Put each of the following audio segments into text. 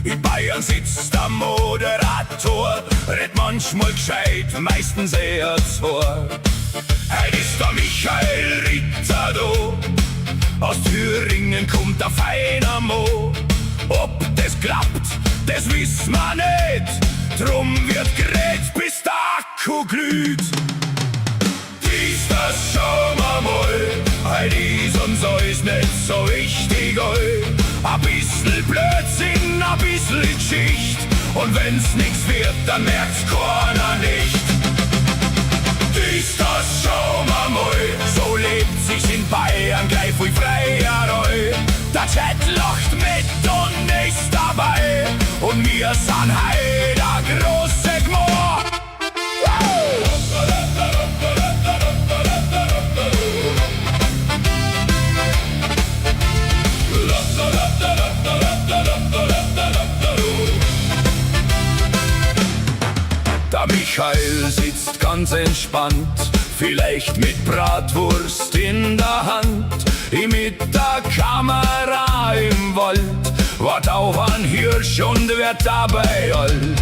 In Bayern sitzt der Moderator, redet manchmal gescheit, meistens eher zwar. Heute ist der Michael Ritter da, aus Thüringen kommt der feiner Mo. Ob das klappt, das wissen wir nicht, drum wird geredet, bis der Akku glüht. Das schauen wir mal, heute ist uns alles nicht so wichtig, ein bisschen Blödsinn, ein bisschen Geschichte, und wenn's nix wird, dann merkt's keiner nicht. Das schauen wir mal, so lebt sich's in Bayern gleich viel freier. Der Chat lacht mit und ist dabei, und wir sind heute a große Gmor. Der Michael sitzt ganz entspannt, vielleicht mit Bratwurst in der Hand. Ich mit der Kamera im Wald, wart auf ein Hirsch und werd dabei alt.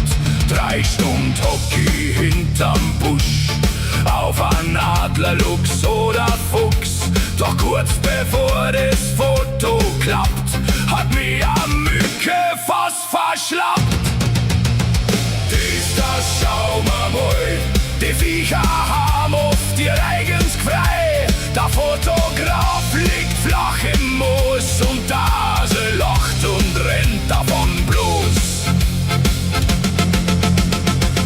3 Stunden Hockey hinterm Busch, auf ein Adlerluchs oder Fuchs. Doch kurz bevor das Foto klappt, hat mir a Mücke fast verschlappt. Das schauen wir mal, die Viecher haben oft ihr eigens frei. Der Fotograf liegt flach im Moos und der Hase lacht und rennt davon bloß.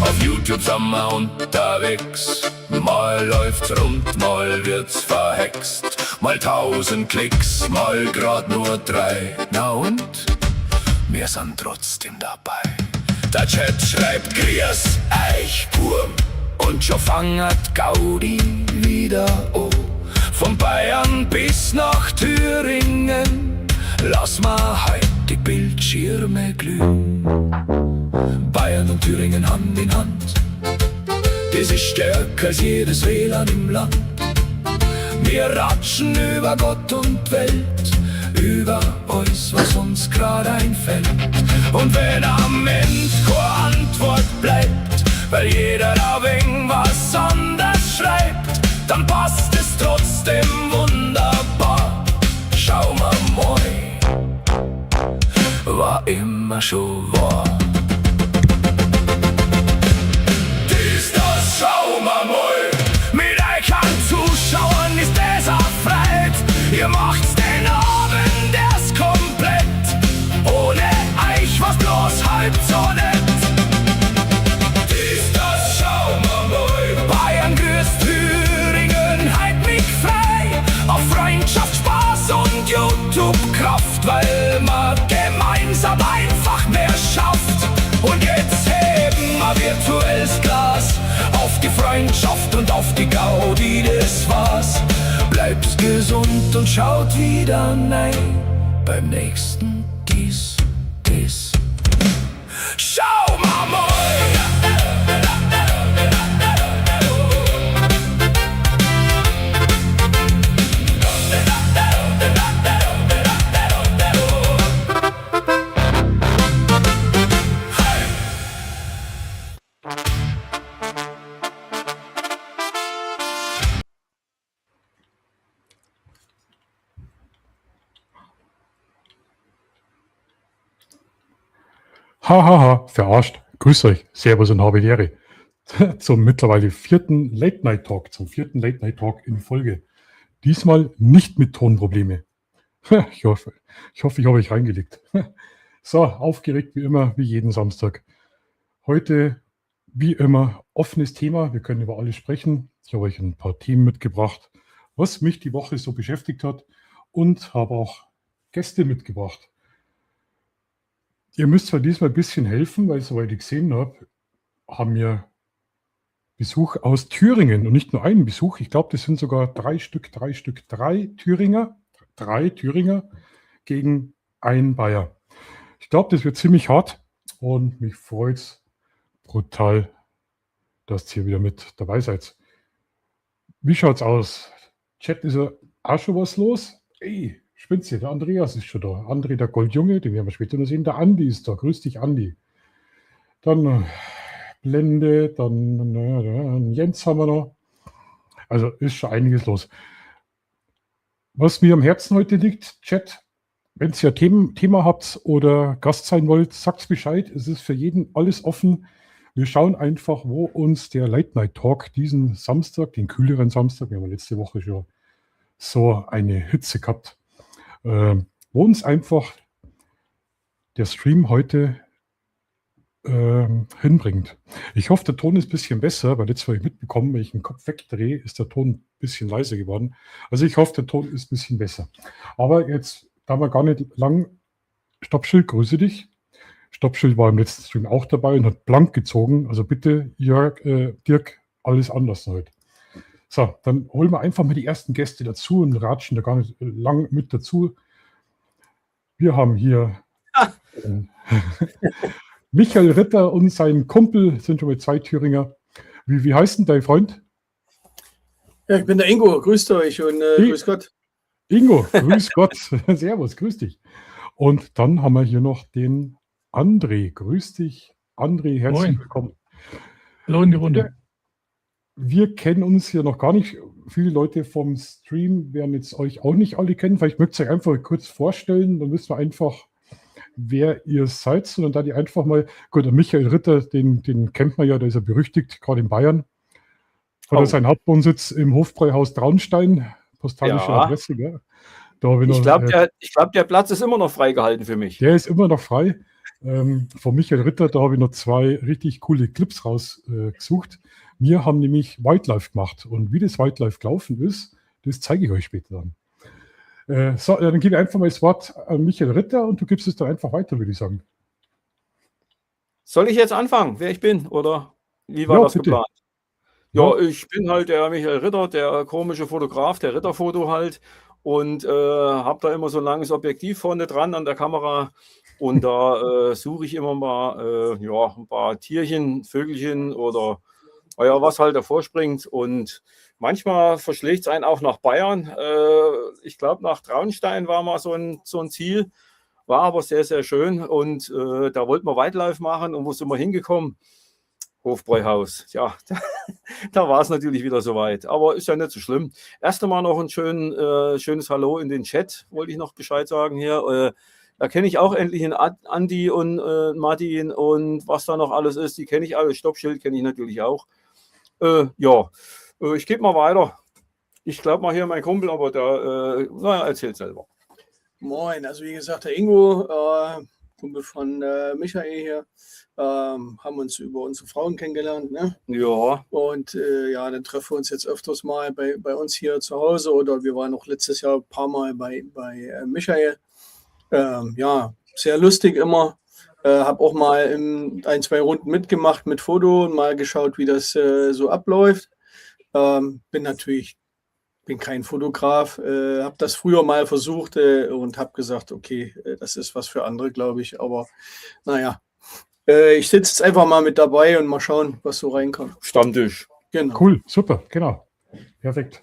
Auf YouTube sind wir unterwegs, mal läuft's rund, mal wird's verhext. Mal 1000 Klicks, mal grad nur 3. Na und? Wir sind trotzdem dabei. Der Chat schreibt Grüß euch Burm, und schon fangert Gaudi wieder an. Von Bayern bis nach Thüringen, lass mal heut die Bildschirme glühen. Bayern und Thüringen Hand in Hand, das ist stärker als jedes WLAN im Land. Wir ratschen über Gott und Welt, über alles, was uns gerade einfällt. Und wenn am Ende keine Antwort bleibt, weil jeder da wegen was anders schreibt, dann passt es trotzdem wunderbar. Schau mal, war immer schon wahr. Das schau mal, mit euch an Zuschauern ist das eine Freude. Ihr macht's den Abend erst komplett, ohne euch was bloß halb so nett. Das schau mal, Bayern grüßt Thüringen, halt mich frei. Auf Freundschaft, Spaß und YouTube-Kraft, weil man gemeinsam einfach mehr schafft. Und jetzt heben wir virtuelles Glas auf die Freundschaft und auf die Gaudi, das war's. Bleibt gesund und schaut wieder rein beim nächsten Dies. Schau mal! Hahaha, verarscht. Grüß euch, Servus und habe die Ehre. Zum mittlerweile 4. Late Night Talk, in Folge. Diesmal nicht mit Tonprobleme. Ich hoffe, ich habe euch reingelegt. So, aufgeregt wie immer, wie jeden Samstag. Heute, wie immer, offenes Thema. Wir können über alles sprechen. Ich habe euch ein paar Themen mitgebracht, was mich die Woche so beschäftigt hat, und habe auch Gäste mitgebracht. Ihr müsst zwar diesmal ein bisschen helfen, weil, soweit ich gesehen habe, haben wir Besuch aus Thüringen und nicht nur einen Besuch. Ich glaube, das sind sogar drei Thüringer gegen einen Bayer. Ich glaube, das wird ziemlich hart und mich freut es brutal, dass ihr wieder mit dabei seid. Wie schaut's aus? Chat, ist ja auch schon was los? Ey, Spitze, der Andreas ist schon da. André, der Goldjunge, den werden wir später noch sehen. Der Andi ist da. Grüß dich, Andi. Dann Blende, dann Jens haben wir noch. Also ist schon einiges los. Was mir am Herzen heute liegt, Chat, wenn ihr ein Thema habt oder Gast sein wollt, sagt Bescheid. Es ist für jeden alles offen. Wir schauen einfach, wo uns der Late Night Talk diesen Samstag, den kühleren Samstag, wir haben letzte Woche schon so eine Hitze gehabt, wo uns einfach der Stream heute hinbringt. Ich hoffe, der Ton ist ein bisschen besser, weil jetzt habe ich mitbekommen, wenn ich den Kopf wegdrehe, ist der Ton ein bisschen leiser geworden. Also ich hoffe, der Ton ist ein bisschen besser. Aber jetzt, da wir gar nicht lang, Stoppschild, grüße dich. Stoppschild war im letzten Stream auch dabei und hat blank gezogen. Also bitte, Jörg, Dirk, alles anders heute. So, dann holen wir einfach mal die ersten Gäste dazu und ratschen da gar nicht lang mit dazu. Wir haben hier Michael Ritter und sein Kumpel, sind schon mal 2 Thüringer. Wie heißt denn dein Freund? Ja, ich bin der Ingo, grüßt euch und grüß Gott. Ingo, grüß Gott, servus, grüß dich. Und dann haben wir hier noch den André, grüß dich. André, herzlich willkommen. Hallo in die Runde. Wir kennen uns hier noch gar nicht. Viele Leute vom Stream werden jetzt euch auch nicht alle kennen. Vielleicht mögt ihr euch einfach kurz vorstellen, dann wissen wir einfach, wer ihr seid, sondern da die einfach mal, gut, der Michael Ritter, den kennt man ja, der ist ja berüchtigt, gerade in Bayern. Hat er seinen Hauptwohnsitz im Hofbräuhaus Traunstein, postalische Adresse. Gell? Da Ich glaube, der Platz ist immer noch freigehalten für mich. Der ist immer noch frei. Von Michael Ritter, da habe ich noch 2 richtig coole Clips rausgesucht. Wir haben nämlich Wildlife gemacht und wie das Wildlife gelaufen ist, das zeige ich euch später dann. So, dann gebe ich einfach mal das Wort an Michael Ritter und du gibst es dann einfach weiter, würde ich sagen. Soll ich jetzt anfangen, wer ich bin oder wie war das bitte. geplant? Ja, ich bin halt der Michael Ritter, der komische Fotograf, der Ritterfoto halt und habe da immer so ein langes Objektiv vorne dran an der Kamera und da suche ich immer mal ein paar Tierchen, Vögelchen oder was halt davor springt und manchmal verschlägt es einen auch nach Bayern. Ich glaube, nach Traunstein war mal so ein Ziel, war aber sehr, sehr schön und da wollten wir Wildlife machen und wo sind wir hingekommen? Hofbräuhaus. Ja, da war es natürlich wieder soweit, aber ist ja nicht so schlimm. Erst einmal noch ein schönes Hallo in den Chat, wollte ich noch Bescheid sagen hier. Da kenne ich auch endlich einen Andi und Martin und was da noch alles ist, die kenne ich alle. Stoppschild kenne ich natürlich auch. Ich gebe mal weiter. Ich glaube mal hier mein Kumpel, aber der erzählt selber. Moin, also wie gesagt, der Ingo, Kumpel von Michael hier, haben uns über unsere Frauen kennengelernt, ne? Ja. Und dann treffen wir uns jetzt öfters mal bei uns hier zu Hause oder wir waren auch letztes Jahr ein paar Mal bei Michael. Sehr lustig immer. Habe auch mal in 1, 2 Runden mitgemacht mit Foto und mal geschaut, wie das so abläuft. Bin kein Fotograf, habe das früher mal versucht und habe gesagt, okay, das ist was für andere, glaube ich. Aber naja, ich sitze jetzt einfach mal mit dabei und mal schauen, was so reinkommt. Stammtisch. Genau. Cool, super, genau. Perfekt.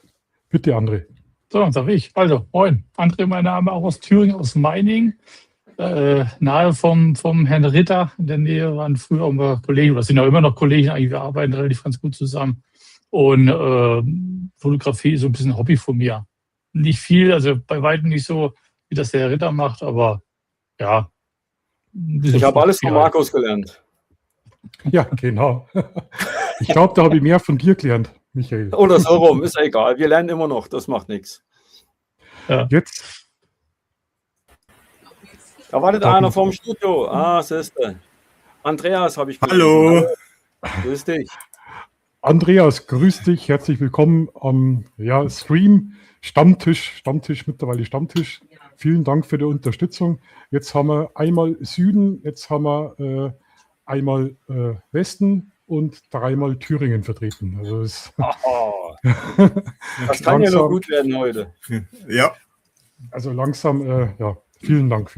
Bitte, André. So, dann sage ich. Also, moin. André, mein Name, auch aus Thüringen, aus Meiningen. Nahe vom Herrn Ritter. In der Nähe waren früher auch mal Kollegen, oder sind auch immer noch Kollegen, eigentlich wir arbeiten relativ ganz gut zusammen. Und Fotografie ist so ein bisschen ein Hobby von mir. Nicht viel, also bei weitem nicht so, wie das der Herr Ritter macht, aber ja. Ich habe alles von Markus gelernt. Ja, genau. Ich glaube, da habe ich mehr von dir gelernt, Michael. Oder so rum, ist ja egal. Wir lernen immer noch, das macht nichts. Ja. Jetzt. Da wartet einer vorm Studio. Siehste. Andreas habe ich gesehen. Hallo. Grüß dich. Andreas, grüß dich. Herzlich willkommen am Stream. Stammtisch, mittlerweile Stammtisch. Vielen Dank für die Unterstützung. Jetzt haben wir einmal Süden, jetzt haben wir einmal Westen und 3-mal Thüringen vertreten. Also das kann ja nur gut werden heute. Ja. Also langsam, vielen Dank.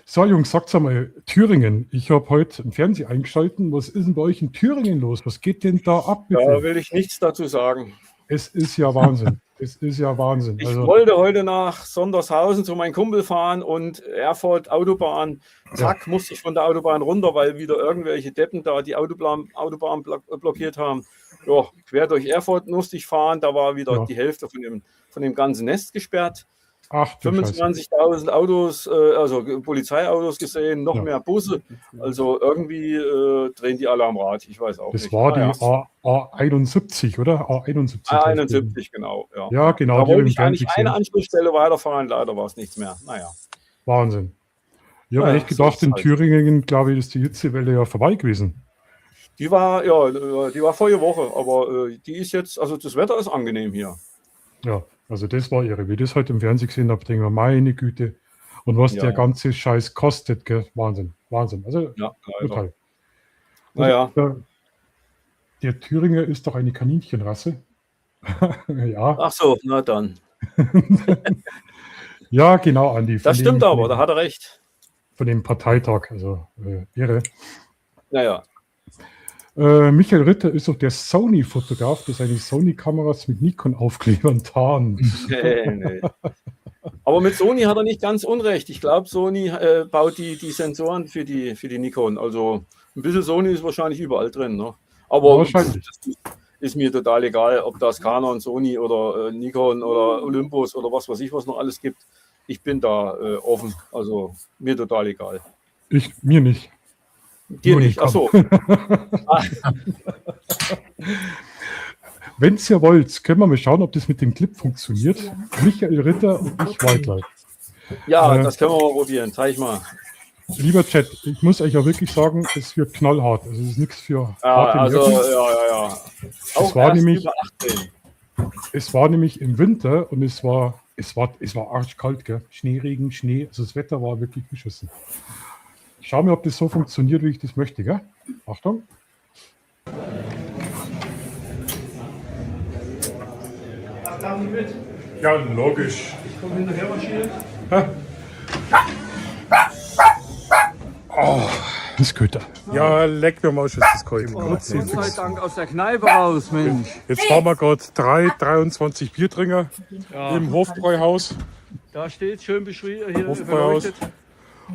So, Jungs, sagt's einmal, Thüringen. Ich habe heute im Fernsehen eingeschaltet. Was ist denn bei euch in Thüringen los? Was geht denn da ab? Bitte? Da will ich nichts dazu sagen. Es ist ja Wahnsinn. Das ist ja Wahnsinn. Ich Also, wollte heute nach Sondershausen zu meinem Kumpel fahren und Erfurt Autobahn. Zack, musste ich von der Autobahn runter, weil wieder irgendwelche Deppen da die Autobahn blockiert haben. Ja, quer durch Erfurt musste ich fahren. Da war wieder Ja. die Hälfte von dem ganzen Nest gesperrt. ach du Scheiße. 25.000 Autos, also Polizeiautos gesehen, noch Ja. mehr Busse. Also irgendwie drehen die alle am Rad. Ich weiß auch Das nicht. war Naja. die A71, oder? A71. A71, genau. Ja. Ja, genau. Da die habe wollte ich ich eigentlich gesehen. eine Anschlussstelle weiterfahren, leider war es nichts mehr. Naja. Wahnsinn. Ich habe Naja, echt gedacht, so ist in halt. Thüringen, glaube ich, ist die Hitzewelle ja vorbei gewesen. Die war vorige Woche, aber die ist jetzt, also das Wetter ist angenehm hier. Ja, also das war irre. Wie ich das heute im Fernsehen gesehen habe, denke ich mir, meine Güte. Und was Ja. der ganze Scheiß kostet, gell? Wahnsinn, Wahnsinn. Also Ja, leider. total. Naja, Der Thüringer ist doch eine Kaninchenrasse. Ja, ach so, na dann. ja, genau, Andi. Das stimmt aber, da hat er recht. Von dem Parteitag, also irre. Naja, Michael Ritter ist doch der Sony-Fotograf, der seine Sony-Kameras mit Nikon-Aufklebern tarnt. nee. Aber mit Sony hat er nicht ganz unrecht. Ich glaube, Sony baut die Sensoren für die Nikon. Also ein bisschen Sony ist wahrscheinlich überall drin. Ne? Aber Wahrscheinlich. das ist mir total egal, ob das Canon, Sony oder Nikon oder Olympus oder was weiß ich, was noch alles gibt. Ich bin da offen. Also mir total egal. Mir nicht. Dir Nur nicht. Ach so. Wenn ihr wollt, können wir mal schauen, ob das mit dem Clip funktioniert. Michael Ritter und ich Wildlife. Ja, Äh, das können wir mal probieren. Zeig mal. Lieber Chat, ich muss euch auch wirklich sagen, es wird knallhart. Also es ist nichts für Ja, harte also, Nerven. ja. Auch war erst nämlich- über 18. Es war nämlich im Winter und es war arschkalt, gell? Schneeregen, Schnee. Also das Wetter war wirklich beschissen. Schau mal, ob das so funktioniert, wie ich das möchte, gell? Achtung. Ja, logisch. Oh, das Köter. Ja, leck mir mal schon das Kalt. Gott sei Dank aus der Kneipe raus, Mensch. Jetzt haben wir gerade 23 Biertrinker im Hofbräuhaus. Da steht schön beschrieben, hier Hofbräuhaus. beleuchtet.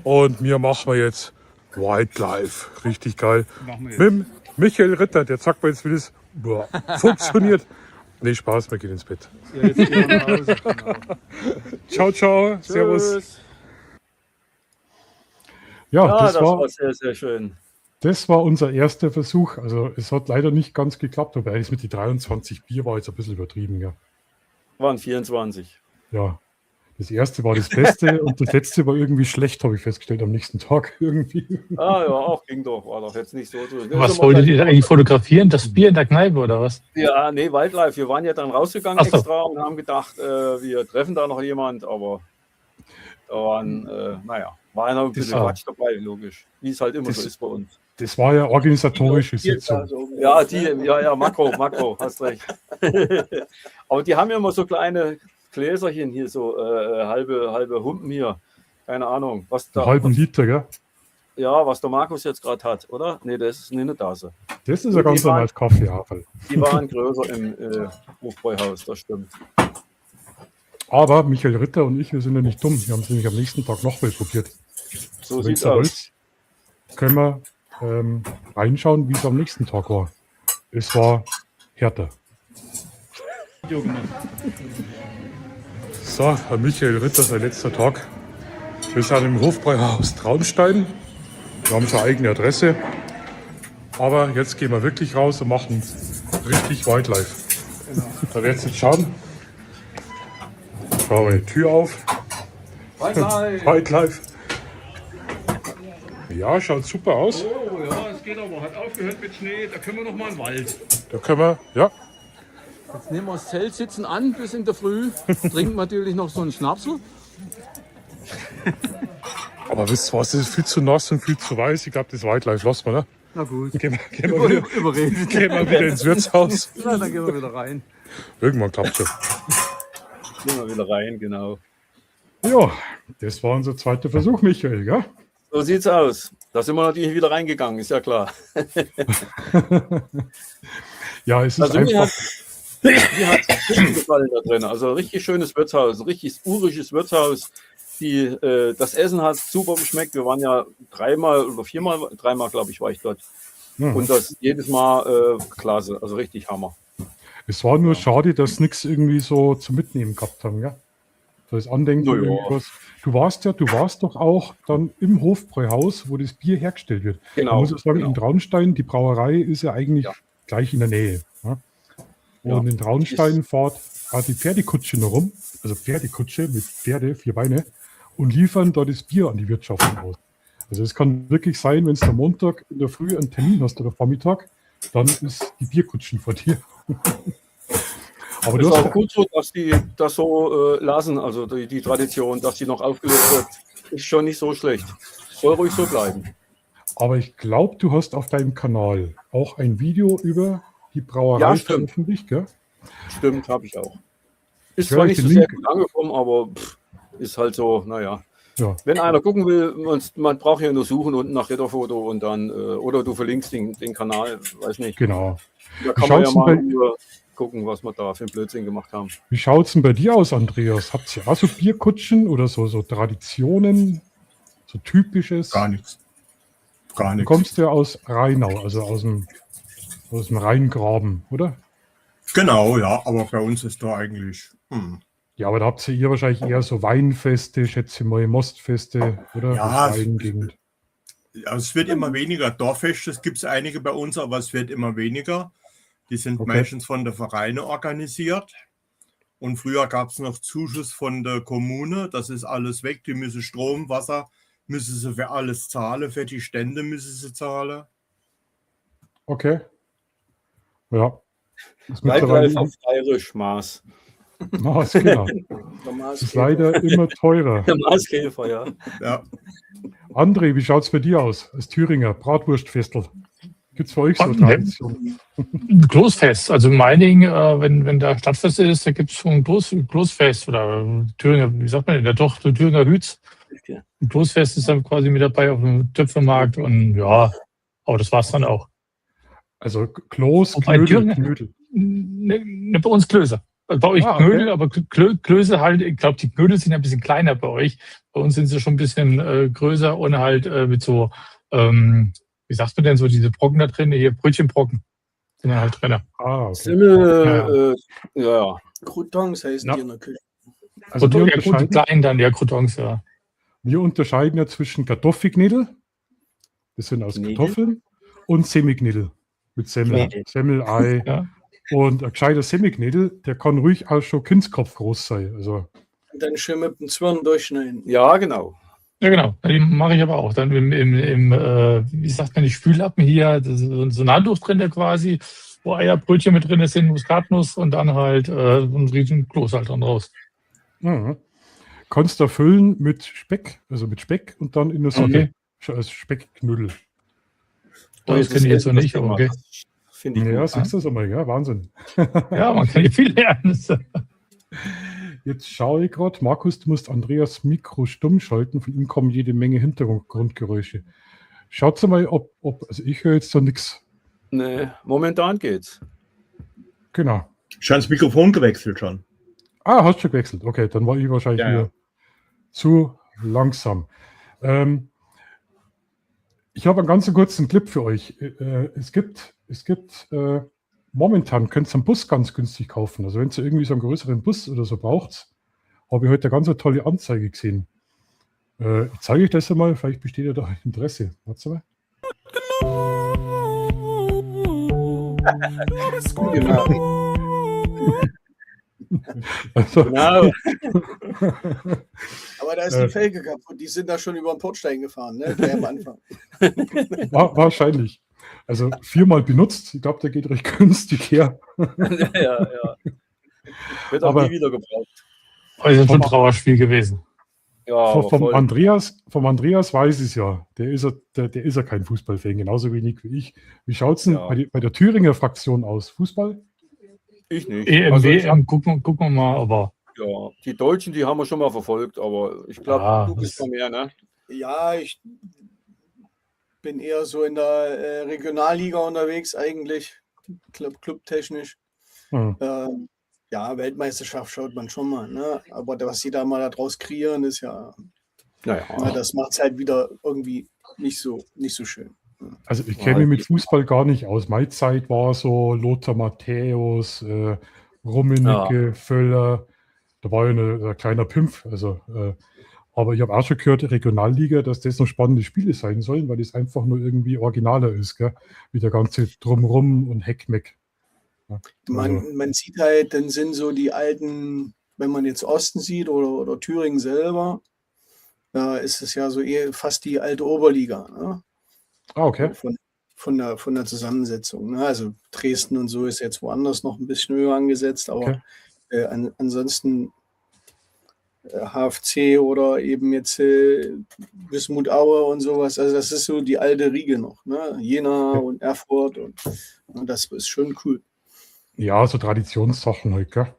Und wir machen jetzt Wildlife. Richtig geil. Machen wir Mit dem Michael Ritter, der sagt mir jetzt, wie das funktioniert. Nee, Spaß, wir gehen ins Bett. jetzt gehen wir nach Hause. Genau. Ciao, ciao. Servus. Tschüss. Ja, Ja, das war sehr, sehr schön. Das war unser erster Versuch. Also es hat leider nicht ganz geklappt, wobei das mit die 23 Bier war jetzt ein bisschen übertrieben. Ja. Waren 24. Ja. Das erste war das Beste und das letzte war irgendwie schlecht, habe ich festgestellt, am nächsten Tag irgendwie. Ah ja, auch ging doch. War doch jetzt nicht so. Was wolltet ihr da eigentlich fotografieren? Das Bier in der Kneipe oder was? Ja, nee, Wildlife. Wir waren ja dann rausgegangen Ach so. extra und haben gedacht, wir treffen da noch jemand, aber da waren, war noch ein bisschen war- Quatsch dabei, logisch. Wie es halt immer Das- so ist bei uns. Das war ja organisatorische Sitzung. Ja, Makro, hast recht. Aber die haben ja immer so kleine Gläserchen hier, so halbe Humpen hier. Keine Ahnung, was da, Einen halben Liter, gell? was der Markus jetzt gerade hat, oder? Nee, das ist eine Tasse. Das ist ein ganz Die waren- normales Kaffeehaferl. Die waren größer im Hofbräuhaus, das stimmt. Aber Michael Ritter und ich, wir sind ja nicht dumm. Wir haben es nämlich am nächsten Tag nochmal probiert. So Wenn sieht's ihr aus. wollt, können wir reinschauen, wie es am nächsten Tag war. Es war härter. So, Herr Michael Ritter, sein letzter Tag. Wir sind im Hofbräuhaus Traunstein. Wir haben schon eigene Adresse. Aber jetzt gehen wir wirklich raus und machen richtig Wildlife. Da werdet ihr jetzt schauen. Schauen wir die Tür auf. Wildlife. Ja, schaut super aus. Oh ja, es geht aber. Hat aufgehört mit Schnee. Da können wir noch mal in den Wald. Da können wir, ja, Jetzt nehmen wir das Zelt, sitzen an bis in der Früh. Trinken natürlich noch so einen Schnapsel. aber wisst ihr was, das ist viel zu nass und viel zu weiß. Ich glaube, das Wildlife lassen wir, ne? Na gut. Gehen wir wieder, Überreden. gehen wir wieder ins Wirtshaus. Ja, dann gehen wir wieder rein. Irgendwann klappt schon. Gehen wir wieder rein, genau. Ja, das war unser zweiter Versuch, Michael, gell? So sieht's aus. Da sind wir natürlich wieder reingegangen, ist ja klar. Ja, es ist Also mir einfach. Mir hat es richtig gefallen da drin. Also richtig schönes Wirtshaus, ein richtig urisches Wirtshaus. Das Essen hat super geschmeckt. Wir waren ja dreimal, glaube ich, war ich dort. Und das jedes Mal klasse, also richtig Hammer. Es war nur schade, dass nichts irgendwie so zum Mitnehmen gehabt haben, ja? So das Andenken Na ja. irgendwas. Du warst doch auch dann im Hofbräuhaus, wo das Bier hergestellt wird. Genau, Man muss ja sagen, genau. in Traunstein, die Brauerei ist ja eigentlich gleich in der Nähe. Ja? Und Ja. in Traunstein fährt die Pferdekutsche noch rum, also Pferdekutsche mit Pferde, 4 Beine, und liefern da das Bier an die Wirtschaften aus. Also es kann wirklich sein, wenn du am Montag in der Früh einen Termin hast oder Vormittag, dann ist die Bierkutschen vor dir. Aber Es du ist hast auch gut so, dass die das so lassen, also die Tradition, dass die noch aufgelöst wird, ist schon nicht so schlecht. Soll ruhig so bleiben. Aber ich glaube, du hast auf deinem Kanal auch ein Video über die Brauerei Ja, stimmt. veröffentlicht, gell? Stimmt, habe ich auch. Ist Ich zwar werde nicht den so sehr Link- gut angekommen, aber ist halt so, naja. Ja. Wenn einer gucken will, man braucht ja nur suchen unten nach Ritterfoto und dann, oder du verlinkst den Kanal, weiß nicht. Genau. Da kann man ja schaut's mal denn gucken, was wir da für einen Blödsinn gemacht haben. Wie schaut es denn bei dir aus, Andreas? Habt ihr auch so Bierkutschen oder so Traditionen, so typisches? Gar nichts. Gar Du nichts. kommst ja aus Rheinau, also aus dem Rheingraben, oder? Genau, ja, aber bei uns ist da eigentlich. Ja, aber da habt ihr wahrscheinlich eher so Weinfeste, schätze ich mal, Mostfeste, oder? Ja, Das Weingegend. Ja, es wird immer weniger. Dorffeste gibt es einige bei uns, aber es wird immer weniger. Die sind Okay. meistens von der Vereine organisiert. Und früher gab es noch Zuschuss von der Kommune. Das ist alles weg. Die müssen Strom, Wasser, müssen sie für alles zahlen. Für die Stände müssen sie zahlen. Okay. Ja. Das ist Wildlife mittlerweile auf bayerisch Maß. Maß, genau. Der Das ist Maßgeber. leider immer teurer. Der Maßkäfer, ja. Ja, André, wie schaut es bei dir aus? Als Thüringer, Bratwurstfestel. Gibt es bei euch so Nee. Tradition? Großfest. Also in Meiningen, wenn da Stadtfest ist, da gibt es schon ein Großfest oder Thüringer, wie sagt man denn, doch, der Thüringer Hütz. Ein Großfest ist dann quasi mit dabei auf dem Töpfermarkt und ja, aber das war es dann auch. Also Kloß, Wobei Knödel, Thüringer- Knödel. Ne, bei uns Klöße. Also bei euch Ah, okay. Knödel, aber Klöße halt, ich glaube, die Knödel sind ein bisschen kleiner bei euch. Bei uns sind sie schon ein bisschen größer und halt mit so, wie sagt man denn, so diese Brocken da drin, hier Brötchenbrocken sind dann halt drin. Ah, okay. Simmel, ja. Croutons heißen Ja. die in der Küche. Also Ja, gut, die kleinen dann, ja, Croutons, ja. wir unterscheiden ja zwischen Kartoffelknödel, das sind aus Knödel? Kartoffeln, und Semiknödel mit Semmel. Knödel. Semmel, Ei. Ja. Und ein gescheiter Semiknödel, der kann ruhig auch schon Kindskopf groß sein. Also, Und dann schön mit dem Zwirn durchschneiden. Ja, genau. Ja, genau. Die mache ich aber auch. Dann wie sagt man, die Spüllappen hier, das ist so ein Handtuch drin, der quasi, wo Eierbrötchen mit drin sind, Muskatnuss und dann halt so ein riesen Kloß halt dran raus. kannst du füllen mit Speck, also mit Speck und dann in der Sonne Okay. als Speckknödel. Das kenne ich jetzt noch nicht, aber okay. Finde ich Ja, gut. siehst du das einmal, ja, Wahnsinn. Ja, man kann hier viel lernen. Jetzt schaue ich gerade, Markus, du musst Andreas Mikro stumm schalten, von ihm kommen jede Menge Hintergrundgeräusche. Schaut mal, also ich höre jetzt da nichts. Nee, momentan geht's. Genau. ich habe das Mikrofon gewechselt schon. Ah, hast du gewechselt. Okay, dann war ich wahrscheinlich Ja, ja. wieder zu langsam. Ich habe einen ganz kurzen Clip für euch. Es gibt momentan, könnt ihr einen Bus ganz günstig kaufen. Also wenn ihr irgendwie so einen größeren Bus oder so braucht, habe ich heute eine ganz tolle Anzeige gesehen. Ich zeige euch das einmal, vielleicht besteht ja da Interesse. Warte mal. Genau. Also, Genau. Aber da ist die Felge kaputt. Die sind da schon über den Portstein gefahren, ne? Gleich am Anfang. wahrscheinlich. Also 4-mal benutzt. Ich glaube, der geht recht günstig her. ja. Wird auch Aber- nie wieder gebraucht. Aber das ist schon ein Trauerspiel gewesen. Ja, aber Vom voll. Andreas weiß ich es ja. Der ist ja kein Fußballfan, genauso wenig wie ich. Wie schaut es denn Ja. bei der Thüringer Fraktion aus? Fußball? Ich nicht. EM, Also ich hab, WM, gucken wir mal, aber ja, die Deutschen, die haben wir schon mal verfolgt, aber ich glaube, Ja, du bist das- noch mehr, ne? Ja, ich bin eher so in der Regionalliga unterwegs eigentlich, clubtechnisch. Mhm. Ja, Weltmeisterschaft schaut man schon mal, ne? Aber was sie da mal daraus kreieren, ist ja, Naja, das macht es halt wieder irgendwie nicht so schön. Also ich kenne mich mit Fußball gar nicht aus. Meine Zeit war so Lothar Matthäus, Rummenigge, Völler. Da war ja ein kleiner Pimpf. Aber ich habe auch schon gehört, Regionalliga, dass das noch spannende Spiele sein sollen, weil das einfach nur irgendwie originaler ist, gell? Wie der ganze Drumrum und Heckmeck. Ja, Man sieht halt, dann sind so die alten, wenn man jetzt Osten sieht oder Thüringen selber, da ist es ja so fast die alte Oberliga, ne? okay. Von der Zusammensetzung. Ne? Also Dresden und so ist jetzt woanders noch ein bisschen höher angesetzt, aber ansonsten HFC oder eben jetzt Wismut Aue und sowas. Also das ist so die alte Riege noch. Ne? Jena und Erfurt und das ist schon cool. Ja, so Traditionssachen halt, gell?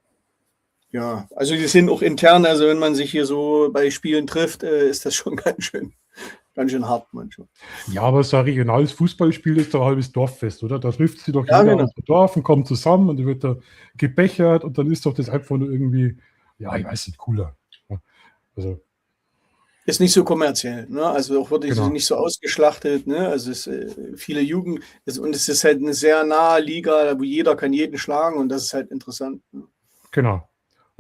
Ja, also die sind auch intern, also wenn man sich hier so bei Spielen trifft, ist das schon ganz schön hart manchmal. Ja, aber so ein regionales Fußballspiel ist doch ein halbes Dorffest, oder? Da trifft sich doch Ja, jeder genau. aus dem Dorf und kommt zusammen und dann wird da gebechert und dann ist doch das einfach nur irgendwie, ja, ich weiß nicht, cooler. Ja, also, Ist nicht so kommerziell, ne? Also auch wirklich Genau. nicht so ausgeschlachtet, ne? Also es viele Jugend und es ist halt eine sehr nahe Liga, wo jeder kann jeden schlagen und das ist halt interessant. Ne? genau.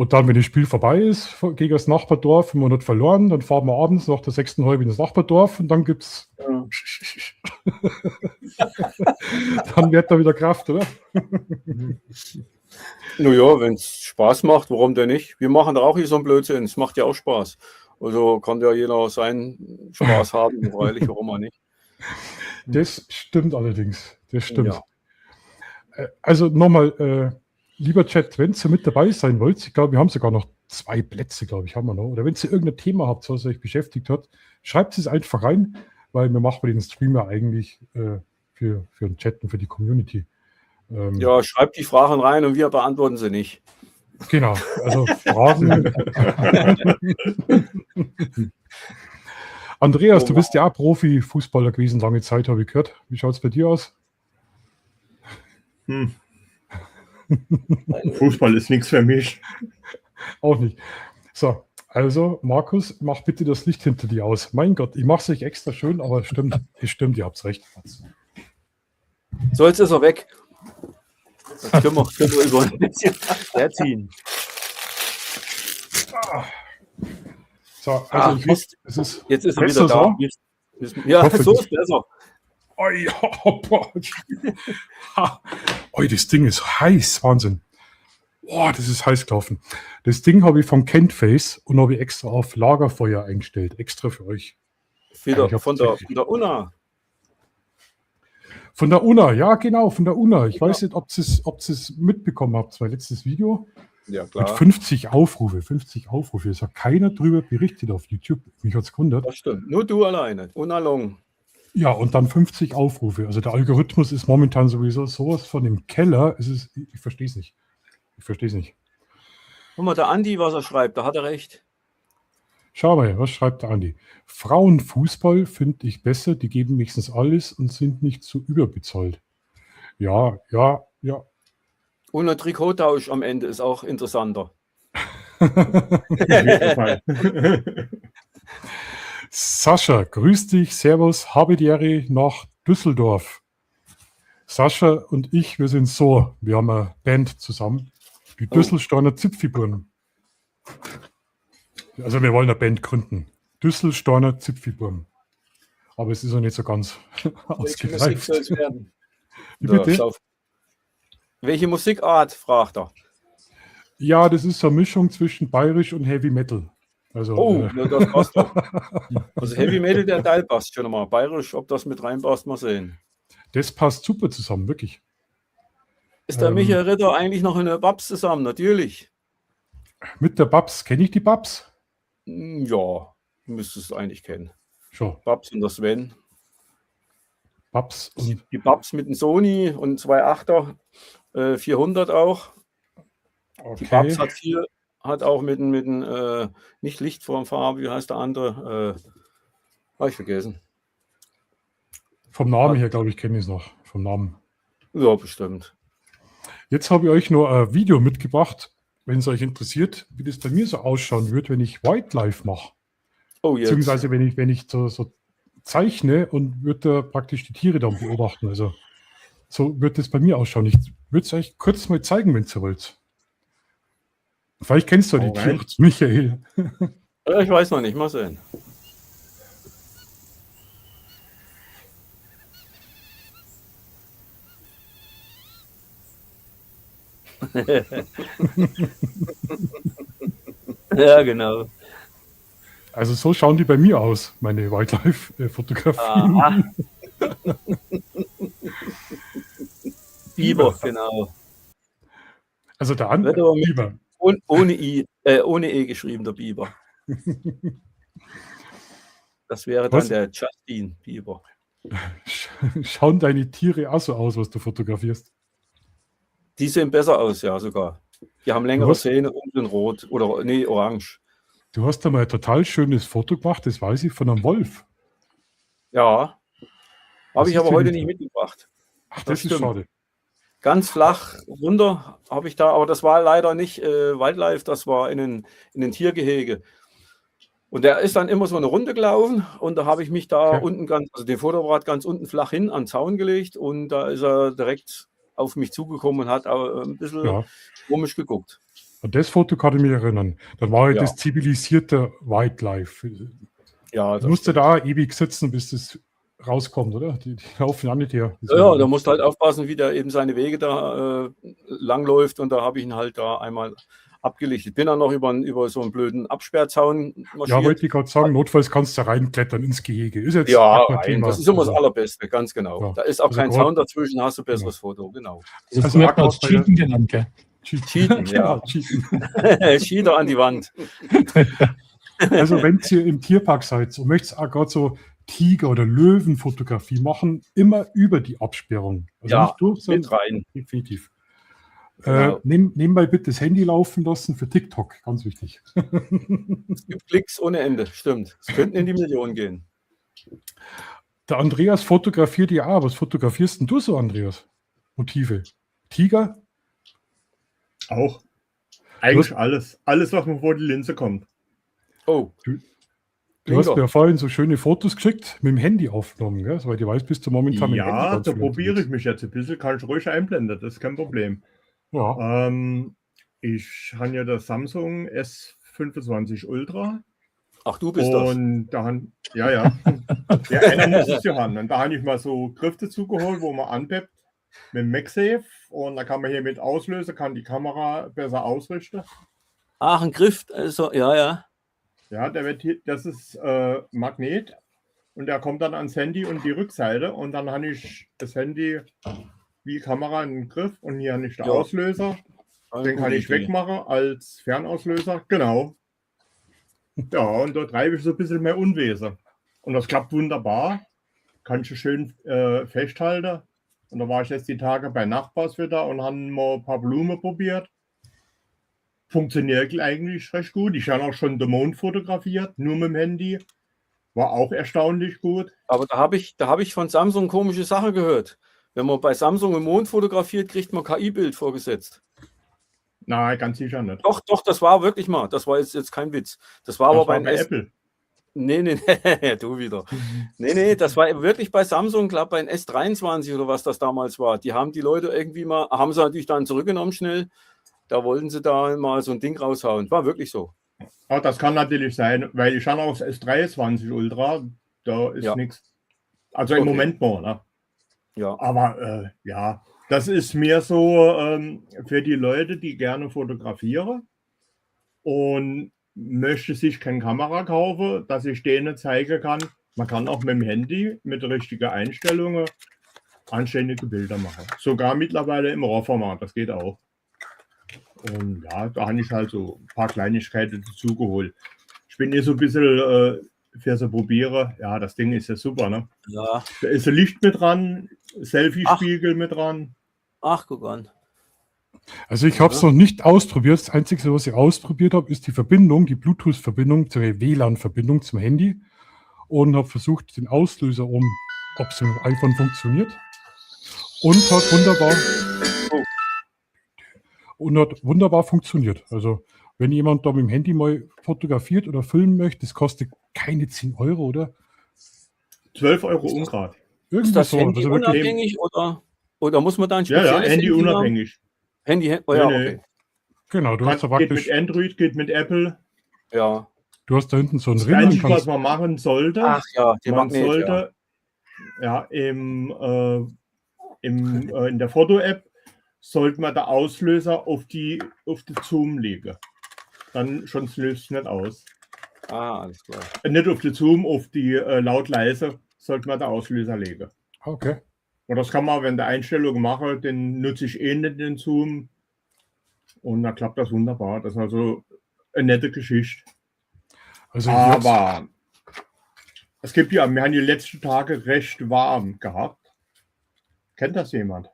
Und dann, wenn das Spiel vorbei ist, gegen das Nachbardorf und man hat verloren, dann fahren wir abends nach der 6. Halbe ins Nachbardorf und dann gibt's. Ja. Dann wird da wieder Kraft, oder? naja, wenn es Spaß macht, warum denn nicht? Wir machen da auch hier so einen Blödsinn. Es macht ja auch Spaß. Also kann ja jeder seinen Spaß haben, freilich, warum auch nicht. Das stimmt allerdings. Das stimmt. Ja. Also nochmal, lieber Chat, wenn ihr mit dabei sein wollt, ich glaube, wir haben sogar noch 2 Plätze, glaube ich, haben wir noch. Oder wenn ihr irgendein Thema habt, was euch beschäftigt hat, schreibt es einfach rein, weil wir machen den Stream ja eigentlich für den Chat und für die Community. Ja, schreibt die Fragen rein und wir beantworten sie nicht. Genau, also Fragen. Andreas, du bist ja auch Profi-Fußballer gewesen, lange Zeit, habe ich gehört. Wie schaut es bei dir aus? Fußball ist nichts für mich. Auch nicht. So, also Markus, mach bitte das Licht hinter dir aus. Mein Gott, ich mache es euch extra schön, aber es stimmt, ihr habt recht. So, jetzt ist er weg. Das können wir über ein bisschen herziehen. So, also ich hoffe, es ist Jetzt ist er besser wieder da. Ja, hoffe, so das- ist besser. Oh, ja, boah. Oh, das Ding ist heiß, Wahnsinn. Boah, das ist heiß gelaufen. Das Ding habe ich vom Kentface und habe ich extra auf Lagerfeuer eingestellt, extra für euch. Wieder Ich hab von der UNA. Von der UNA, ja genau, von der UNA. Ich weiß nicht, ob ihr es mitbekommen habt, das war letztes Video. Ja, Mit klar. 50 Aufrufe. Es hat keiner drüber berichtet auf YouTube. Mich hat es gewundert. Das stimmt. Nur du alleine. Unalong. Ja, und dann 50 Aufrufe. Also der Algorithmus ist momentan sowieso sowas von im Keller. Ich verstehe es nicht. Guck mal, der Andi, was er schreibt, da hat er recht. Schau mal, was schreibt der Andi? Frauenfußball finde ich besser, die geben wenigstens alles und sind nicht zu überbezahlt. Ja. Und ein Trikottausch am Ende ist auch interessanter. Sascha, grüß dich, servus, habe die Ehre nach Düsseldorf. Sascha und ich, wir sind so, wir haben eine Band zusammen, die Düsselsteiner Zipfiburn. Also wir wollen eine Band gründen. Düsselsteiner Zipfiburn. Aber es ist noch nicht so ganz Welche Musik ausgereift. soll es werden? Wie bitte? schau. Welche Musikart, fragt er. Ja, das ist so eine Mischung zwischen Bayerisch und Heavy Metal. Also, Oh, ja, das passt doch. Also Heavy Metal, der Teil passt schon mal. Bayerisch, ob das mit reinpasst, mal sehen. das passt super zusammen, wirklich. Ist der Michael Ritter eigentlich noch in der Babs zusammen? Natürlich. Mit der Babs, kenne ich die Babs? Ja, müsstest du eigentlich kennen. Schon. Babs und der Sven. Babs und Die Babs mit dem Sony und 2.8er, 400 auch. Die Babs okay. hat auch mit dem nicht Lichtformfarbe, wie heißt der andere? Habe ich vergessen. Vom Namen her, glaube ich, kenne ich es noch. Vom Namen. Ja, bestimmt. Jetzt habe ich euch noch ein Video mitgebracht, wenn es euch interessiert, wie das bei mir so ausschauen wird, wenn ich Wildlife mache. Oh, jetzt. Beziehungsweise wenn ich so zeichne und würde praktisch die Tiere dann beobachten. Also so wird das bei mir ausschauen. Ich würde es euch kurz mal zeigen, wenn ihr wollt. Vielleicht kennst du die Tiere, Michael. Ja, ich weiß noch nicht, mal sehen. Ja, genau. Also so schauen die bei mir aus, meine Wildlife-Fotografien. Aha. Biber, genau. Also der Wird andere aber mit- Biber. Ohne E geschrieben, der Biber. Das wäre dann Was? der Justin Bieber. Schauen deine Tiere auch so aus, was du fotografierst? Die sehen besser aus, ja, sogar. Die haben längere Was? Zähne und sind rot oder nee, orange. Du hast da mal ein total schönes Foto gemacht, das weiß ich, von einem Wolf. Ja. Was Habe ich ist aber denn heute das? nicht mitgebracht. Ach, Das das ist stimmt. schade. Ganz flach runter habe ich da, aber das war leider nicht Wildlife, das war in den Tiergehege. Und der ist dann immer so eine Runde gelaufen und da habe ich mich da Okay. unten also den Fotoapparat ganz unten flach hin an den Zaun gelegt und da ist er direkt auf mich zugekommen und hat ein bisschen Ja. komisch geguckt. An das Foto kann ich mich erinnern. Dann war ja Ja. das zivilisierte Wildlife. Ja, Du das musst ja da ewig sitzen, bis das rauskommt, oder? Die laufen ja nicht her. ja, da musst du halt aufpassen, wie der eben seine Wege da langläuft und da habe ich ihn halt da einmal abgelichtet. Bin dann noch über so einen blöden Absperrzaun Ja, marschiert. wollte ich gerade sagen, notfalls kannst du reinklettern ins Gehege. Ist jetzt Ja, auch kein rein. Thema. Das ist immer das Also, Allerbeste, ganz genau. Ja. Da ist auch Also kein gerade- Zaun dazwischen, hast du ein besseres Foto, genau. Also Also früher hat man das Aqua- Cheaten genannt, gell? Cheaten, ja. Genau, cheaten. Schieder an die Wand. Also wenn ihr im Tierpark seid und möchtet auch gerade so Tiger- oder Löwenfotografie machen, immer über die Absperrung. Also Ja, nicht durch, mit sondern rein. definitiv. Genau. Nebenbei bitte das Handy laufen lassen für TikTok, ganz wichtig. Es gibt Klicks ohne Ende, stimmt. Es könnten in die Millionen gehen. Der Andreas fotografiert ja auch. Was fotografierst denn du so, Andreas? Motive? Tiger? Auch. Eigentlich alles. Alles, was mir vor die Linse kommt. Oh, Du hast Tiger. mir vorhin so schöne Fotos geschickt, mit dem Handy aufgenommen, gell? Soweit ich weiß, bist du momentan mit dem Handy Ja, ganz da viel probiere ich unterwegs. mich jetzt ein bisschen. Kann ich ruhig einblenden, das ist kein Problem. Ja, Ich habe ja das Samsung S25 Ultra. Ach, du bist das. Und da han- ja, ja. Ja, einer muss es ja haben. Und da habe ich mal so Griff dazu geholt, wo man anpeppt mit dem MagSafe. Und da kann man hier mit auslösen, kann die Kamera besser ausrichten. Ach, ein Griff, also, ja, ja. Ja, der wird hier, das ist Magnet. Und der kommt dann ans Handy und die Rückseite. Und dann habe ich das Handy wie Kamera in den Griff. Und hier habe ich den Ja. Auslöser. Den kann ich wegmachen als Fernauslöser. Genau. Ja, und da treibe ich so ein bisschen mehr Unwesen. Und das klappt wunderbar. Kann ich schön festhalten. Und da war ich jetzt die Tage bei Nachbars wieder und haben mal ein paar Blumen probiert. Funktioniert eigentlich recht gut. Ich habe auch schon den Mond fotografiert, nur mit dem Handy. War auch erstaunlich gut. Aber da habe ich von Samsung komische Sache gehört. Wenn man bei Samsung im Mond fotografiert, kriegt man KI-Bild vorgesetzt. Nein, ganz sicher nicht. Doch, das war wirklich mal. Das war jetzt kein Witz. Das war aber Das war bei bei Apple. Nee, du wieder. Nee, das war wirklich bei Samsung, glaube bei S23 oder was das damals war. Die haben die Leute irgendwie mal, haben sie natürlich dann zurückgenommen schnell. Da wollten sie da mal so ein Ding raushauen. War wirklich so. Ja, das kann natürlich sein, weil ich habe auch das S23 Ultra. Da ist Ja. nichts. Also im Okay. Moment mal. Ne? Ja. Aber ja, das ist mehr so für die Leute, die gerne fotografieren und möchte sich keine Kamera kaufen, dass ich denen zeigen kann, man kann auch mit dem Handy mit richtigen Einstellungen anständige Bilder machen. Sogar mittlerweile im RAW-Format, das geht auch. Und ja, da habe ich halt so ein paar Kleinigkeiten dazu geholt. Ich bin hier so ein bisschen für so probiere. Ja, das Ding ist ja super, ne? Ja. Da ist ein Licht mit dran, Selfie-Spiegel mit dran. Ach, guck an. Also ich habe es noch nicht ausprobiert. Das Einzige, was ich ausprobiert habe, ist die Verbindung, die Bluetooth-Verbindung zur WLAN-Verbindung zum Handy und habe versucht, den Auslöser ob es im iPhone funktioniert und hat wunderbar und hat wunderbar funktioniert. Also wenn jemand da mit dem Handy mal fotografiert oder filmen möchte, das kostet keine 10 Euro, oder? 12 Euro Ungrad. Ist das Handy Also wirklich, unabhängig oder muss man da ein Ja, spezielles Handy haben? unabhängig. Oh ja, Nee, nee. okay. genau, du hast da Geht praktisch, mit Android, geht mit Apple. Ja. du hast da hinten so einen Das Ring und Einzige, was kannst, man machen sollte, Ach ja, die man Magnet, ja. sollte in der Foto-App sollte man den Auslöser auf die Zoom legen. Dann schon löst es nicht aus. Ah, alles klar. Nicht auf die Zoom, auf die laut-leise sollte man den Auslöser legen. okay. Und das kann man, wenn der Einstellung mache, den nutze ich eh nicht den Zoom. Und dann klappt das wunderbar. Das ist also eine nette Geschichte. Also jetzt, Aber es gibt ja, wir haben die letzten Tage recht warm gehabt. Kennt das jemand?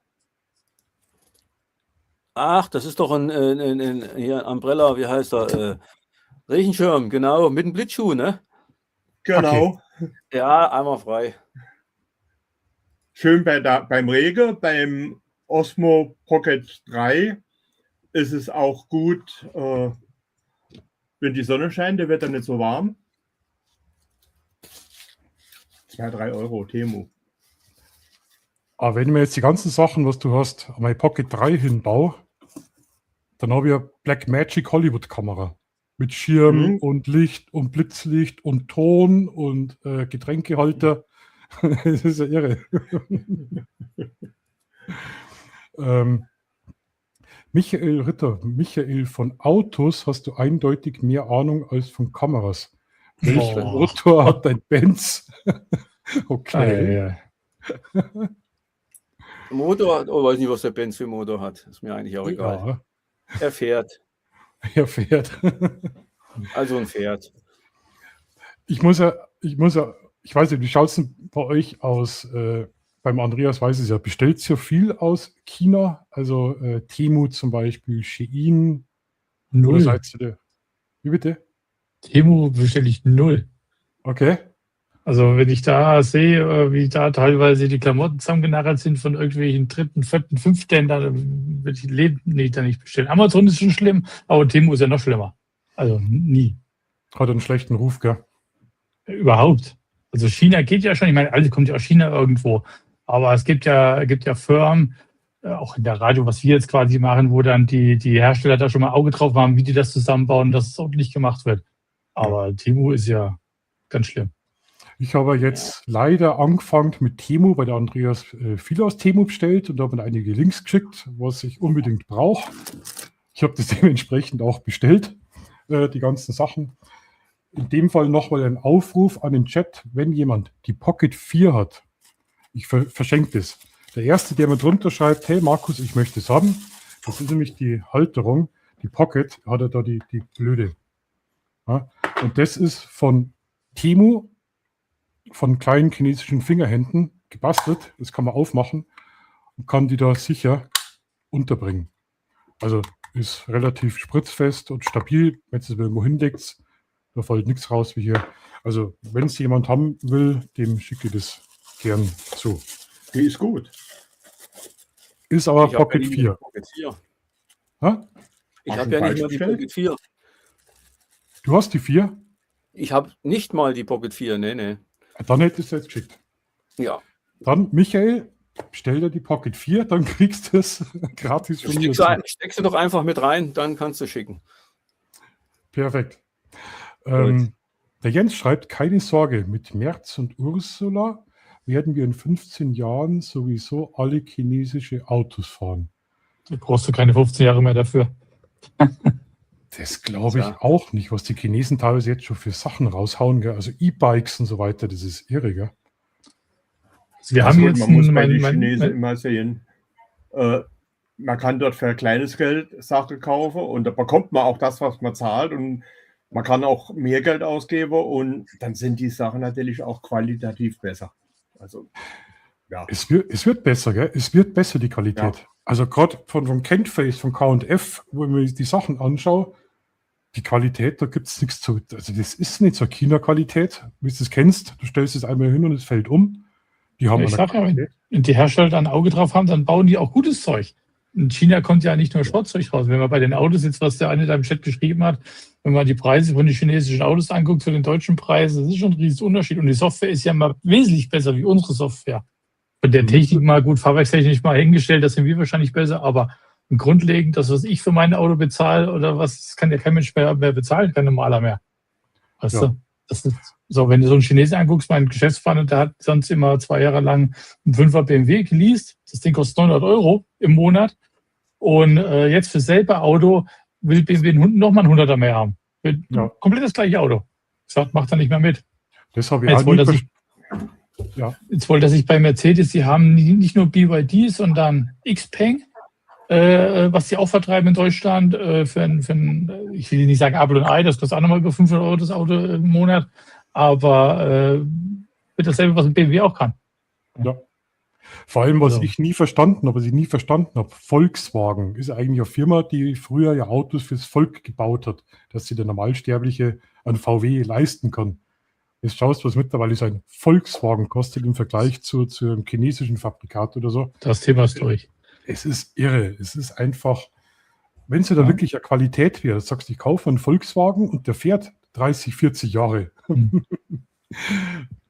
Ach, das ist doch ein hier Umbrella, wie heißt er? Regenschirm, genau, mit dem Blitzschuh, ne? Genau. Ja, einmal frei. Schön beim Regen, beim Osmo Pocket 3 ist es auch gut, wenn die Sonne scheint, der wird dann nicht so warm. 2, 3 Euro, Temu. aber wenn ich mir jetzt die ganzen Sachen, was du hast, an meine Pocket 3 hinbaue, dann habe ich eine Blackmagic Hollywood Kamera. Mit Schirm und Licht und Blitzlicht und Ton und Getränkehalter. Das ist ja irre. Michael Ritter, Michael, von Autos hast du eindeutig mehr Ahnung als von Kameras. Welchen Oh. Motor hat dein Benz? Okay. Ja. Motor, oh, weiß nicht, was der Benz für Motor hat. Ist mir eigentlich auch egal. Ja, Er fährt. er fährt. Also ein Pferd. Ich weiß nicht, wie schaut es denn bei euch aus? Beim Andreas weiß es ja, bestellt es ja viel aus China, also Temu zum Beispiel, Shein. Oder Null. seid ihr da? Wie bitte? Temu bestelle ich 0. Okay. Also wenn ich da sehe, wie da teilweise die Klamotten zusammengenagelt sind von irgendwelchen 3., 4., 5. Ländern, dann würde ich Leben da nicht bestellen. Amazon ist schon schlimm, aber Temu ist ja noch schlimmer. Also nie. Hat einen schlechten Ruf, gell? Überhaupt. Also China geht ja schon, ich meine, alles kommt ja aus China irgendwo. Aber es gibt ja Firmen, auch in der Radio, was wir jetzt quasi machen, wo dann die Hersteller da schon mal Auge drauf haben, wie die das zusammenbauen, dass es ordentlich gemacht wird. Aber Temu ist ja ganz schlimm. Ich habe jetzt leider angefangen mit Temu, weil der Andreas viel aus Temu bestellt und habe mir einige Links geschickt, was ich unbedingt brauche. Ich habe das dementsprechend auch bestellt, die ganzen Sachen. In dem Fall nochmal ein Aufruf an den Chat, wenn jemand die Pocket 4 hat, ich verschenke das. Der Erste, der mir drunter schreibt, hey Markus, ich möchte es haben, das ist nämlich die Halterung, die Pocket, hat er da die blöde. Ja, und das ist von Temu, von kleinen chinesischen Fingerhänden gebastelt. Das kann man aufmachen und kann die da sicher unterbringen. Also ist relativ spritzfest und stabil. Wenn es irgendwo hinlegt, da fällt nichts raus wie hier. Also wenn es jemand haben will, dem schicke ich das gern zu. Die ist gut. Ist aber Ich habe Pocket ja nicht 4. die Pocket 4. Ha? Ich Hast habe du ja nicht falsch mal die bestellt? Pocket 4. Du hast die 4? Ich habe nicht mal die Pocket 4, nee. Dann hättest du es jetzt geschickt. Ja. Dann, Michael, bestell dir die Pocket 4, dann kriegst du es gratis von mir. Steckst du doch einfach mit rein, dann kannst du schicken. Perfekt. Der Jens schreibt, keine Sorge, mit Merz und Ursula werden wir in 15 Jahren sowieso alle chinesische Autos fahren. Da brauchst du keine 15 Jahre mehr dafür. Das glaube ich auch nicht, was die Chinesen teilweise jetzt schon für Sachen raushauen. Gell? Also E-Bikes und so weiter, das ist irre. Gell? Also wir haben jetzt man muss bei den Chinesen immer sehen, man kann dort für kleines Geld Sachen kaufen und da bekommt man auch das, was man zahlt und man kann auch mehr Geld ausgeben und dann sind die Sachen natürlich auch qualitativ besser. Also, ja. Es wird besser, gell? Es wird besser, die Qualität. Ja. Also gerade von Kentface, von K&F, wo ich mir die Sachen anschaue, die Qualität, da gibt es nichts zu. Also das ist nicht so China-Qualität, wie du es kennst. Du stellst es einmal hin und es fällt um. Die haben Ich eine sag ja, wenn die Hersteller da ein Auge drauf haben, dann bauen die auch gutes Zeug. in China kommt ja nicht nur Schrottzeug raus. Wenn man bei den Autos jetzt, was der eine da im Chat geschrieben hat, wenn man die Preise von den chinesischen Autos anguckt zu den deutschen Preisen, das ist schon ein riesiger Unterschied. Und die Software ist ja mal wesentlich besser wie unsere Software. Von der Technik mal gut, fahrwerkstechnisch mal hingestellt, das sind wir wahrscheinlich besser, aber grundlegend, das, was ich für mein Auto bezahle oder was, das kann ja kein Mensch mehr bezahlen, kein normaler mehr. Weißt du? Das ist so, wenn du so einen Chinesen anguckst, mein Geschäftspartner, der hat sonst immer 2 Jahre lang einen 5er BMW geleast. Das Ding kostet 900 € im Monat. Und jetzt für selber Auto will BMW nochmal einen 100er mehr haben. Komplett das gleiche Auto. Sagt, macht er nicht mehr mit. Das habe ich Jetzt auch wollte nie Jetzt wollte er sich bei Mercedes, die haben nicht nur BYD, sondern Xpeng, was die auch vertreiben in Deutschland, für ein, ich will nicht sagen Apfel und Ei, das kostet auch nochmal über 500 € das Auto im Monat, aber wird dasselbe, was ein BMW auch kann. Ja. Vor allem, was ich nie verstanden habe, Volkswagen ist eigentlich eine Firma, die früher ja Autos fürs Volk gebaut hat, dass sie der Normalsterbliche an VW leisten kann. Jetzt schaust du, was mittlerweile so ein Volkswagen kostet im Vergleich zu einem chinesischen Fabrikat oder so. Das Thema ist durch. Es ist irre. Es ist einfach, wenn es da wirklich eine Qualität wäre, sagst du, ich kaufe einen Volkswagen und der fährt 30, 40 Jahre.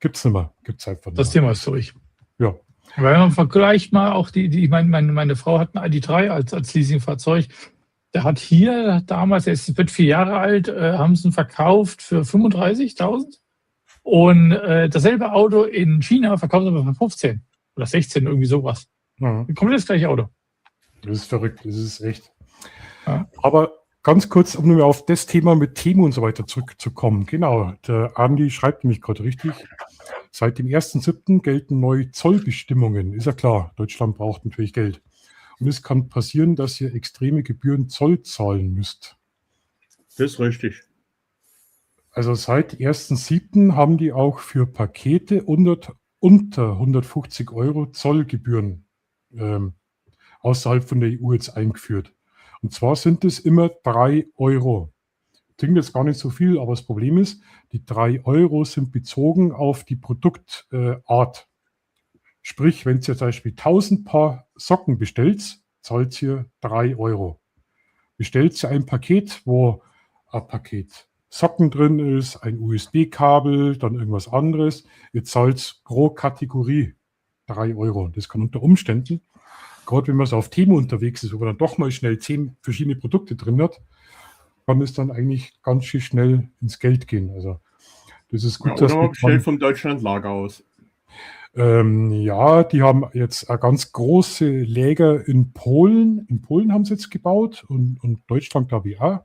Gibt es nicht mehr. Gibt es einfach nicht Das mehr. Thema ist durch. Ja. Wenn man vergleicht mal auch meine Frau hat ein ID3 als Leasingfahrzeug. Der hat hier damals, wird 4 Jahre alt, haben sie ihn verkauft für 35.000. Und dasselbe Auto in China verkaufen sie aber für 15 oder 16, irgendwie sowas. Komplett das gleiche Auto. Das ist verrückt, das ist echt. Ja. Aber ganz kurz, um nur auf das Thema mit Temu und so weiter zurückzukommen. Genau, der Andi schreibt nämlich gerade richtig. Seit dem 1.7. gelten neue Zollbestimmungen. Ist ja klar, Deutschland braucht natürlich Geld. Und es kann passieren, dass ihr extreme Gebühren Zoll zahlen müsst. Das ist richtig. Also seit 1.7. haben die auch für Pakete unter 150 € Zollgebühren außerhalb von der EU jetzt eingeführt. Und zwar sind es immer 3 €. Klingt jetzt gar nicht so viel, aber das Problem ist, die 3 € sind bezogen auf die Produktart. Sprich, wenn ihr zum Beispiel 1000 Paar Socken bestellt, zahlt ihr 3 €. Bestellt ihr ein Paket, wo ein Paket Socken drin ist, ein USB-Kabel, dann irgendwas anderes. Ihr zahlt pro Kategorie 3 €. Das kann unter Umständen, gerade wenn man so auf Temu unterwegs ist, wo man dann doch mal schnell 10 verschiedene Produkte drin hat, kann es dann eigentlich ganz schön schnell ins Geld gehen. Also das ist gut, oder man bestellt vom Deutschlandlager aus. Ja, die haben jetzt eine ganz große Läger in Polen. In Polen haben sie jetzt gebaut und Deutschland, glaube ich, auch,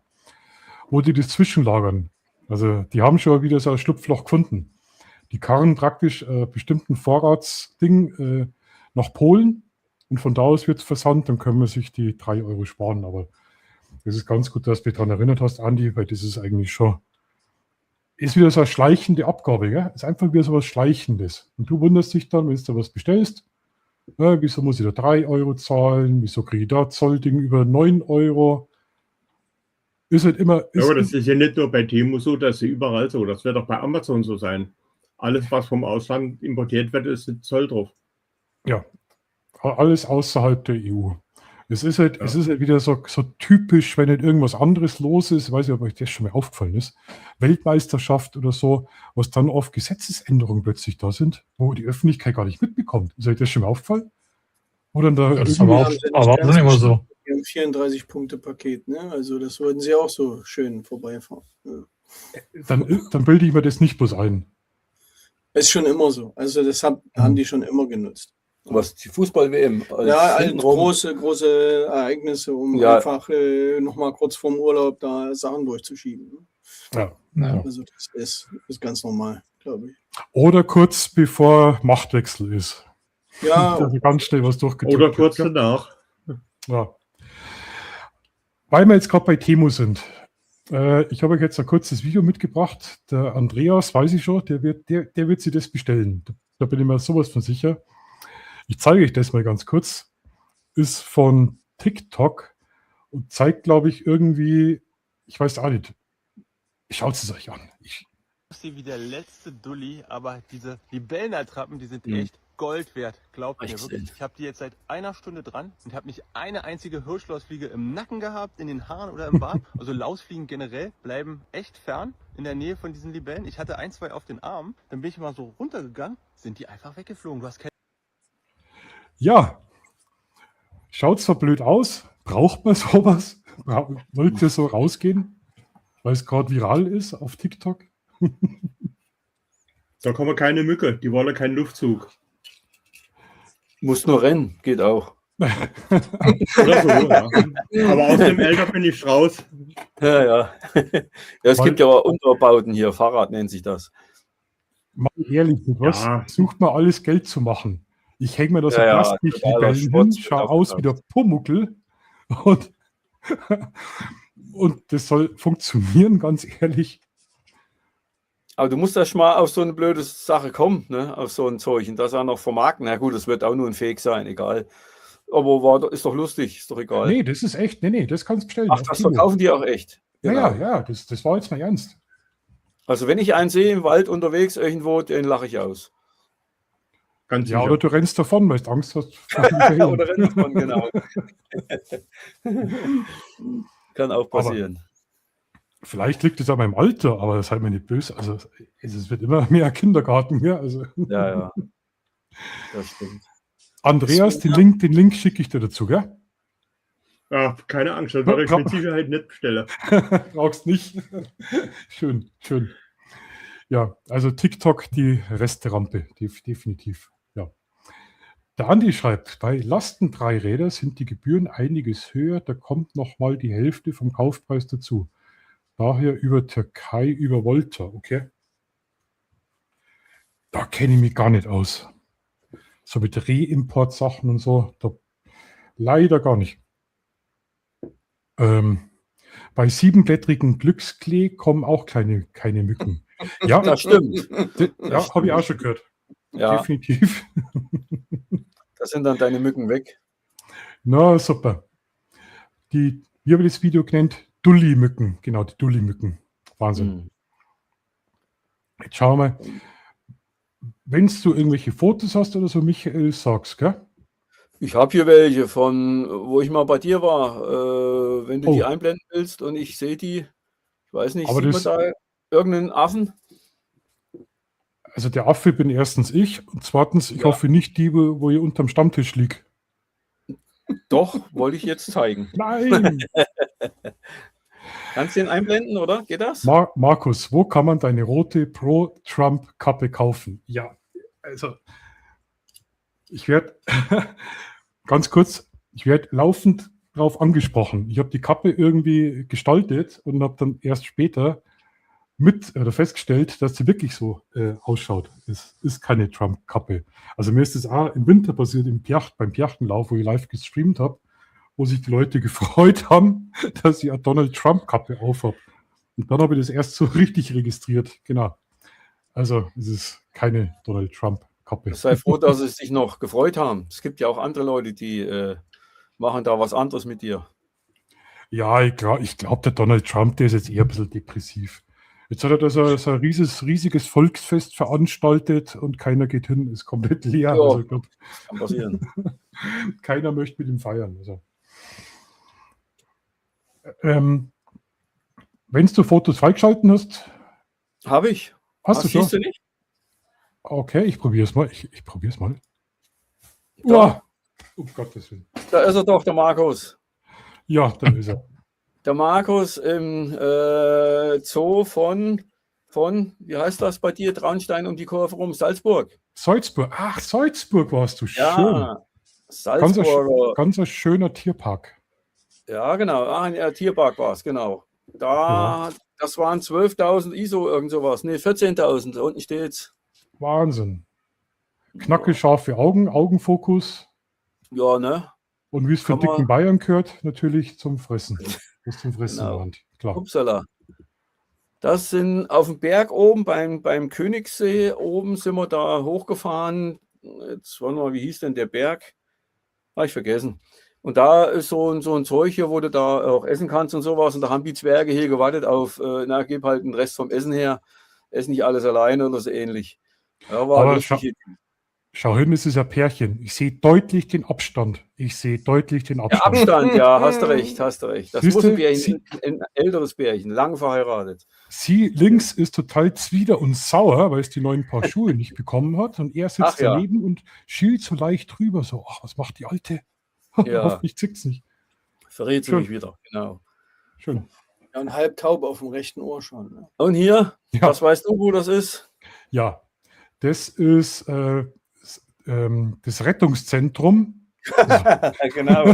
wo die das zwischenlagern. Also die haben schon wieder so ein Schlupfloch gefunden. Die karren praktisch bestimmten Vorratsding nach Polen und von da aus wird es versandt, dann können wir sich die 3 € sparen. Aber das ist ganz gut, dass du dich daran erinnert hast, Andi, weil das ist eigentlich schon, ist wieder so eine schleichende Abgabe. Gell? Ist einfach wieder so was Schleichendes. Und du wunderst dich dann, wenn du was bestellst, wieso muss ich da 3 € zahlen, wieso kriege ich da Zollding über 9 €. Ist halt immer. Ja, aber das ist ja nicht nur bei Temu so, das ist überall so. Das wird auch bei Amazon so sein. Alles, was vom Ausland importiert wird, ist Zoll drauf. Ja, alles außerhalb der EU. Es ist halt wieder so typisch, wenn nicht irgendwas anderes los ist, ich weiß nicht, ob euch das schon mal aufgefallen ist, Weltmeisterschaft oder so, was dann oft Gesetzesänderungen plötzlich da sind, wo die Öffentlichkeit gar nicht mitbekommt. Ist euch das schon mal aufgefallen? Oder da das ist aber auch schon immer so. Wir haben 34-Punkte-Paket, ne? Also das würden sie auch so schön vorbeifahren. Ja. Dann bilde ich mir das nicht bloß ein. Ist schon immer so. Also das haben die schon immer genutzt. Was, die Fußball-WM? Ja, große Ereignisse, um einfach nochmal kurz vorm Urlaub da Sachen durchzuschieben. Ja. Also das ist ganz normal, glaube ich. Oder kurz bevor Machtwechsel ist. Ja. Also ganz schnell was durchgedrückt. Oder kurz danach. Ja. Weil wir jetzt gerade bei Temu sind. Ich habe euch jetzt ein kurzes Video mitgebracht. Der Andreas, weiß ich schon, der wird sich das bestellen. Da bin ich mir sowas von sicher. Ich zeige euch das mal ganz kurz. Ist von TikTok und zeigt, glaube ich, irgendwie, ich weiß auch nicht. Schaut es euch an. Wie der letzte Dulli, aber diese Libellenattrappen, die sind echt Gold wert, glaubt mir Echt, wirklich. Ich habe die jetzt seit einer Stunde dran und habe nicht eine einzige Hirschlausfliege im Nacken gehabt, in den Haaren oder im Bart. Also Lausfliegen generell bleiben echt fern in der Nähe von diesen Libellen. Ich hatte 1, 2 auf den Armen, dann bin ich mal so runtergegangen, sind die einfach weggeflogen. Du hast kein Ja, schaut zwar blöd aus, braucht man sowas? Wollt ihr so rausgehen, weil es gerade viral ist auf TikTok? Da kommen keine Mücke, die wollen keinen Luftzug. Muss nur rennen, geht auch. Oder so, ja. Aber aus dem Alter bin ich raus. Ja, ja. Ja, es gibt ja auch Unterbauten hier, Fahrrad nennt sich das. Mal ehrlich, mit was Ja. sucht man alles Geld zu machen? Ich hänge mir da so Ja, ja, Plastiklibellen totaler hin, Schrott, schau wird aus wie der Pumuckl und, und das soll funktionieren, ganz ehrlich. Aber du musst erst mal auf so eine blöde Sache kommen, ne? Auf so ein Zeug und das auch noch vermarkten. Na gut, das wird auch nur ein Fake sein, egal. Aber ist doch lustig, ist doch egal. Nee, das ist echt, nee, das kannst du bestellen. Ach, auf das Timo. verkaufen die auch echt. Ja, Genau. ja, das war jetzt mal ernst. Also wenn ich einen sehe im Wald unterwegs irgendwo, den lache ich aus. Ganz Ja, sicher. oder du rennst davon, weil du Angst hast. vor den Libellen. Oder rennt man, genau. Kann auch passieren. Vielleicht liegt es an meinem Alter, aber seid mir nicht böse. Also es wird immer mehr Kindergarten hier. Also. Ja, ja. Das stimmt. Andreas, den Link schicke ich dir dazu, gell? Ja, keine Angst, das werde ich mit Sicherheit nicht bestellen. Brauchst nicht. Schön, schön. Ja, also TikTok, die Resterampe, definitiv. Ja. Der Andi schreibt, bei Lasten-Dreiräder sind die Gebühren einiges höher, da kommt nochmal die Hälfte vom Kaufpreis dazu. Daher über Türkei, über Volta, okay? Da kenne ich mich gar nicht aus. So mit Reimportsachen und so, da leider gar nicht. Bei 7-blättrigen Glücksklee kommen auch keine Mücken. Ja, Das stimmt. Ja, habe ich auch schon gehört. Ja, Definitiv. da sind dann deine Mücken weg. Na, super. Wie habe ich das Video genannt? Dulli-Mücken. Genau, die Dulli-Mücken. Wahnsinn. Hm. Jetzt schauen wir mal. Wenn du irgendwelche Fotos hast oder so, Michael, sag's, gell? Ich habe hier welche von, wo ich mal bei dir war. Wenn du die Oh. einblenden willst und ich sehe die, ich weiß nicht, Aber sieht man das- da irgendeinen Affen? Also der Affe bin erstens ich und zweitens, ich Ja. hoffe nicht die, wo ihr unterm Stammtisch liegt. Doch, wollte ich jetzt zeigen. Nein! Kannst du den einblenden, oder? Geht das? Markus, wo kann man deine rote Pro-Trump-Kappe kaufen? Ja, also ich werde ganz kurz, ich werde laufend darauf angesprochen. Ich habe die Kappe irgendwie gestaltet und habe dann erst später festgestellt, dass sie wirklich so ausschaut. Es ist keine Trump-Kappe. Also mir ist es auch im Winter passiert beim Piachtenlauf, wo ich live gestreamt habe, wo sich die Leute gefreut haben, dass ich eine Donald Trump-Kappe aufhabe. Und dann habe ich das erst so richtig registriert. Genau. Also es ist keine Donald Trump-Kappe. Sei froh, dass sie sich noch gefreut haben. Es gibt ja auch andere Leute, die machen da was anderes mit dir. Ja, ich glaube, der Donald Trump, der ist jetzt eher ein bisschen depressiv. Jetzt hat er da so ein riesiges Volksfest veranstaltet und keiner geht hin, ist komplett leer. Ja. Also ich glaube, Kann passieren. keiner möchte mit ihm feiern. Also. Wenn du Fotos freigeschalten hast, Habe ich. hast du schon? Siehst du nicht? Okay, ich probiere es mal. Ich probiere es mal. Da. Uah. Um Gottes Willen. Da ist er doch, der Markus. Ja, da ist er. Der Markus im Zoo von, wie heißt das bei dir, Traunstein um die Kurve rum, Salzburg. Salzburg. Ach, Salzburg warst du. Schön. Ja, Salzburger. Ganz ein schöner Tierpark. Ja, genau. Ja, Tierpark war es, genau. Das waren 12.000 ISO, irgend sowas. Ne, 14.000. Da unten steht's. Wahnsinn. Knackelscharfe Augen, Augenfokus. Ja, ne? Und wie es für Kann man- dicken Bayern gehört, natürlich zum Fressen. Das zum Fressen Genau. in der Hand. Klar. Upsala. Das sind auf dem Berg oben, beim Königssee oben sind wir da hochgefahren. Jetzt warte mal, wie hieß denn der Berg? Habe ich vergessen. Und da ist so ein Zeug hier, wo du da auch essen kannst und sowas. Und da haben die Zwerge hier gewartet auf, gib halt den Rest vom Essen her. Ess nicht alles alleine oder so ähnlich. Ja, war Aber lustig. Schau hin, es ist ein Pärchen. Ich sehe deutlich den Abstand. Der Abstand, ja, hast du recht, hast du recht. Das Siehst muss du, ein Bärchen, ein älteres Bärchen, lang verheiratet. Sie links ist total zwider und sauer, weil es die neuen Paar Schuhe nicht bekommen hat. Und er sitzt Ach ja. daneben und schielt so leicht drüber. So, ach, was macht die Alte? Ja. Hoffentlich zickt's nicht. Verrät sie Schön. mich wieder, genau. Schön. Ja, und halb taub auf dem rechten Ohr schon. Ne? Und hier, Ja. was weißt du, wo das ist? Ja, das ist das Rettungszentrum. Genau.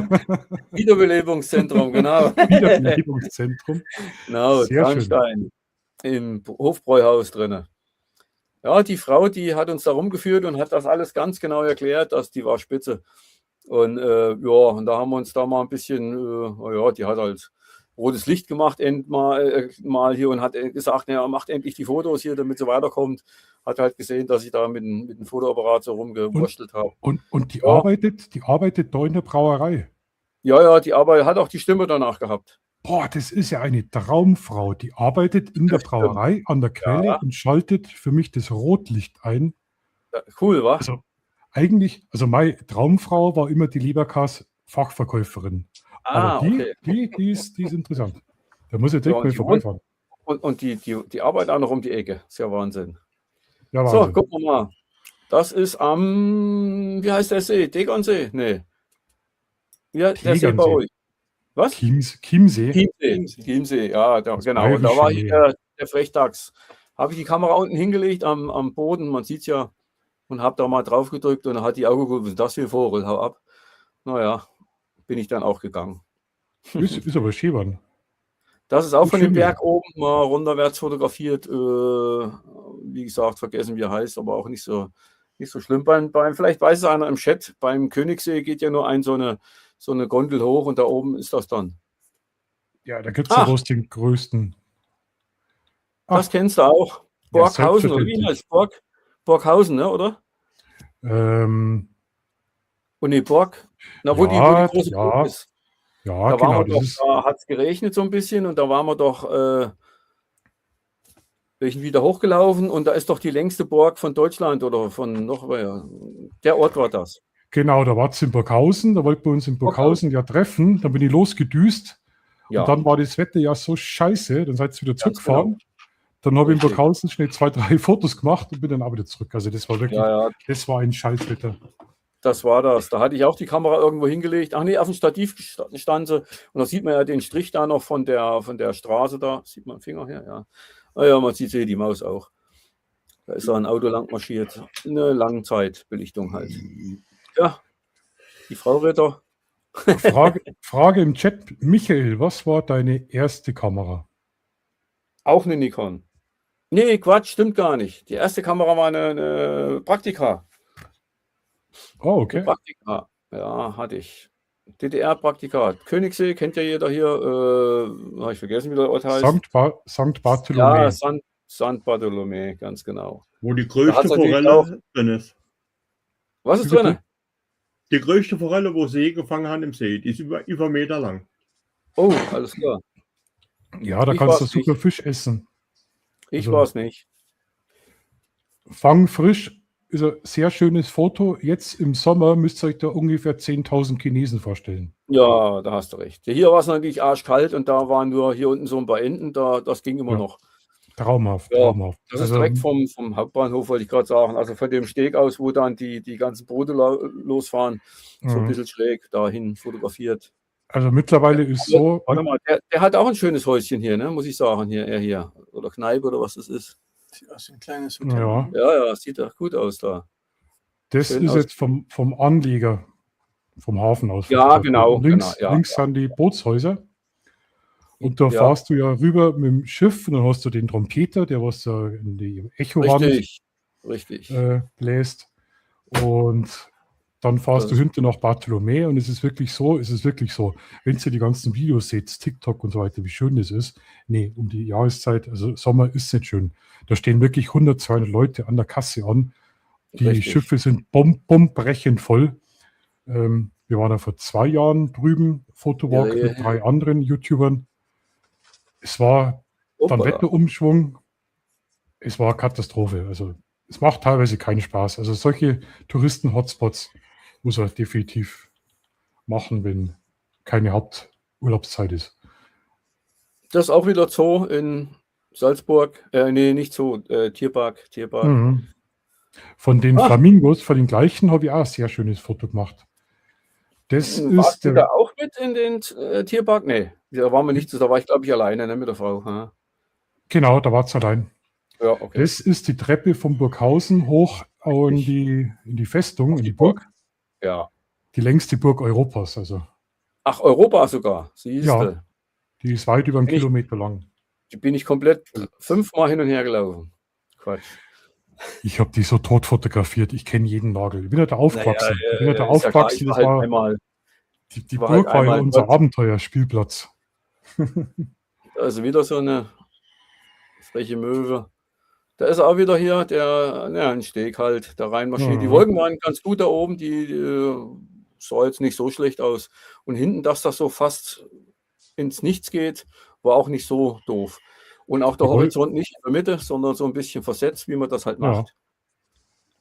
Wiederbelebungszentrum, genau. Wiederbelebungszentrum. Genau, Sehr schön. Zahnstein. Im Hofbräuhaus drin. Ja, die Frau, die hat uns da rumgeführt und hat das alles ganz genau erklärt, dass die war spitze. Und ja, und da haben wir uns da mal ein bisschen, ja, die hat halt rotes Licht gemacht mal hier und hat gesagt, ja, macht endlich die Fotos hier, damit sie weiterkommt. Hat halt gesehen, dass ich da mit dem Fotoapparat so rumgewurstelt habe. Und die Ja. arbeitet da in der Brauerei. Ja, die Arbeit hat auch die Stimme danach gehabt. Boah, das ist ja eine Traumfrau. Die arbeitet in der Das stimmt. Brauerei an der Quelle Ja. und schaltet für mich das Rotlicht ein. Ja, cool, wa? Also eigentlich, also meine Traumfrau war immer die Leberkas-Fachverkäuferin. Aber okay. die ist interessant. Da muss ich Ja, direkt und mal die vorbeifahren. Und die arbeiten auch noch um die Ecke. Ist ja Wahnsinn. Ja, So, Wahnsinn. gucken wir mal. Das ist am, wie heißt der See? Degernsee? Nee. Ja, der See bei Tegernsee. euch. Was? Chiemsee. Chiemsee, ja, genau. Und da bayerische war hier Nähe. der Frechdachs. Habe ich die Kamera unten hingelegt am Boden, man sieht es ja, und habe da mal drauf gedrückt und dann hat die Augen geguckt, was ist das für ein Vogel? Hau ab. Naja, bin ich dann auch gegangen. Ist aber schön geworden. Das ist auch Ist von dem schön, Berg oben mal runterwärts fotografiert. Wie gesagt, vergessen, wie er heißt, aber auch nicht so schlimm. Vielleicht weiß es einer im Chat, beim Königssee geht ja nur so eine Gondel hoch und da oben ist das dann. Ja, da gibt es ja Ach. bloß den größten. Das kennst du auch. Borghausen, oder wie heißt es? Borghausen, ne, oder? Ähm, Und nee, Borg. Na, wo die große Burg ist. Ja, Da genau. waren wir Das ist, doch, da hat es geregnet so ein bisschen und da waren wir doch wieder hochgelaufen und da ist doch die längste Burg von Deutschland oder von noch, der Ort war das. genau, da war es in Burghausen. Da wollten wir uns in Burghausen ja treffen. Dann bin ich losgedüst. Ja, Und dann war das Wetter ja so scheiße. Dann seid ihr wieder Ganz zurückgefahren. Dann habe ich in Richtig. Burghausen schnell 2, 3 Fotos gemacht und bin dann auch wieder zurück. Also das war wirklich, ja, das war ein Scheißwetter. das war das. Da hatte ich auch die Kamera irgendwo hingelegt. Ach nee, auf dem Stativ stand sie. Und da sieht man ja den Strich da noch von der Straße da. Sieht man den Finger hier? Ja. Naja, man sieht die Maus auch. Da ist da ein Auto lang marschiert. Eine Langzeitbelichtung halt. Ja, die Frau Ritter. Frage im Chat. Michael, was war deine erste Kamera? Auch eine Nikon. Nee, Quatsch, stimmt gar nicht. Die erste Kamera war eine Praktika. Oh, okay. Praktika, ja, hatte ich. DDR-Praktika. Königssee kennt ja jeder hier. Habe ich vergessen, wie der Ort heißt. Sankt Bartholomew. Ja, St. Bartholomew, ganz genau. Wo die Da größte hat's natürlich Forelle drin ist. Was ist Wie bitte? drin? Die größte Forelle, wo See gefangen hat im See, die ist über einen Meter lang. Oh, alles klar. Ja, da Ich kannst du war's super nicht. Fisch essen. Ich Also- war es nicht. Fang frisch ist ein sehr schönes Foto. Jetzt im Sommer müsst ihr euch da ungefähr 10.000 Chinesen vorstellen. Ja, da hast du recht. Hier war es natürlich arschkalt und da waren nur hier unten so ein paar Enten, das ging immer Ja. noch. Traumhaft, Ja, traumhaft. Das ist Also, direkt vom Hauptbahnhof, wollte ich gerade sagen. Also von dem Steg aus, wo dann die ganzen Boote losfahren, so ein Mhm. bisschen schräg dahin fotografiert. also mittlerweile ist so, Warte mal, der hat auch ein schönes Häuschen hier, ne? Muss ich sagen, er hier. Oder Kneipe oder was das ist. Sieht aus wie ein kleines Hotel. ja, Ja, sieht doch gut aus da. das schön ist aus. jetzt vom Anleger, vom Hafen aus. Ja, fotografiert. genau, Links, genau, ja, links sind die Boothäuser. Und da Ja. fahrst du ja rüber mit dem Schiff und dann hast du den Trompeter, der was da in die Echowand Richtig. bläst. Und dann fahrst du Das- hinten nach Bartholomew und es ist wirklich so, wenn ihr die ganzen Videos seht, TikTok und so weiter, wie schön das ist. Nee, um die Jahreszeit, also Sommer ist nicht schön. Da stehen wirklich 100, 200 Leute an der Kasse an. Die Richtig. Schiffe sind brechend voll. Wir waren da vor 2 Jahren drüben, Fotowalk Ja. mit 3 anderen YouTubern. Es war dann Hoppala. Wetterumschwung. Es war Katastrophe. Also es macht teilweise keinen Spaß. Also solche Touristen-Hotspots muss er definitiv machen, wenn keine Haupturlaubszeit ist. Das ist auch wieder Zoo in Salzburg. Nee, nicht Zoo, Tierpark. Mhm. Von den Ah. Flamingos, von den gleichen, habe ich auch ein sehr schönes Foto gemacht. Das Warst ist du da auch mit in den Tierpark? Nee, da waren wir nicht so, da war ich, glaube ich, alleine, ne, mit der Frau. Ja, genau, da war es allein. ja, okay. Das ist die Treppe von Burghausen hoch in die Festung, in die Burg. Ja. Die längste Burg Europas. Also Ach, Europa sogar, siehst Ja. du. die ist weit über einen Bin ich- Kilometer lang. Die bin ich komplett 5-mal hin und her gelaufen. Quatsch. Ich habe die so tot fotografiert. Ich kenne jeden Nagel. Ich bin ja da aufgewachsen. Ich bin ja da ist ja klar, aufgewachsen. ich Das war halt war, einmal, die war Burg halt war ja einmal unser dort. Abenteuerspielplatz. Also wieder so eine freche Möwe. Da ist er auch wieder hier, ein Steg halt, da reinmarschiert. Die Mhm. Wolken waren ganz gut da oben, die sah jetzt nicht so schlecht aus. Und hinten, dass das so fast ins Nichts geht, war auch nicht so doof. Und auch der Die Wol- Horizont nicht in der Mitte, sondern so ein bisschen versetzt, wie man das halt Ja. macht.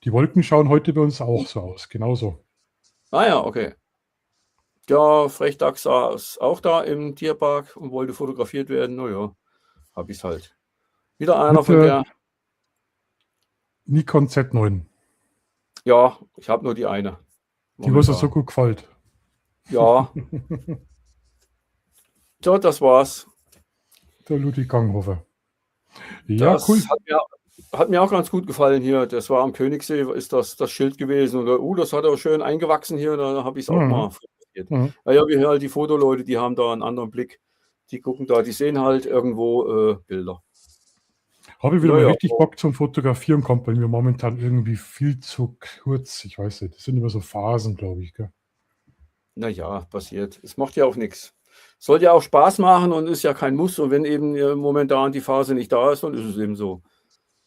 Die Wolken schauen heute bei uns auch so aus. Genauso. Ah ja, okay. Der Frechdachs saß auch da im Tierpark und wollte fotografiert werden. Naja, hab ich's halt. Wieder einer Mit von der. Nikon Z9. Ja, ich habe nur die eine. Die, was er Momentan. so gut gefällt. Ja. So, das war's. Der Ludwig Ganghofer. Ja, Das cool. hat mir auch ganz gut gefallen hier. Das war am Königssee, ist das Schild gewesen. Und das hat er schön eingewachsen hier. Da habe ich es auch Mhm. mal fotografiert. Mhm. Naja, wir halt die Fotoleute, die haben da einen anderen Blick. Die gucken da, die sehen halt irgendwo Bilder. Habe ich wieder Ja, mal ja. richtig Bock zum Fotografieren, kommt bei mir momentan irgendwie viel zu kurz. Ich weiß nicht, das sind immer so Phasen, glaube ich. Gell? Naja, passiert. Es macht ja auch nichts. Soll ja auch Spaß machen und ist ja kein Muss. Und wenn eben momentan die Phase nicht da ist, dann ist es eben so.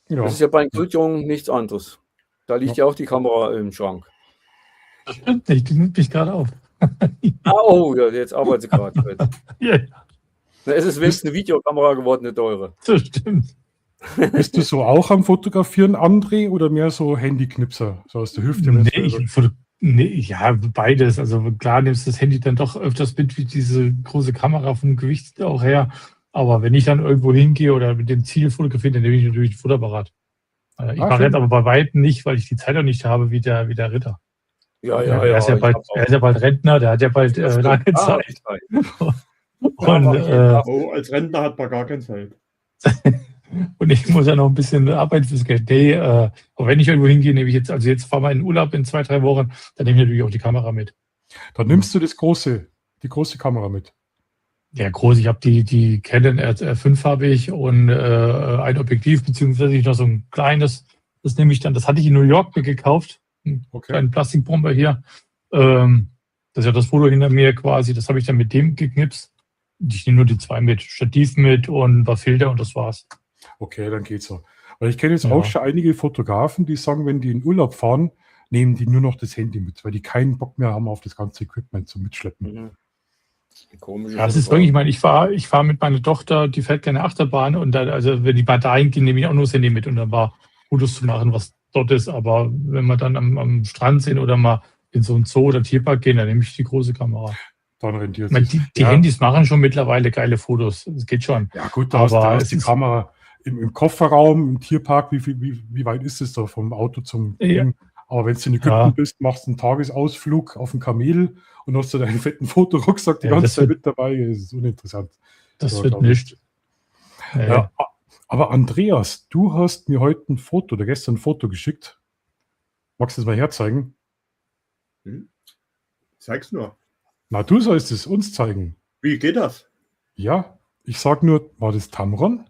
Ja. Das ist ja bei den Kultjungen nichts anderes. Da liegt ja auch die Kamera im Schrank. Das stimmt nicht, die nimmt mich gerade auf. Oh, ja, jetzt arbeitet sie gerade. mit. Ja, Na, es ist wenigstens eine Videokamera geworden, eine teure. das stimmt. Bist du so auch am Fotografieren, André, oder mehr so Handyknipser, so aus der Hüfte? Ja, beides. Also klar nimmst du das Handy dann doch öfters mit, wie diese große Kamera vom Gewicht auch her. Aber wenn ich dann irgendwo hingehe oder mit dem Ziel fotografiere, dann nehme ich natürlich ein Fotoapparat. Ich mache schön. jetzt aber bei weitem nicht, weil ich die Zeit auch nicht habe wie der Ritter. Ja, Er ist ja bald Rentner, der hat ja bald lange Zeit. Und, Oh, als Rentner hat man gar keine Zeit. und ich muss ja noch ein bisschen arbeiten fürs Geld. Nee, aber wenn ich irgendwo hingehe, nehme ich jetzt fahren wir in den Urlaub in 2-3 Wochen, dann nehme ich natürlich auch die Kamera mit. Dann nimmst du die große Kamera mit. Ja, groß. Ich habe die Canon R5 habe ich und ein Objektiv, beziehungsweise noch so ein kleines. Das nehme ich dann, das hatte ich in New York mir gekauft. Einen kleinen Plastikbomber hier. Das ist ja das Foto hinter mir quasi. Das habe ich dann mit dem geknipst. Ich nehme nur die 2 mit. Stativ mit und ein paar Filter und das war's. Okay, dann geht's so. Weil ich kenne jetzt Ja. auch schon einige Fotografen, die sagen, wenn die in Urlaub fahren, nehmen die nur noch das Handy mit, weil die keinen Bock mehr haben auf das ganze Equipment zum Mitschleppen. Mhm. Komische Ja, das ist wirklich, ich fahr mit meiner Tochter, die fährt gerne Achterbahn und dann, also wenn die mal dahin gehen, nehme ich auch nur das Handy mit und dann war Fotos zu machen, was dort ist. Aber wenn wir dann am Strand sind oder mal in so einen Zoo oder Tierpark gehen, dann nehme ich die große Kamera. Dann rentiert Ich meine, sich. die Handys machen schon mittlerweile geile Fotos. Das geht schon. Ja gut, da hast Aber du es die ist- Kamera im Kofferraum, im Tierpark, wie weit ist es da vom Auto zum Ja. Ding? Aber wenn du in Ägypten Ja. bist, machst du einen Tagesausflug auf ein Kamel und hast du deinen fetten Fotorucksack die Ja, ganze das Zeit wird- mit dabei. Das ist uninteressant. Das Ja, wird glaub ich. nicht. Ja. Aber Andreas, du hast mir heute ein Foto oder gestern ein Foto geschickt. Magst du das mal herzeigen? Zeig's nur. Na, du sollst es uns zeigen. Wie geht das? Ja, ich sag nur, war das Tamron?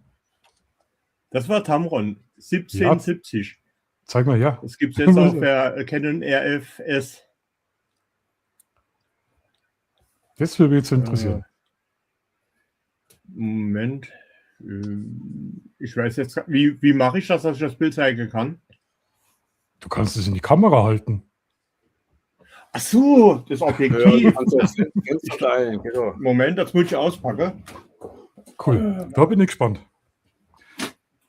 Das war Tamron 1770. Zeig mal her. Das gibt es jetzt auch für Canon RFS. Das würde mich jetzt interessieren. Moment. Ich weiß jetzt, wie mache ich das, dass ich das Bild zeigen kann? Du kannst es in die Kamera halten. Ach so, das Ja, Objektiv. ganz klein, genau. Moment, das muss ich auspacken. Cool. Da bin ich gespannt.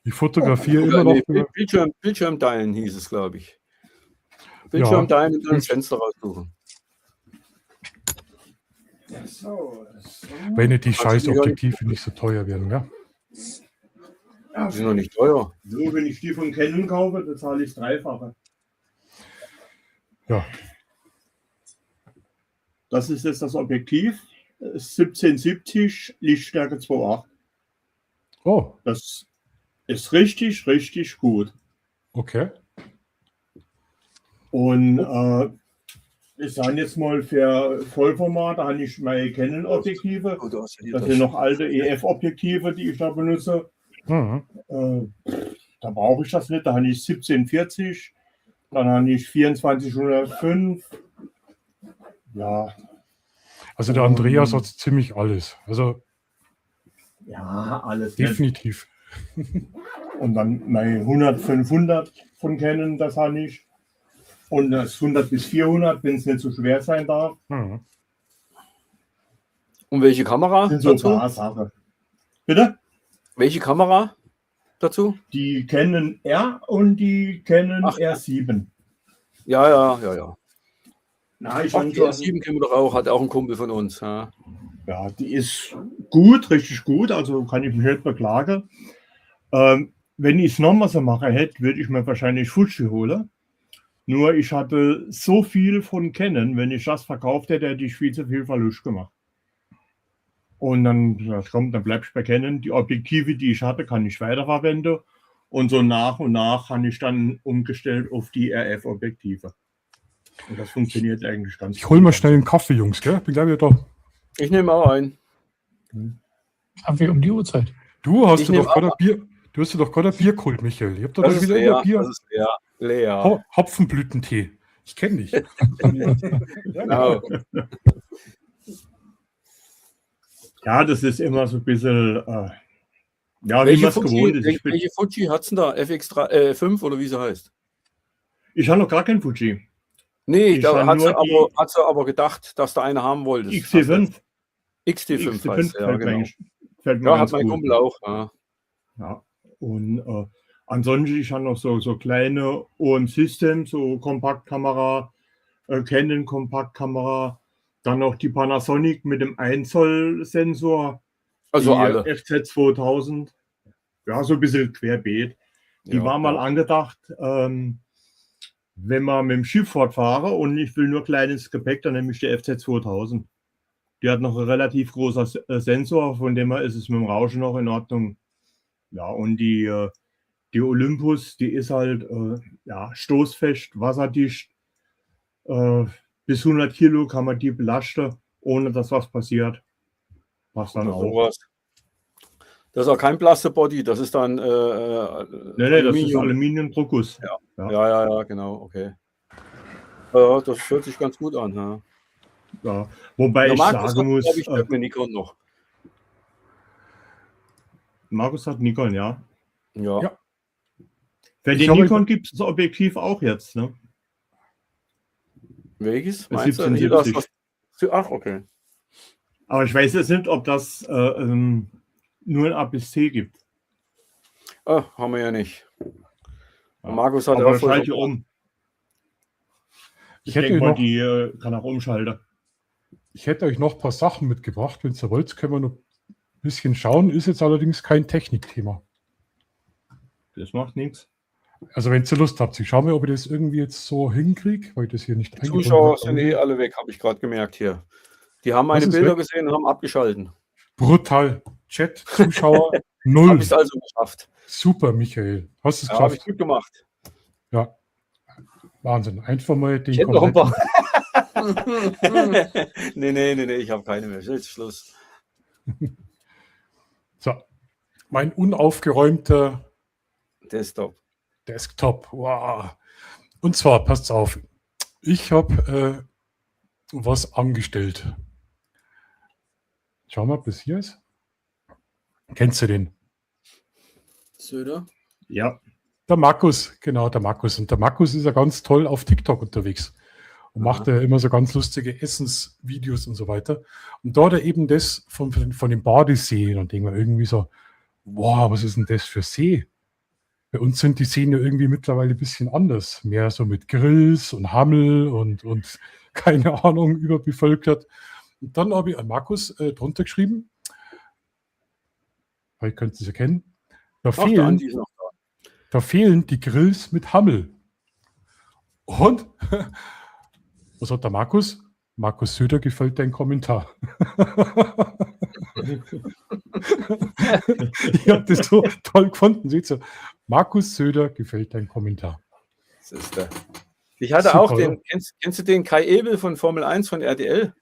Ich fotografiere immer noch. Nee, Bildschirm teilen hieß es, glaube ich. Bildschirm teilen und dann das Fenster raussuchen. Wenn nicht die scheiß Objektive nicht so teuer werden, ja? Die sind noch nicht teuer. Nur wenn ich die von Canon kaufe, dann zahle ich das Dreifache. Ja. Das ist jetzt das Objektiv. 1770, Lichtstärke 2,8. Oh, Das ist richtig, richtig gut. okay. Und ich sage jetzt mal für Vollformat, da habe ich meine Canon-Objektive. Oh, da hast du die Das sind noch alte EF-Objektive, die ich da benutze. Mhm. Da brauche ich das nicht. Da habe ich 1740, dann habe ich 2405. Ja. Also der Andreas hat ziemlich alles. Also Ja, alles nicht. definitiv. Und dann mein 100-500 von Canon, das habe ich. Und das 100 bis 400, wenn es nicht so schwer sein darf. Mhm. Und welche Kamera Das sind so ein dazu? paar Sachen. Bitte? Welche Kamera dazu? Die Canon R und die Canon R7. Ja. Na, ich Ach, habe die schon, R7 kennen wir doch auch, hat auch ein Kumpel von uns. Ja. ja, die ist gut, richtig gut, also kann ich mich nicht beklagen. Wenn ich es nochmal so machen hätte, würde ich mir wahrscheinlich Fuji holen. Nur ich hatte so viel von Canon, wenn ich das verkauft hätte, hätte ich viel zu viel Verlust gemacht. Und dann, ja, komm, dann bleib ich bei Canon. Die Objektive, die ich hatte, kann ich weiterverwenden. Und so nach und nach habe ich dann umgestellt auf die RF-Objektive. Und das funktioniert eigentlich ganz Ich hole mal schnell einen Kaffee, Jungs, gell? Bin gleich wieder da. Ich nehme auch ein. Haben wir um die Uhrzeit. Du hast Ich dir nehm doch gerade ein Bier. Du hast dir doch gerade ein Bier geholt, Michael. Ich hab da Das doch ist wieder leer. immer Bier. Das ist leer. Hopfenblütentee. Ich kenne dich. Genau. Ja, das ist immer so ein bisschen, ja, wie man Welche es gewohnt ist. welche Fuji hat es denn da? FX5 oder wie sie heißt? Ich habe noch gar kein Fuji. Nee, Ich da habe hat sie, nur aber gedacht, dass du eine haben wolltest. XT5. XT5 heißt ja, fällt mir genau. eigentlich- fällt mir Ja, ganz hat mein gut. Kumpel auch. Ja. Ja. Und ansonsten, ich habe noch so kleine OM-System, so Kompaktkamera, Canon Kompaktkamera, dann noch die Panasonic mit dem 1 Zoll Sensor, Also die alle. FZ2000, ja, so ein bisschen querbeet. Die Ja, war mal ja. angedacht, wenn wir mit dem Schiff fortfahren und ich will nur kleines Gepäck, dann nehme ich die FZ2000. Die hat noch einen relativ großer Sensor, von dem her ist es mit dem Rauschen noch in Ordnung. Ja, und die Olympus, die ist halt ja, stoßfest, wasserdicht. Bis 100 Kilo kann man die belasten, ohne dass was passiert. Passt dann auch. Sowas. Das ist auch kein Plastikbody, das ist dann Nee, das ist Aluminium-Druckus. Ja, genau, okay. Ja, das hört sich ganz gut an. Ja. Ja. Wobei Der ich Markus sagen muss, ich mit Nikon noch. Markus hat Nikon, ja. Ja. Ja. Für Ich den habe- Nikon gibt es das Objektiv auch jetzt. Ne? Welches? Das Meinst du? 1770. Hier das, ach, okay. Aber ich weiß jetzt nicht, ob das nur ein A bis C gibt. Ah, haben wir ja nicht. Ja. Markus hat Aber auch das voll schalte ich um. Ich Ich hätte, denke euch mal, noch, die kann auch umschalten. ich hätte euch noch ein paar Sachen mitgebracht. Wenn ihr wollt, können wir noch ein bisschen schauen. Ist jetzt allerdings kein Technikthema. Das macht nichts. Also wenn ihr Lust habt, ich schaue mir, ob ich das irgendwie jetzt so hinkriege, weil ich das hier nicht Die eingebunden Zuschauer habe. sind eh alle weg, habe ich gerade gemerkt hier. Die haben meine ist Bilder weg? gesehen und haben abgeschalten. Brutal. Chat, Zuschauer, Habe 0. ich es also geschafft. Super, Michael. Hast du es Ja, habe ich geschafft? gut gemacht. Ja. Wahnsinn. Einfach mal den Ich hätte noch ein paar. kompletten- nee, ich habe keine mehr. Jetzt Schluss. So. Mein unaufgeräumter Desktop. Desktop. Wow. Und zwar, passt auf, ich habe was angestellt. Schau mal, ob das hier ist. Kennst du den? Söder? Ja. Der Markus, genau, der Markus. Und der Markus ist ja ganz toll auf TikTok unterwegs und macht ja immer so ganz lustige Essensvideos und so weiter. Und da hat er eben das von dem Badesee und denkt man irgendwie so, wow, was ist denn das für See? Bei uns sind die Szenen ja irgendwie mittlerweile ein bisschen anders. Mehr so mit Grills und Hammel und keine Ahnung, überbevölkert. Und dann habe ich an Markus drunter geschrieben, vielleicht könnt ihr es erkennen, da Ach, der fehlen, Andi ist noch da. da fehlen die Grills mit Hammel. Und was hat der Markus? Markus Söder gefällt dein Kommentar. Ich habe das so toll gefunden. Seht ihr? Markus Söder gefällt dein Kommentar. Das ist der. Ich hatte Super, auch oder? den, kennst du den Kai Ebel von Formel 1 von RTL?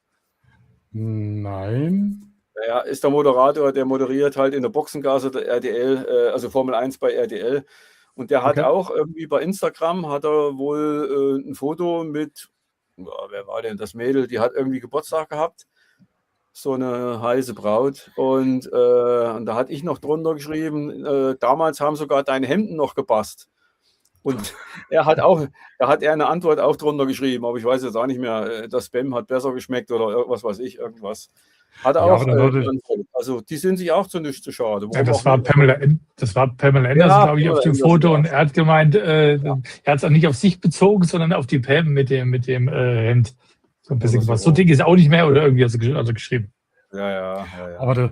Nein. Ja, ist der Moderator, der moderiert halt in der Boxengasse der RTL, also Formel 1 bei RTL. Und der hat Okay. auch irgendwie bei Instagram hat er wohl ein Foto mit, ja, wer war denn das Mädel? Die hat irgendwie Geburtstag gehabt. So eine heiße Braut. Und da hatte ich noch drunter geschrieben, damals haben sogar deine Hemden noch gepasst. Und er hat eine Antwort auch drunter geschrieben, aber ich weiß jetzt auch nicht mehr, das Spam hat besser geschmeckt oder irgendwas weiß ich, irgendwas. Hat er Ja, auch, aber dann würde- also die sind sich auch zu nichts zu schade. Ja, Warum das auch war nicht? Pamela Anderson, Ja, glaube ich, auf dem Pamela Foto. Anderson, Und er hat gemeint, er hat es auch nicht auf sich bezogen, sondern auf die Pam mit dem Hemd. So ein bisschen Oder so. was. So dick ist er auch nicht mehr, oder irgendwie also geschrieben. Ja. Aber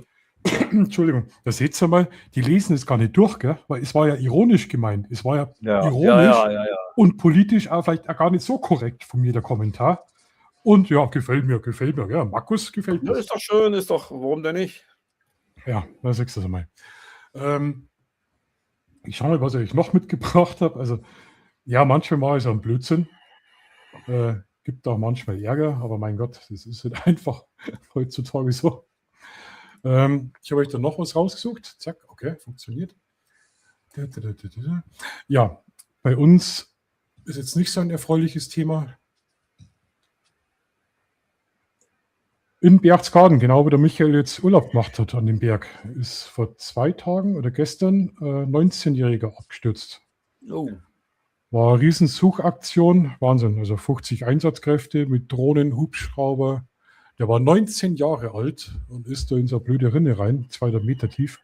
Entschuldigung, da seht ihr mal, die lesen es gar nicht durch, gell? Weil es war ja ironisch gemeint. Es war ja ironisch Ja. und politisch auch vielleicht auch gar nicht so korrekt von mir, der Kommentar. Und ja, gefällt mir. Ja, Markus gefällt Ja, mir. ist doch schön, ist doch, warum denn nicht? Ja, da siehst du das einmal. Ich schaue mal, was ich noch mitgebracht habe. Also, ja, manchmal mache ich so einen Blödsinn. Gibt auch manchmal Ärger, aber mein Gott, das ist halt einfach heutzutage so. Ich habe euch da noch was rausgesucht. Zack, okay, funktioniert. Ja, bei uns ist jetzt nicht so ein erfreuliches Thema. In Berchtesgaden, genau wo der Michael jetzt Urlaub gemacht hat an dem Berg, ist vor 2 Tagen oder gestern 19-Jähriger abgestürzt. Oh. War eine Riesensuchaktion, Wahnsinn. Also 50 Einsatzkräfte mit Drohnen, Hubschrauber. Der war 19 Jahre alt und ist da in so eine blöde Rinne rein, 200 Meter tief.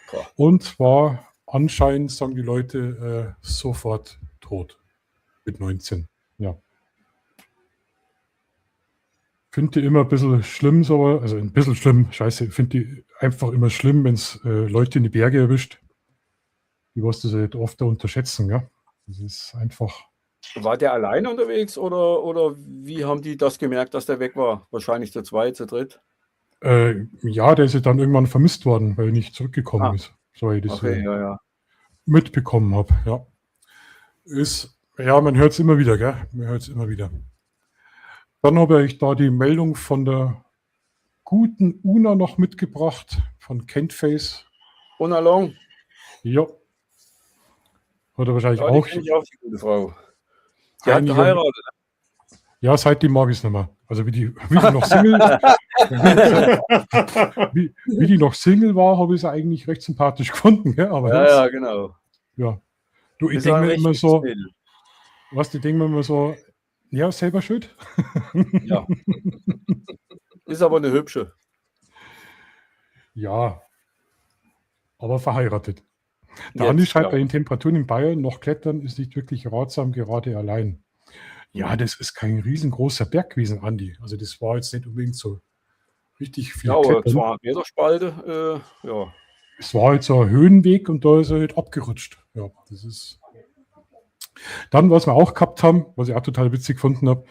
Boah. Und war anscheinend, sagen die Leute, sofort tot. Mit 19. Ja. Finde die immer ein bisschen schlimm, so, also ein bisschen schlimm, scheiße, finde die einfach immer schlimm, wenn es Leute in die Berge erwischt. Die was das halt oft da unterschätzen, ja. Das ist einfach. War der alleine unterwegs oder wie haben die das gemerkt, dass der weg war? Wahrscheinlich zu zweit, zu dritt? Ja, der ist ja dann irgendwann vermisst worden, weil er nicht zurückgekommen ist. So ich das Okay, ja. mitbekommen habe, ja. Ja, man hört es immer wieder, gell? Man hört es immer wieder. Dann habe ich da die Meldung von der guten Una noch mitgebracht, von Kentface. Unalong. Ja. Hat er wahrscheinlich Ja, auch. die kenn ich auch, die gute Frau. Die hat einige- geheiratet. Ja, seitdem mag ich es nicht mehr. Also wie die noch Single, wie die noch Single war, habe ich sie eigentlich recht sympathisch gefunden. Gell? Aber jetzt, Ja, genau. ja. Du, ich Ist ein denke mir immer richtiges so, Mädel. ich denke mir immer so, ja, selber schuld. Ja. Ist aber eine hübsche. Ja, aber verheiratet. Der Jetzt, Andi schreibt, ja. bei den Temperaturen in Bayern noch klettern ist nicht wirklich ratsam, gerade allein. Ja, das ist kein riesengroßer Berg gewesen, Andi. Also das war jetzt nicht unbedingt so richtig viel Ja, aber Klettern. 200 Meter Spalte, ja. Es war halt so ein Höhenweg und da ist er halt abgerutscht. Ja, das ist. Dann, was wir auch gehabt haben, was ich auch total witzig gefunden habe,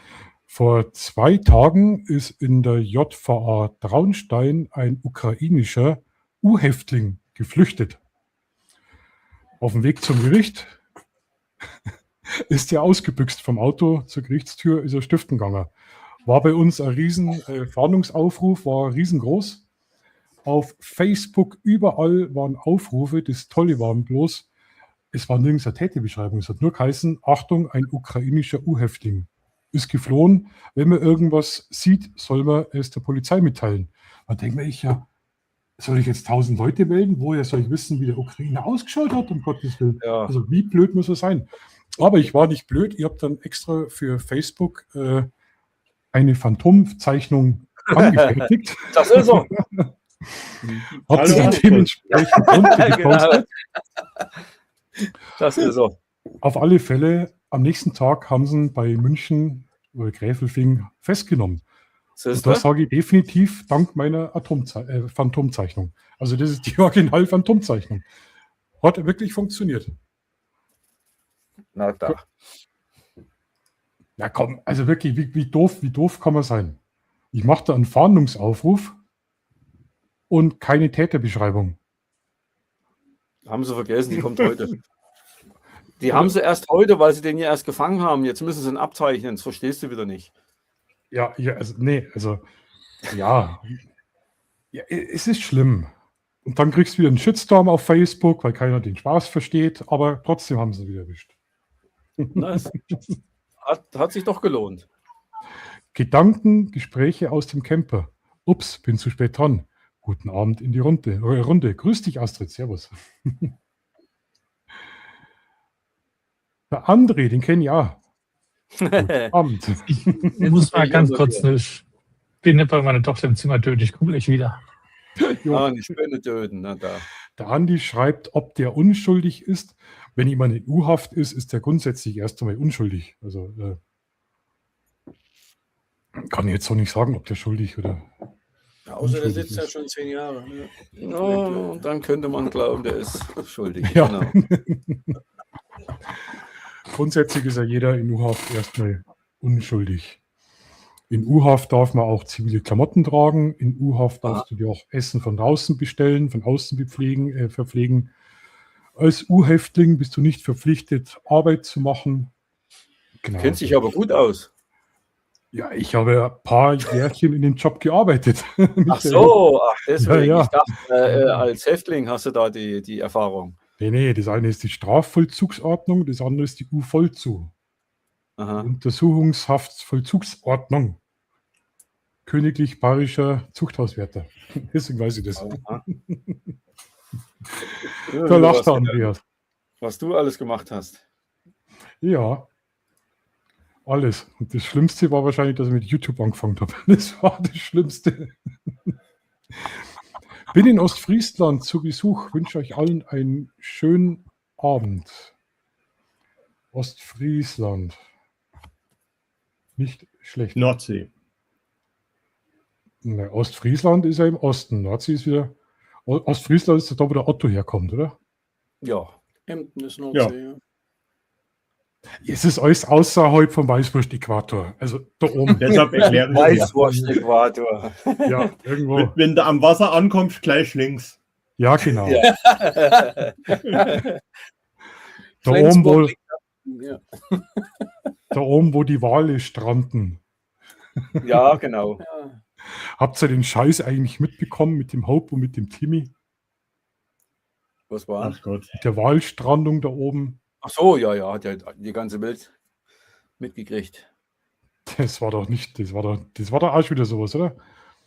vor 2 Tagen ist in der JVA Traunstein ein ukrainischer U-Häftling geflüchtet. Auf dem Weg zum Gericht ist er ausgebüxt vom Auto zur Gerichtstür, ist er stiften gegangen. War bei uns ein riesen Fahndungsaufruf, war riesengroß. Auf Facebook überall waren Aufrufe. Das Tolle war bloß, es war nirgends eine Täterbeschreibung. Es hat nur geheißen, Achtung, ein ukrainischer U-Häftling ist geflohen. Wenn man irgendwas sieht, soll man es der Polizei mitteilen. Da denke ich ja, soll ich jetzt 1000 Leute melden? Woher soll ich wissen, wie der Ukrainer ausgeschaut hat, um Gottes Willen? Ja. Also wie blöd muss er sein? Aber ich war nicht blöd. Ich habe dann extra für Facebook eine Phantomzeichnung angefertigt. Das ist er. Habe sie dann dementsprechend runtergepostet. Das ist er. Auf alle Fälle, am nächsten Tag haben sie ihn bei München oder Gräfelfing festgenommen. Und das sage ich definitiv dank meiner Phantomzeichnung. Also das ist die Original-Phantomzeichnung. Hat wirklich funktioniert. Na da. Ja komm, also wirklich, wie doof kann man sein? Ich mache da einen Fahndungsaufruf und keine Täterbeschreibung. Haben sie vergessen, die kommt heute. Die haben sie erst heute, weil sie den ja erst gefangen haben. Jetzt müssen sie ihn abzeichnen. Das verstehst du wieder nicht. Ja, ja, es ist schlimm. Und dann kriegst du wieder einen Shitstorm auf Facebook, weil keiner den Spaß versteht, aber trotzdem haben sie ihn wieder erwischt. Na, es hat sich doch gelohnt. Gedanken, Gespräche aus dem Camper. Ups, bin zu spät dran. Guten Abend in die Runde. Grüß dich, Astrid. Servus. Der André, den kenne ich auch. Guten Abend. Ich muss mal ganz kurz, ich bin nicht bei meiner Tochter im Zimmer töten, ich komme gleich wieder. Ja, die Spinne töten. Na da. Der Andi schreibt, ob der unschuldig ist. Wenn jemand in U-Haft ist, ist der grundsätzlich erst einmal unschuldig. Also kann ich jetzt so nicht sagen, ob der schuldig oder. Ja, außer der unschuldig sitzt ja ist. schon 10 Jahre. Ne? Ja, dann könnte man glauben, der ist schuldig. Ja. Genau. Grundsätzlich ist ja jeder in U-Haft erstmal unschuldig. In U-Haft darf man auch zivile Klamotten tragen. In U-Haft darfst du dir auch Essen von draußen bestellen, von außen verpflegen. Als U-Häftling bist du nicht verpflichtet, Arbeit zu machen. Genau. Kennt sich aber gut aus. Ja, ich habe ein paar Jährchen in dem Job gearbeitet. Ach so, deswegen. Ja. Ich dachte, als Häftling hast du da die Erfahrung. Nee, das eine ist die Strafvollzugsordnung, das andere ist die U-Vollzug. Aha. Untersuchungshaftvollzugsordnung. Königlich Bayerischer Zuchthauswärter. Deswegen weiß ich das. Aha. Da lacht der Andreas. Was du alles gemacht hast. Ja, alles. Und das Schlimmste war wahrscheinlich, dass ich mit YouTube angefangen habe. Das war das Schlimmste. Bin in Ostfriesland zu Besuch. Wünsche euch allen einen schönen Abend. Ostfriesland. Nicht schlecht. Nordsee. Na, Ostfriesland ist ja im Osten. Nordsee ist wieder. Ostfriesland ist da, wo der Otto herkommt, oder? Ja. Emden ist Nordsee. Ja. Es ist alles außerhalb vom Weißwurst-Äquator. Also da oben. Deshalb erkläre ich dir. Weißwurst-Äquator. Ja, irgendwo. Wenn du am Wasser ankommst, gleich links. Ja, genau. Ja. Da oben, wo, Ja. da oben, wo die Wale stranden. Ja, genau. Ja. Habt ihr den Scheiß eigentlich mitbekommen mit dem Hope und mit dem Timmy? Was war? Ach Gott. Mit der Walstrandung da oben. Ach so, ja, hat ja die ganze Welt mitgekriegt. Das war doch nicht, das war doch auch schon wieder sowas, oder?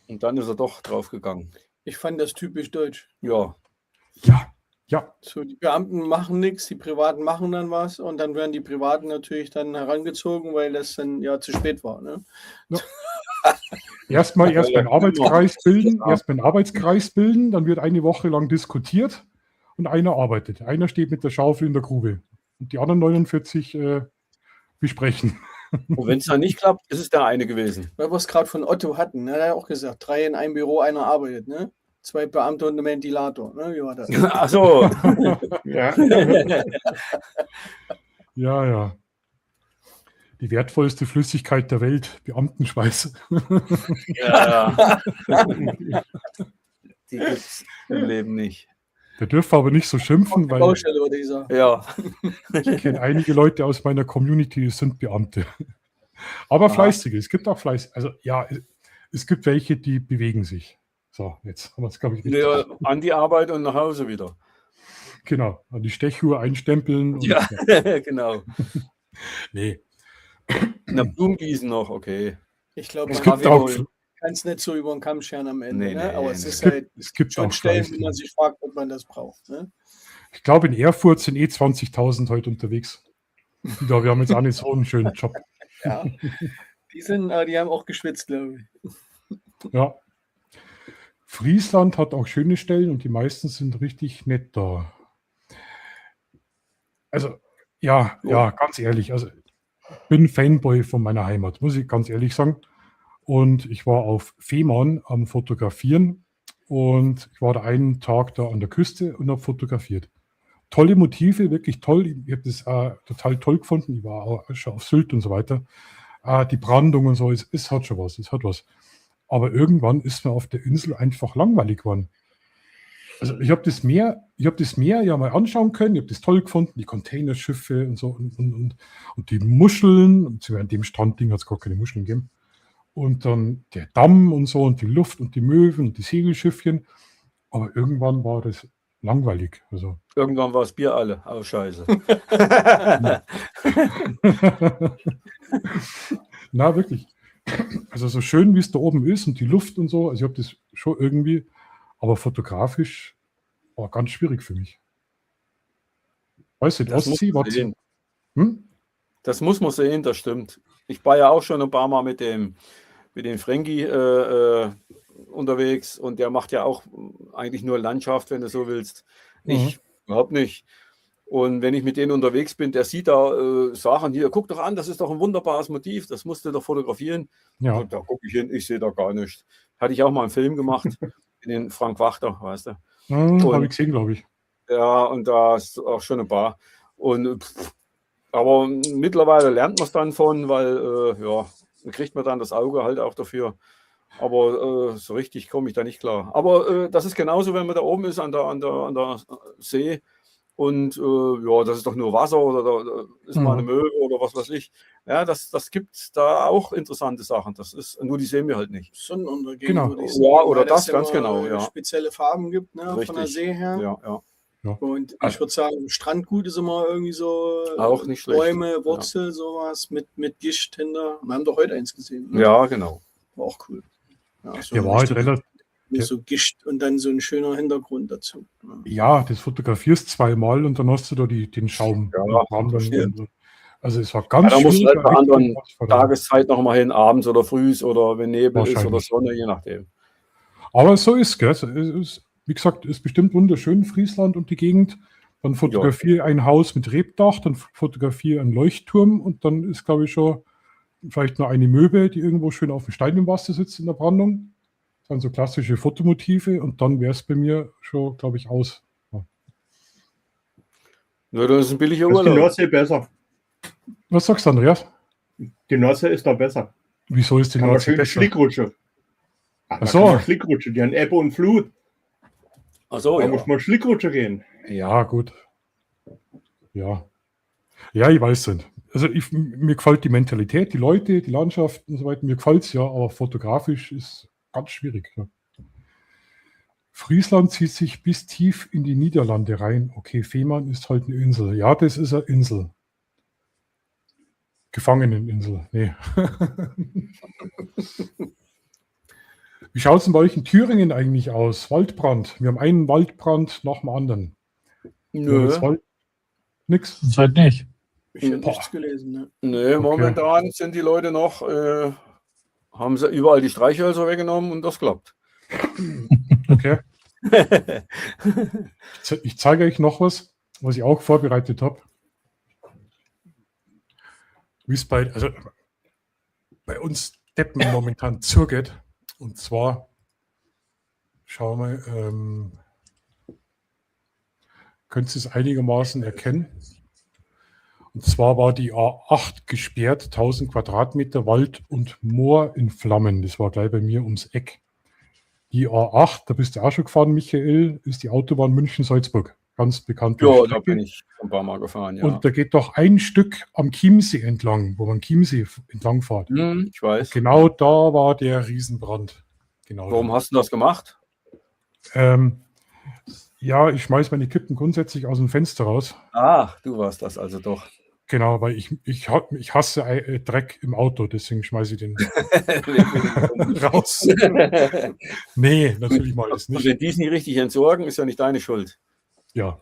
Und dann ist er doch draufgegangen. Ich fand das typisch deutsch. Ja. Ja, So, die Beamten machen nichts, die Privaten machen dann was und dann werden die Privaten natürlich dann herangezogen, weil das dann ja zu spät war. Ne? erst mal einen Arbeitskreis bilden, dann wird eine Woche lang diskutiert und einer arbeitet. Einer steht mit der Schaufel in der Grube und die anderen 49 besprechen. Und wenn es dann nicht klappt, ist es der eine gewesen. Weil wir es gerade von Otto hatten, ne? Er hat auch gesagt, 3 in einem Büro, einer arbeitet, ne? 2 Beamte und ein Ventilator, ne? Wie war das? Ach so. Ja. Ja. Die wertvollste Flüssigkeit der Welt, Beamtenschweiß. Ja. Die gibt es im Leben nicht. Der dürfte aber nicht so schimpfen, weil Baustelle, würde ich sagen. Ja. ich kenne einige Leute aus meiner Community, die sind Beamte. Aber fleißige, es gibt auch Fleiß. Also ja, es gibt welche, die bewegen sich. So, jetzt haben wir es, glaube ich, richtig. Ja, an die Arbeit und nach Hause wieder. Genau, an die Stechuhr einstempeln. Und, Ja, genau. Nee, Na, Blumengießen noch, okay. Ich glaube, es man gibt auch, kann es nicht so über den Kamm scheren am Ende. Nee, ne? nee, Aber nee. es ist es gibt, halt es gibt schon auch Stellen, wo Fleißige. man sich fragt, ob man das braucht. Ne? Ich glaube, in Erfurt sind 20.000 heute unterwegs. Ja, wir haben jetzt auch nicht so einen schönen Job. Ja. Die haben auch geschwitzt, glaube ich. Ja. Friesland hat auch schöne Stellen und die meisten sind richtig nett da. Also, ja, ja, ganz ehrlich. Also, ich bin Fanboy von meiner Heimat, muss ich ganz ehrlich sagen. Und ich war auf Fehmarn am Fotografieren und ich war da einen Tag da an der Küste und habe fotografiert. Tolle Motive, wirklich toll. Ich habe das total toll gefunden. Ich war auch schon auf Sylt und so weiter. Die Brandung und so, es hat schon was, es hat was. Aber irgendwann ist mir auf der Insel einfach langweilig geworden. Also ich habe das Meer ja mal anschauen können, ich habe das toll gefunden, die Containerschiffe und so und die Muscheln, beziehungsweise an dem Strandding hat es gar keine Muscheln gegeben. Und dann der Damm und so und die Luft und die Möwen und die Segelschiffchen. Aber irgendwann war das langweilig. Also. Irgendwann war das Bier alle. Oh, scheiße. Na, wirklich. Also so schön, wie es da oben ist und die Luft und so, also ich habe das schon irgendwie, aber fotografisch war ganz schwierig für mich. Weißt du, die Das muss Ostsee man war sehen. Das muss man sehen, das stimmt. Ich war ja auch schon ein paar Mal mit dem Frankie unterwegs und der macht ja auch eigentlich nur Landschaft, wenn du so willst. Ich überhaupt nicht. Und wenn ich mit denen unterwegs bin, der sieht da Sachen hier, guck doch an, das ist doch ein wunderbares Motiv, das musst du doch fotografieren. Ja. Und da gucke ich hin, ich sehe da gar nichts. Hatte ich auch mal einen Film gemacht, den Frank Wachter, weißt du. Habe ich gesehen, glaube ich. Ja, und da ist auch schon ein paar. Aber mittlerweile lernt man es dann von, weil dann kriegt man dann das Auge halt auch dafür. Aber so richtig komme ich da nicht klar. Aber das ist genauso, wenn man da oben ist an der See und das ist doch nur Wasser oder da ist mal eine Möwe oder was weiß ich. Ja, das gibt da auch interessante Sachen. Das ist, nur die sehen wir halt nicht. Sonnenuntergänge, Genau. würde ich sagen, Ja, oder weil das, es ganz immer genau, ja. spezielle Farben gibt, ne, von der Richtig. See her. Ja. Und ich würde sagen, Strandgut ist immer irgendwie so Auch nicht schlecht. Bäume, Wurzel, sowas mit Gischt hinter. Wir haben doch heute eins gesehen. Ne? Ja, genau. War auch cool. Ja, so Der war halt richtig relativ. so Gischt und dann so ein schöner Hintergrund dazu. Ja, das fotografierst zweimal und dann hast du da den Schaum. Ja, Brandung. Also es war ganz da musst du halt bei richtig anderen was verdammt. Tageszeit noch mal hin, abends oder früh oder wenn Nebel ist oder Wahrscheinlich. Sonne, je nachdem. Aber so ist es. Wie gesagt, ist bestimmt wunderschön, Friesland und die Gegend. Dann fotografiere ein Haus mit Rebdach, dann fotografiere einen Leuchtturm und dann ist, glaube ich, schon vielleicht noch eine Möwe, die irgendwo schön auf dem Stein im Wasser sitzt in der Brandung. Das sind so klassische Fotomotive und dann wäre es bei mir schon, glaube ich, aus. Ja. Nur das ist ein billiger Das ist die Urlaub. Nordsee besser. Was sagst du, Andreas? Die Nordsee ist da besser. Wieso ist die Kann man Nordsee schön besser? Schlickrutsche. Ach Da so. kann man Schlickrutsche, die haben Ebbe und Flut. Achso, Da ja. muss man Schlickrutsche gehen. Ja, gut. Ja. Ja, ich weiß nicht. Also mir gefällt die Mentalität, die Leute, die Landschaft und so weiter. Mir gefällt es ja, aber fotografisch ist ganz schwierig. Ja. Friesland zieht sich bis tief in die Niederlande rein. Okay, Fehmarn ist halt eine Insel. Ja, das ist eine Insel. Gefangeneninsel. Nee. Wie schaut es denn bei euch in Thüringen eigentlich aus? Waldbrand. Wir haben einen Waldbrand nach dem anderen. Nö. Nix. Zurzeit nicht. Ich habe Boah. nichts gelesen. Ne? Nö, momentan sind die Leute noch, haben sie überall die Streichhölzer weggenommen und das klappt. Okay. Ich zeige euch noch was ich auch vorbereitet habe. Wie es bei uns Deppen momentan zugeht. Und zwar, schauen wir mal, könnt ihr es einigermaßen erkennen. Und zwar war die A8 gesperrt, 1000 Quadratmeter Wald und Moor in Flammen. Das war gleich bei mir ums Eck. Die A8, da bist du auch schon gefahren, Michael, ist die Autobahn München-Salzburg. Ganz bekannte Ja, da Strecke. bin ich ein paar Mal gefahren, ja. Und da geht doch ein Stück am Chiemsee entlang, wo man Chiemsee entlang fährt. Ich weiß. Genau da war der Riesenbrand. Genau. Warum hast du das gemacht? Ja, ich schmeiß meine Kippen grundsätzlich aus dem Fenster raus. Ach, du warst das also doch. Genau, weil ich hasse Dreck im Auto, deswegen schmeiße ich den raus. Nee, natürlich mal das Und nicht. wenn die es nicht richtig entsorgen, ist ja nicht deine Schuld. Ja.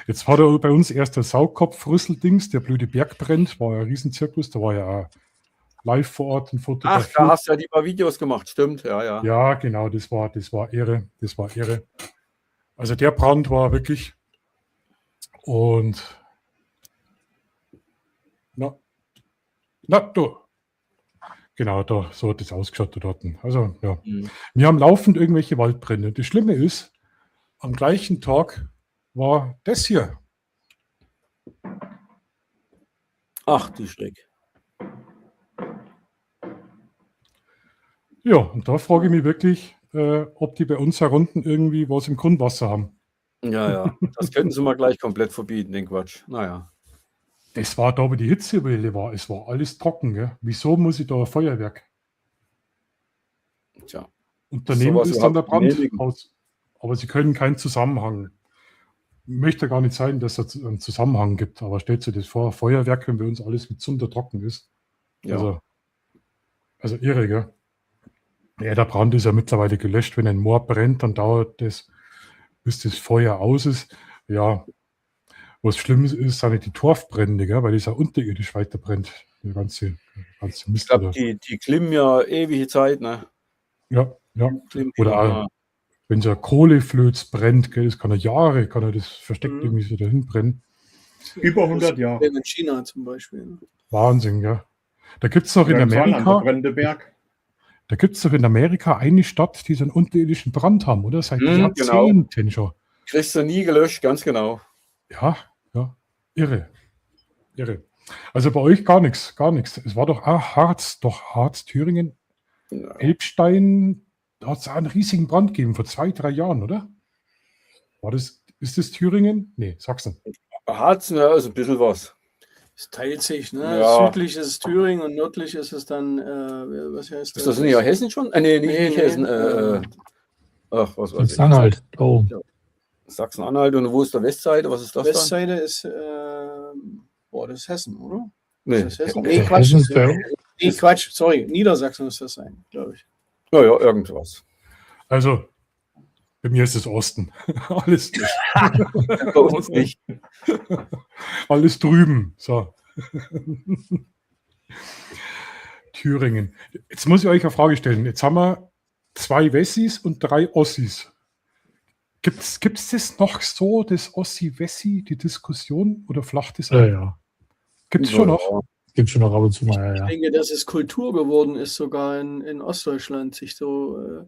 Jetzt war da bei uns erst der Saugkopf-Rüsseldings, der blöde Berg brennt, war ja ein Riesenzirkus, da war ja auch live vor Ort und Ach, fotografiert. da hast du ja die paar Videos gemacht, stimmt, ja. Ja, genau, das war Ehre. Das war Ehre. Also der Brand war wirklich und Na, du. Genau, da, so hat das ausgeschaut dort. Also, ja. Mhm. Wir haben laufend irgendwelche Waldbrände. Das Schlimme ist, am gleichen Tag war das hier. Ach, du Schreck. Ja, und da frage ich mich wirklich, ob die bei uns herunten irgendwie was im Grundwasser haben. Ja. Das könnten sie mal gleich komplett verbieten, den Quatsch. Naja. Das war da, wo die Hitzewelle war. Es war alles trocken. Gell? Wieso muss ich da ein Feuerwerk? Tja. Und daneben Sowas ist dann der überhaupt Brand genehmigen. aus. Aber sie können keinen Zusammenhang. Möchte gar nicht sein, dass es einen Zusammenhang gibt. Aber stellt sich das vor, Feuerwerk, wenn bei uns alles mit Zunder trocken ist. Ja. Also irre, gell? Ja, der Brand ist ja mittlerweile gelöscht. Wenn ein Moor brennt, dann dauert das, bis das Feuer aus ist. Ja, was Schlimmes ist, sind die Torfbrände, gell? Weil das ja unterirdisch weiter brennt. Der ganze Ich Mist. glaube, die klimmen ja ewige Zeit, ne? Ja. Klimmen Oder ja. wenn so ein Kohleflöz brennt, gell, das kann ja Jahre, kann er das versteckt Mhm. irgendwie so dahin brennen. Über 100 Jahre. In China zum Beispiel. Ne? Wahnsinn, gell? Da gibt es noch in Ja, im Saarland, der Amerika, brennende Berg. da gibt's doch in Amerika eine Stadt, die so einen unterirdischen Brand haben, oder? Seit Genau. Jahrzehnten schon. Kriegst du nie gelöscht, ganz genau. Ja, irre. Also bei euch gar nichts. Es war doch Harz, Thüringen, Ja. Elbstein, da hat es einen riesigen Brand gegeben vor 2-3 Jahren, oder? Ist das Thüringen? Nee, Sachsen. Harz, ja, ist ein bisschen was. Es teilt sich. Ne? Ja. Südlich ist es Thüringen und nördlich ist es dann, was heißt Ist das nicht ja Hessen schon? Nee, nicht Nee, Hessen. Ach, was weiß ich. Sachsen-Anhalt. Oh. Sachsen-Anhalt und wo ist der Westseite? Was ist das dann? Westseite ist, das ist Hessen, oder? Nee. Ist das Hessen? Okay. Nee, Quatsch. Hessen ist bei- Nee, Quatsch, sorry. Niedersachsen ist das sein, glaube ich. Ja, irgendwas. Also, bei mir ist es Osten. Alles, Bei uns nicht. alles drüben. So. Thüringen. Jetzt muss ich euch eine Frage stellen. Jetzt haben wir 2 Wessis und 3 Ossis. Gibt's das noch so, das Ossi-Wessi, die Diskussion? Oder flacht das? Ja. Gibt es schon noch? Gibt schon noch ab und zu mal, Ich ja. denke, dass es Kultur geworden ist, sogar in Ostdeutschland, sich so,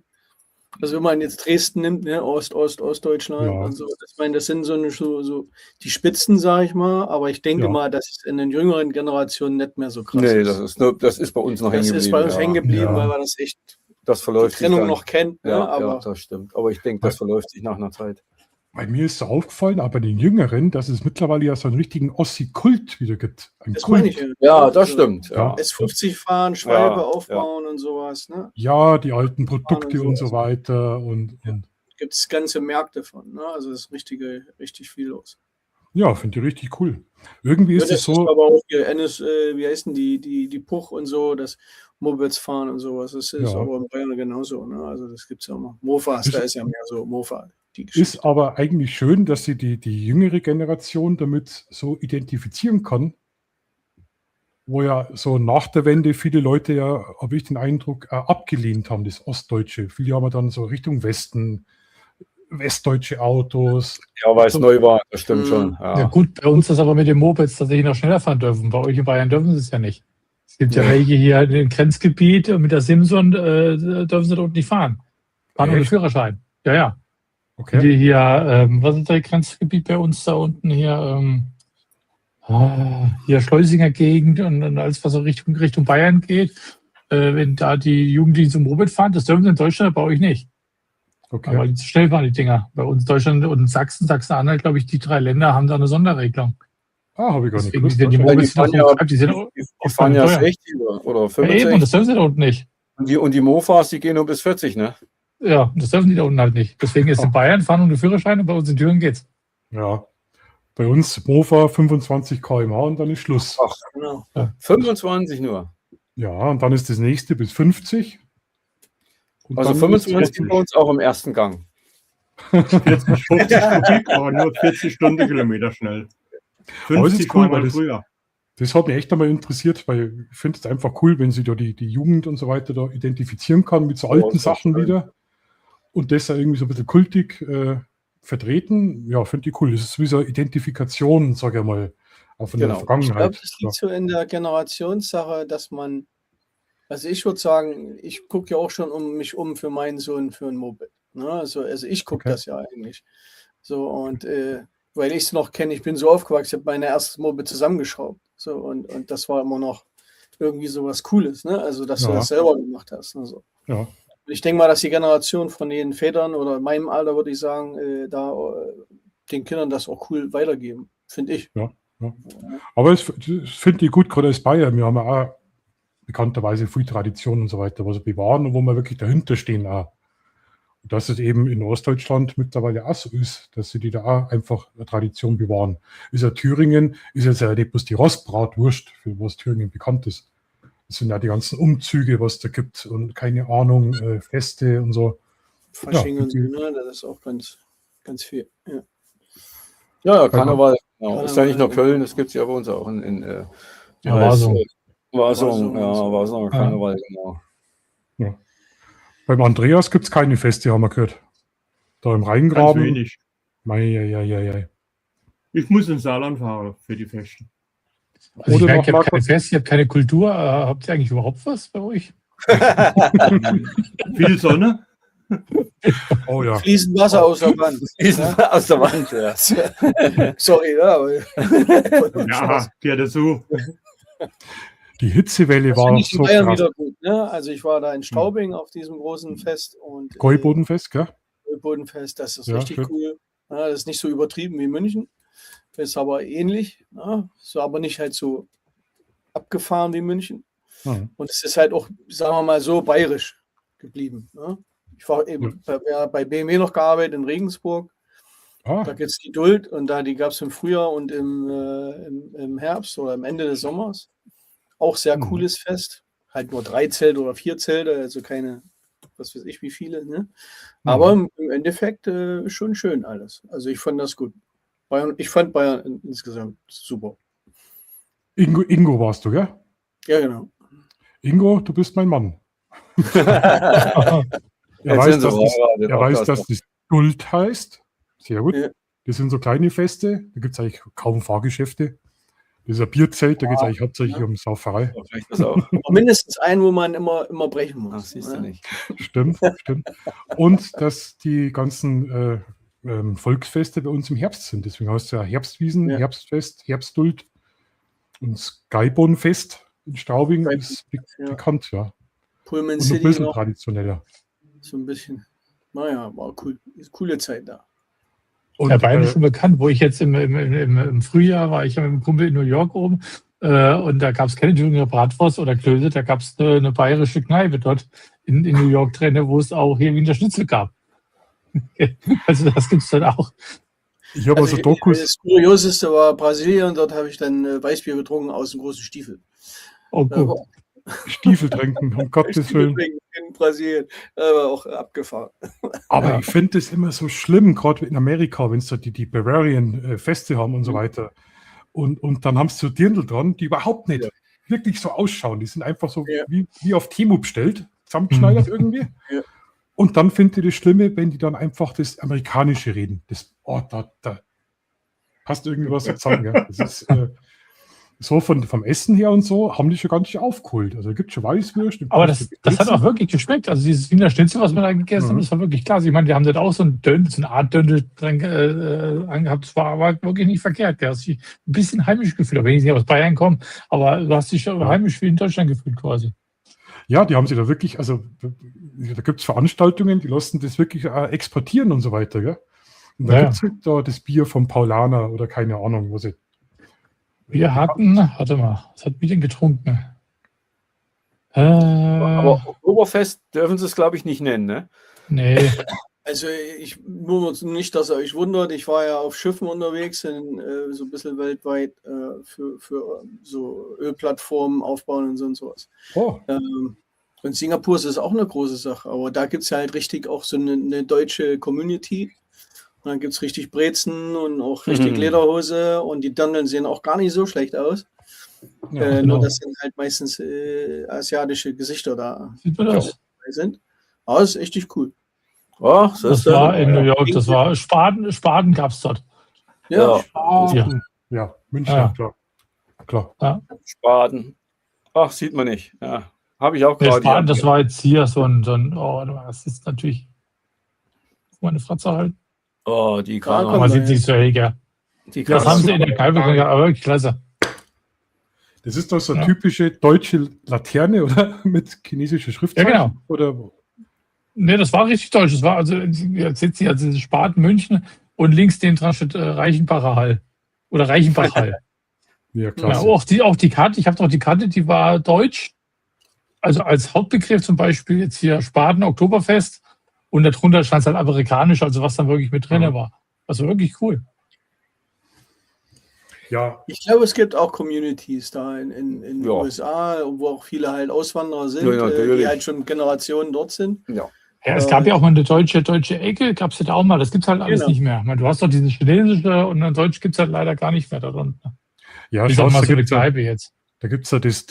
also wenn man jetzt Dresden nimmt, ne, Ostdeutschland Ja. und so, ich meine, das sind so die Spitzen, sage ich mal, aber ich denke Ja. mal, dass es in den jüngeren Generationen nicht mehr so krass Nee, ist. das ist bei uns noch hängen Das geblieben. ist bei uns ja. hängen geblieben, Ja. weil man das echt Das die verläuft sich Trennung dann. noch kennt, ne, Ja, aber das stimmt. Aber ich denke, das verläuft sich nach einer Zeit. Bei mir ist so aufgefallen, aber den Jüngeren, dass es mittlerweile ja so einen richtigen Ossi-Kult wieder gibt. Ein das Kult. meine ich ja. Ja, das Also, stimmt. Ja. S50 fahren, Schwalbe Ja, aufbauen und sowas, ne? Ja, die alten Produkte und und so sowas. weiter. Und Gibt es ganze Märkte von, ne? Also es ist richtig viel los. ja, finde ich richtig cool. Irgendwie Ja, ist es das so. ist aber auch hier wie heißen die Puch und so, das Mopeds fahren und sowas. Das ist Ja. aber in Bayern genauso, ne? Also das gibt es ja immer. Mofas, Ist- da ist ja mehr so Mofa, die Ist aber eigentlich schön, dass sie die jüngere Generation damit so identifizieren kann, wo ja so nach der Wende viele Leute ja, habe ich den Eindruck, abgelehnt haben, das Ostdeutsche. Viele haben dann so Richtung Westen, westdeutsche Autos. Ja, weil es neu war, das stimmt Mhm. schon. Ja Ja. gut, bei uns ist aber mit den Mopeds tatsächlich noch schneller fahren dürfen. Bei euch in Bayern dürfen sie es ja nicht. Es gibt ja Nee. welche hier in dem Grenzgebiet und mit der Simson dürfen sie dort nicht fahren. Fahren ohne Echt? Führerschein. Ja. Okay. Die hier, was ist das Grenzgebiet bei uns da unten hier? Hier Schleusinger Gegend und alles, was so Richtung Bayern geht. Wenn da die Jugendlichen zum Moped fahren, das dürfen sie in Deutschland, bei euch nicht. Okay. Weil die zu schnell waren, die Dinger. Bei uns Deutschland und Sachsen-Anhalt, glaube ich, die 3 Länder haben da eine Sonderregelung. Habe ich gar nicht Deswegen gewusst. sind die wahrscheinlich. Mopeds noch fahren so ja- die sind Die fahren ja teuer. 60 oder Ja, eben, und 65. das dürfen sie da unten nicht. Und die Mofas, die gehen nur bis 40, ne? Ja, das dürfen die da unten halt nicht. Deswegen ist in Bayern fahren ohne Führerschein und bei uns in Thüringen geht's. Ja. Bei uns Mofa 25 km/h und dann ist Schluss. Ach, Genau. 25 nur. Ja, und dann ist das nächste bis 50. Und Also dann 25 ist sind bei uns auch im ersten Gang. 40, 50 Kubik, aber nur 40 Stundenkilometer schnell. Aber es ist 50 cool, war weil mal das- früher. Das hat mich echt einmal interessiert, weil ich finde es einfach cool, wenn sie da die Jugend und so weiter da identifizieren kann mit so alten ist das Sachen schön. wieder. Und das ja irgendwie so ein bisschen kultig. vertreten. Ja, finde ich cool. Das ist wie so eine Identifikation, sage ich mal, auch von der Genau. Ich glaube, Vergangenheit. das liegt so in der Generationssache, dass man, also ich würde sagen, ich gucke ja auch schon mich um für meinen Sohn für ein Moped. Ne? Also ich gucke Okay. das ja eigentlich. So, und weil ich es noch kenne, ich bin so aufgewachsen, ich habe meine erste Moped zusammengeschraubt. So, und das war immer noch irgendwie so was Cooles, ne? Also, dass du Ja. das selber gemacht hast. Ne? So. Ja. Und ich denke mal, dass die Generation von den Vätern oder in meinem Alter, würde ich sagen, den Kindern das auch cool weitergeben, finde ich. Ja. Aber das finde ich gut, gerade als Bayern. Wir haben ja auch bekannterweise viel Tradition und so weiter, was wir bewahren und wo wir wirklich dahinter stehen auch. Und dass es eben in Ostdeutschland mittlerweile auch so ist, dass sie die da auch einfach eine Tradition bewahren. Ist ja Thüringen, ist jetzt ja nicht bloß die Rostbratwurst, für was Thüringen bekannt ist. Das sind ja die ganzen Umzüge, was da gibt und keine Ahnung, Feste und so. Fasching Ja, und so, ne? Das ist auch ganz, ganz viel. Ja. Ja, Karneval. Genau. Karneval, Ist ja nicht nur ja. Köln, das gibt es ja bei uns auch in Ja, Wasung. Wasung, ja, Wasung. Wasung, Karneval, genau. Ja. Beim Andreas gibt es keine Feste, haben wir gehört. Da im Ganz Rheingraben. wenig. Mei. Ich muss ins Saarland fahren für die Feste. Also ich Oder merke, noch ihr habt keine Fest, ihr habt keine Kultur. Habt ihr eigentlich überhaupt was bei euch? Viel Sonne. Oh ja. Fließend Wasser aus der Wand. Aus der Wand, ja. Sorry, ja, aber Ja, gehört dazu. Die Hitzewelle das war finde ich in so Bayern krass. wieder gut. Ne? Also ich war da in Straubing auf diesem großen Fest und Gäubodenfest, gell? Gäubodenfest, das ist Ja, richtig schön. cool. Ja, das ist nicht so übertrieben wie München, ist aber ähnlich, ja? So, aber nicht halt so abgefahren wie München. Mhm. Und es ist halt auch, sagen wir mal so, bayerisch geblieben. Ne? Ich war eben bei BMW noch gearbeitet in Regensburg. Ah, Da gibt es die Duld und die gab es im Frühjahr und im Herbst oder am Ende des Sommers. Auch sehr Mhm. cooles Fest. Halt nur 3 Zelte oder 4 Zelte, also keine, was weiß ich wie viele. Ne? Aber im Endeffekt schon schön alles. Also ich fand das gut. Ich fand Bayern insgesamt super. Ingo warst du, gell? Ja, genau. Ingo, du bist mein Mann. Er Jetzt weiß, sind sie dass das, verheiratet, er auch weiß, das dass noch. das Duld heißt. Sehr gut. Ja. Das sind so kleine Feste. Da gibt es eigentlich kaum Fahrgeschäfte. Das ist ein Bierzelt, da geht es eigentlich hauptsächlich um Sauferei. Vielleicht das auch. Aber mindestens einen, wo man immer brechen Ach, muss. siehst du ne? nicht. Stimmt. Und dass die ganzen Volksfeste bei uns im Herbst sind. Deswegen heißt es ja Herbstwiesen, Ja. Herbstfest, Herbstduld. Und Skybornfest in Straubing Skyborn, ist ja. bekannt, ja. Pullman Und ein City bisschen noch traditioneller. so ein bisschen. Naja, war cool. Ist coole Zeit da. Und, Ja, Bayern ist schon bekannt, wo ich jetzt im Frühjahr war, ich mit einem Kumpel in New York oben und da gab es keine Thüringer Bratwurst oder Klöße, da gab es eine bayerische Kneipe dort in New York drin, wo es auch hier Wiener Schnitzel gab. Also das gibt es dann auch. ich habe also Dokus. Das Kurioseste war Brasilien, dort habe ich dann Weißbier getrunken aus dem großen Stiefel. Oh, gut. Stiefel trinken, um Gottes Stiefel Willen. trinken in Brasilien. Das war auch abgefahren. Aber ich finde es immer so schlimm, gerade in Amerika, wenn sie die Bavarian Feste haben und so weiter. Und dann haben sie so Dirndl dran, die überhaupt nicht wirklich so ausschauen. Die sind einfach so Ja. wie auf Temu bestellt, zusammengeschneidert irgendwie. Ja. Und dann finde ich das Schlimme, wenn die dann einfach das Amerikanische reden. Da passt irgendwie was zusammen. Gell? Das ist so vom Essen her und so, haben die schon ganz schön aufgeholt. Also es gibt schon Weißwürste. Aber das hat auch wirklich geschmeckt. Also dieses Wiener Schnitzel, was wir da gegessen haben, das war wirklich klasse. Ich meine, die haben da auch so ein Döndel, so eine Art Döndel dran angehabt. Das war aber wirklich nicht verkehrt. Der hat sich ein bisschen heimisch gefühlt, auch wenn ich nicht aus Bayern komme. Aber du hast dich heimisch wie in Deutschland gefühlt quasi. Ja, die haben sie da wirklich, also da gibt es Veranstaltungen, die lassen das wirklich exportieren und so weiter. Gell? Und da Ja. gibt es halt da das Bier vom Paulaner oder keine Ahnung, was ich. Wir hatten, warte mal, was hat wir denn getrunken? Aber Oktoberfest dürfen sie es, glaube ich, nicht nennen, ne? Nee, Also nur nicht, dass ihr euch wundert, ich war ja auf Schiffen unterwegs, so ein bisschen weltweit für so Ölplattformen aufbauen und sowas. Oh, Und Singapur ist auch eine große Sache, aber da gibt es ja halt richtig auch so eine deutsche Community. Und dann gibt es richtig Brezen und auch richtig Lederhose und die Dirndl sehen auch gar nicht so schlecht aus. ja, Nur genau. das sind halt meistens asiatische Gesichter da sieht man das? sind. Aber es ist echt cool. Oh, so Das ist das. war in New York, das war Spaten gab es dort. Ja, Ja, München, Ja. klar. Spaten. Ach, sieht man nicht. Ja, habe ich auch Der gerade. Spaten, das war jetzt hier so ein das ist natürlich meine Fratze halt. Oh, die komm. Man Kanner. sieht sich so helliger. Die Das Kanner. haben sie in der Kalbe, aber wirklich klasse. Das ist doch so eine Ja. typische deutsche Laterne, oder? Mit chinesischer Schriftzeichen? Ja, genau. Oder? Ne, das war richtig deutsch. Das war also, jetzt sitzt sie also Spaten München und links den dran steht Reichenbacher Hall. Oder Reichenbach Hall. Ja, Ja, klasse. auch die Karte, ich habe doch die Karte, die war deutsch. Also als Hauptbegriff zum Beispiel jetzt hier Spaten, Oktoberfest und darunter stand es halt amerikanisch, also was dann wirklich mit drin war. Also wirklich cool. Ja, Ich glaube, es gibt auch Communities da in den Ja. USA, wo auch viele halt Auswanderer sind, Ja, natürlich. die halt schon Generationen dort sind. Ja. Ja, es gab ja auch mal eine deutsche Ecke, gab es ja da auch mal. Das gibt es halt alles Genau. nicht mehr. Ich meine, du hast doch diese chinesische und dann Deutsch gibt es halt leider gar nicht mehr darunter. ja, Ich schau, sag mal da so eine gibt es ja, Kneipe jetzt. da gibt's ja das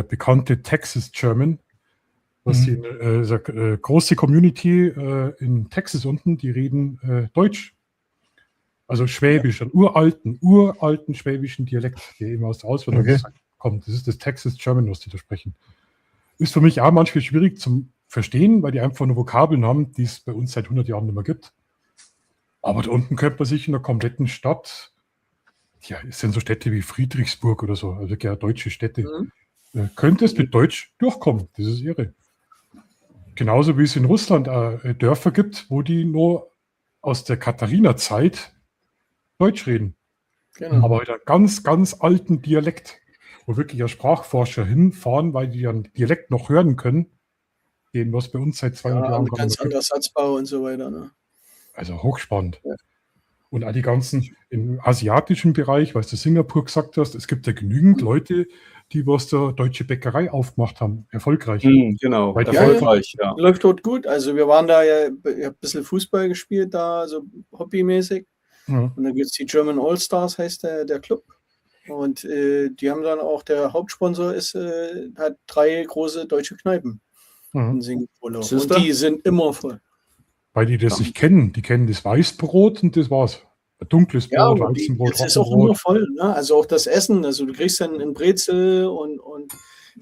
bekannte Texas German, was die so, große Community in Texas unten, die reden Deutsch. Also Schwäbisch, einen uralten schwäbischen Dialekt, der eben aus der Auswanderung kommt. Das ist das Texas German, was die da sprechen. Ist für mich auch manchmal schwierig zum Verstehen, weil die einfach nur Vokabeln haben, die es bei uns seit 100 Jahren nicht mehr gibt. Aber da unten könnte man sich in der kompletten Stadt, ja, es sind so Städte wie Friedrichsburg oder so, also ja, deutsche Städte, könnte es mit Deutsch durchkommen. Das ist irre. Genauso wie es in Russland Dörfer gibt, wo die nur aus der Katharina-Zeit Deutsch reden. Genau. Aber mit einem ganz, ganz alten Dialekt, wo wirklich ja Sprachforscher hinfahren, weil die den Dialekt noch hören können, den was bei uns seit 200 Ja, Jahren mit gar ganz nicht mehr gibt. anderer Satzbau und so weiter. Ne? Also hochspannend. Ja. Und auch die ganzen im asiatischen Bereich, was du Singapur gesagt hast, es gibt ja genügend Leute, die was da deutsche Bäckerei aufgemacht haben, erfolgreich. Genau, Weil die erfolgreich, ja. Läuft dort gut. Also wir waren da ja, ich habe ein bisschen Fußball gespielt, da so hobbymäßig. Ja. Und dann gibt es die German All-Stars, heißt der Club. Und die haben dann auch, der Hauptsponsor hat 3 große deutsche Kneipen Ja. in Singapur. Siehste? Und die sind immer voll. Weil die das nicht kennen. Die kennen das Weißbrot und das war's. Ein dunkles Ja, Brot, aber Weizenbrot, es ist auch immer Roggenbrot. voll. Ne? Also auch das Essen. Also du kriegst dann ein Brezel und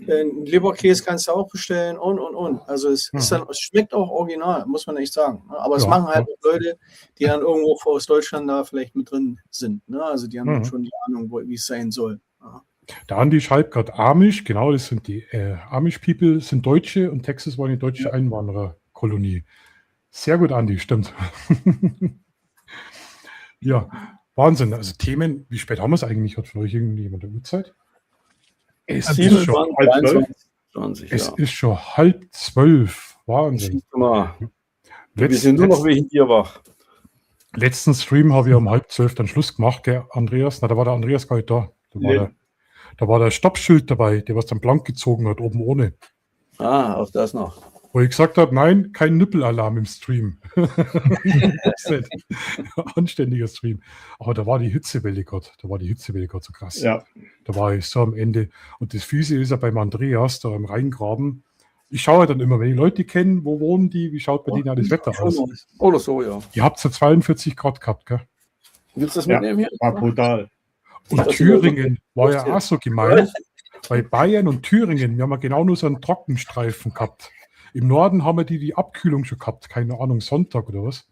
einen Leberkäse kannst du auch bestellen und. Also es schmeckt auch original, muss man echt sagen. Ne? Aber es Ja, machen halt ja. auch Leute, die dann irgendwo aus Deutschland da vielleicht mit drin sind. Ne? Also die haben dann Mhm. schon die Ahnung, wie es sein soll. Ja. Der Andi schreibt gerade Amish, genau, das sind die Amish-People, sind Deutsche und Texas war eine deutsche Einwandererkolonie. Sehr gut, Andi, stimmt. Ja, Wahnsinn. Also Themen, wie spät haben wir es eigentlich? Hat von euch irgendjemand eine Uhrzeit? Es ist schon 20, Es ja. ist schon 11:30. Wahnsinn. Siehst du mal. Wir Letz, sind nur noch letz, wegen dir wach. letzten Stream habe ich um 11:30 dann Schluss gemacht, gell, Andreas. Na, da war der Andreas gar nicht da. Da war der Stoppschild dabei, der was dann blank gezogen hat, oben ohne. Ah, auch das noch. Wo ich gesagt habe, nein, kein Nippelalarm im Stream. Das ist nicht anständiger Stream. Aber da war die Hitzewelle Gott. Da war die Hitzewelle Gott so krass. Ja. Da war ich so am Ende. Und das Fiese ist ja beim Andreas, da im Rheingraben. Ich schaue dann immer, wenn die Leute kennen, wo wohnen die, wie schaut bei denen auch das Wetter aus? Oder so, ja. Ihr habt so 42 Grad gehabt, gell? Willst du das Ja. mitnehmen hier? War brutal. Und Das Thüringen war ja Wurst auch so gemein. Bei Bayern und Thüringen, wir haben ja genau nur so einen Trockenstreifen gehabt. Im Norden haben wir die Abkühlung schon gehabt, keine Ahnung, Sonntag oder was.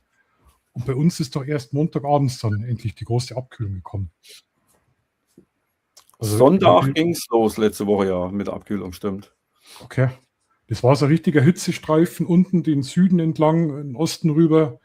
Und bei uns ist doch erst Montagabends dann endlich die große Abkühlung gekommen. Also, Sonntag ging es los letzte Woche, ja, mit der Abkühlung, stimmt. Okay. Das war so ein richtiger Hitzestreifen unten den Süden entlang, den Osten rüber.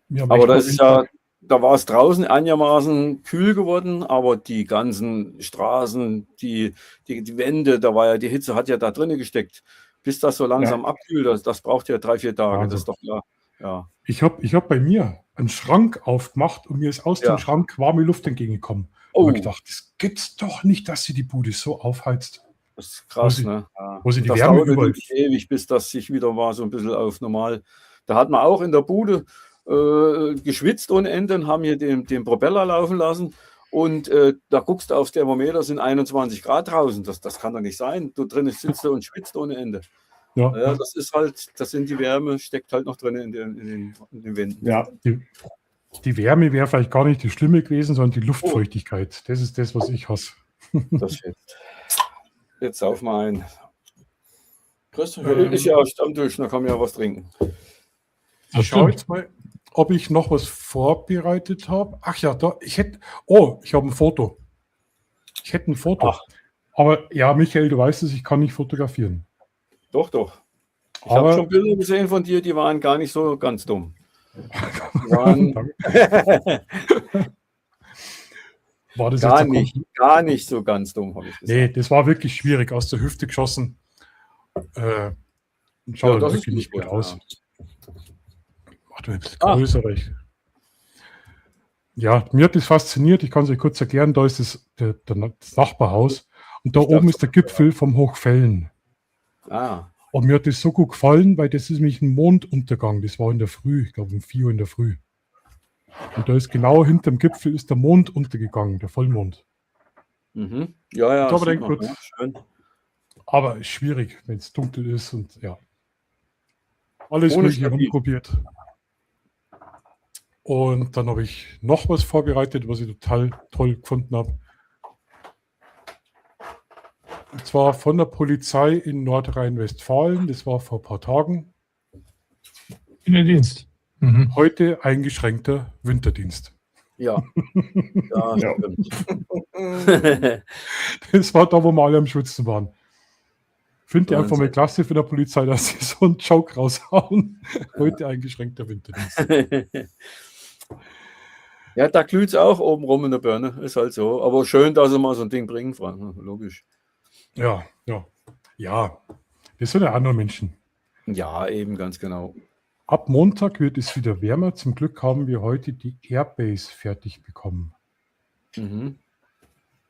Wir haben Aber echt da mal ist es ja, da war es draußen einigermaßen kühl geworden, aber die ganzen Straßen, die Wände, da war ja die Hitze, hat ja da drinnen gesteckt. Bis das so langsam abkühlt, das braucht ja 3-4 Tage, Wahnsinn. das ist doch klar. Ja. Ich hab bei mir einen Schrank aufgemacht und mir ist aus Ja. dem Schrank warme Luft entgegengekommen. Oh. Und ich gedacht, das gibt's doch nicht, dass sie die Bude so aufheizt. Das ist krass, Wo sie- ne? Ja. wo sie die Das Wärme dauert überall- natürlich ewig, bis das sich wieder mal so ein bisschen auf normal. Da hat man auch in der Bude geschwitzt ohne Ende und haben hier den Propeller laufen lassen. Und da guckst du aufs Thermometer, sind 21 Grad draußen. Das kann doch nicht sein. Du drinnen sitzt du und schwitzt ohne Ende. Ja, Ja, das ist halt, das sind die Wärme, steckt halt noch drin in den Wänden. ja. Die Wärme wäre vielleicht gar nicht die Schlimme gewesen, sondern die Luftfeuchtigkeit. Das ist das, was ich hasse. Das jetzt. Jetzt sauf mal ein. Grüß dich. Ist ja Stammtisch, da kann man ja was trinken. Ich schaue jetzt mal, ob ich noch was vorbereitet habe. Ach ja, da, ich habe ein Foto. Ich hätte ein Foto. Ach. Aber ja, Michael, du weißt es, ich kann nicht fotografieren. Doch, doch. Ich habe Aber schon Bilder gesehen von dir, die waren gar nicht so ganz dumm. Die waren war das gar jetzt nicht so ganz dumm, habe ich gesagt. Nee, das war wirklich schwierig, aus der Hüfte geschossen. Schaut das ist wirklich nicht gut ja. aus. Mach du ein bisschen größer. Ja, mir hat das fasziniert. Ich kann es euch kurz erklären. Da ist das Nachbarhaus und da oben ist der Gipfel vom Hochfällen. Ah, Und mir hat das so gut gefallen, weil das ist nämlich ein Monduntergang. Das war in der Früh, ich glaube um 4 Uhr in der Früh. Und da ist genau hinterm Gipfel ist der Mond untergegangen, der Vollmond. mhm. Ja, Da sieht denkt man, man, ja, schön. aber ist schwierig, wenn es dunkel ist und ja. Alles Ohne Mögliche Stativ. rumprobiert. Und dann habe ich noch was vorbereitet, was ich total toll gefunden habe. Und zwar von der Polizei in Nordrhein-Westfalen. Das war vor ein paar Tagen. In den Dienst. Mhm. Heute eingeschränkter Winterdienst. Ja. Ja, Ja. stimmt. Das war da, wo wir alle am Schwitzen waren. Finde ich einfach Wahnsinn. mal klasse für der Polizei, dass sie so einen Joke raushauen. Heute eingeschränkter Winterdienst. Ja, da glüht es auch oben rum in der Birne. Ist halt so. Aber schön, dass sie mal so ein Ding bringen, Frank. Logisch. Ja, ja. Ja, das sind ja andere Menschen. Ja, eben, ganz genau. Ab Montag wird es wieder wärmer. Zum Glück haben wir heute die Airbase fertig bekommen. Mhm.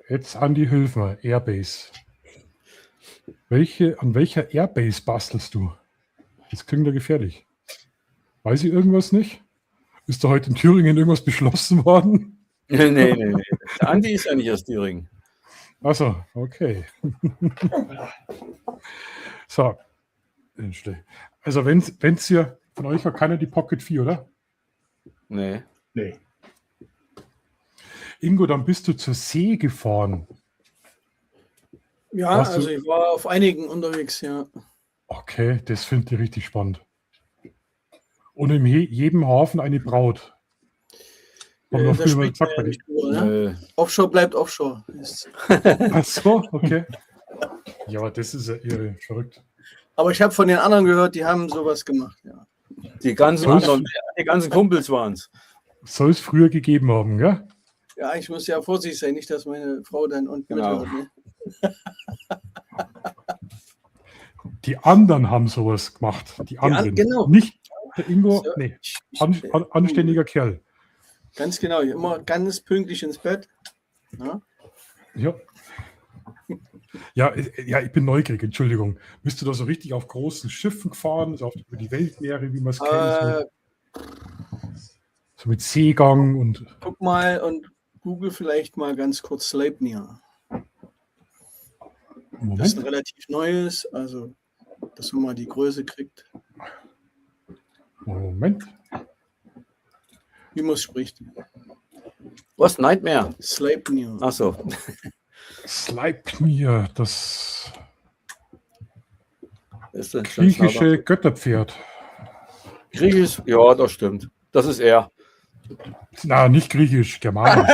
Jetzt Andi, hilf mir. Airbase. An welcher Airbase bastelst du? Das klingt ja gefährlich. Weiß ich irgendwas nicht? Ist da heute in Thüringen irgendwas beschlossen worden? Nee. Der Andi ist ja nicht aus Thüringen. Achso, okay. So. Also wenn's hier von euch hat keiner die Pocket 4, oder? Nee. Nee. Ingo, dann bist du zur See gefahren. Ja, Warst du- also ich war auf einigen unterwegs, ja. Okay, das finde ich richtig spannend. Und in jedem Hafen eine Braut. Haben wir Da früher mal spricht man gesagt ja bei nicht drüber, ne? Offshore bleibt Offshore. Ach so, okay. Ja, das ist ja irre, verrückt. Aber ich habe von den anderen gehört, die haben sowas gemacht, ja. Die ganzen Sonst- anderen, die ganzen Kumpels waren es. Soll es früher gegeben haben, gell? Ja, ich muss ja vorsichtig sein, nicht, dass meine Frau dann und Genau. mithört, ne? Die anderen haben sowas gemacht. Die anderen. genau. Nicht der Ingo, So, nee. ich- Anständiger Kerl. Ganz genau, immer ganz pünktlich ins Bett. Ja? Ja. Ja, ich bin neugierig, Entschuldigung. Bist du da so richtig auf großen Schiffen gefahren, so über die Weltmeere, wie man es kennt? So mit Seegang und. Guck mal und google vielleicht mal ganz kurz Sleipnir. Das ist ein Moment. relativ neues, also dass man mal die Größe kriegt, Moment. wie man es spricht. Was? Nightmare? Sleipnir. Achso. Sleipnir, das Ist das griechische Götterpferd. Griechisch? Ja, das stimmt. Das ist er. Na, nicht griechisch, germanisch.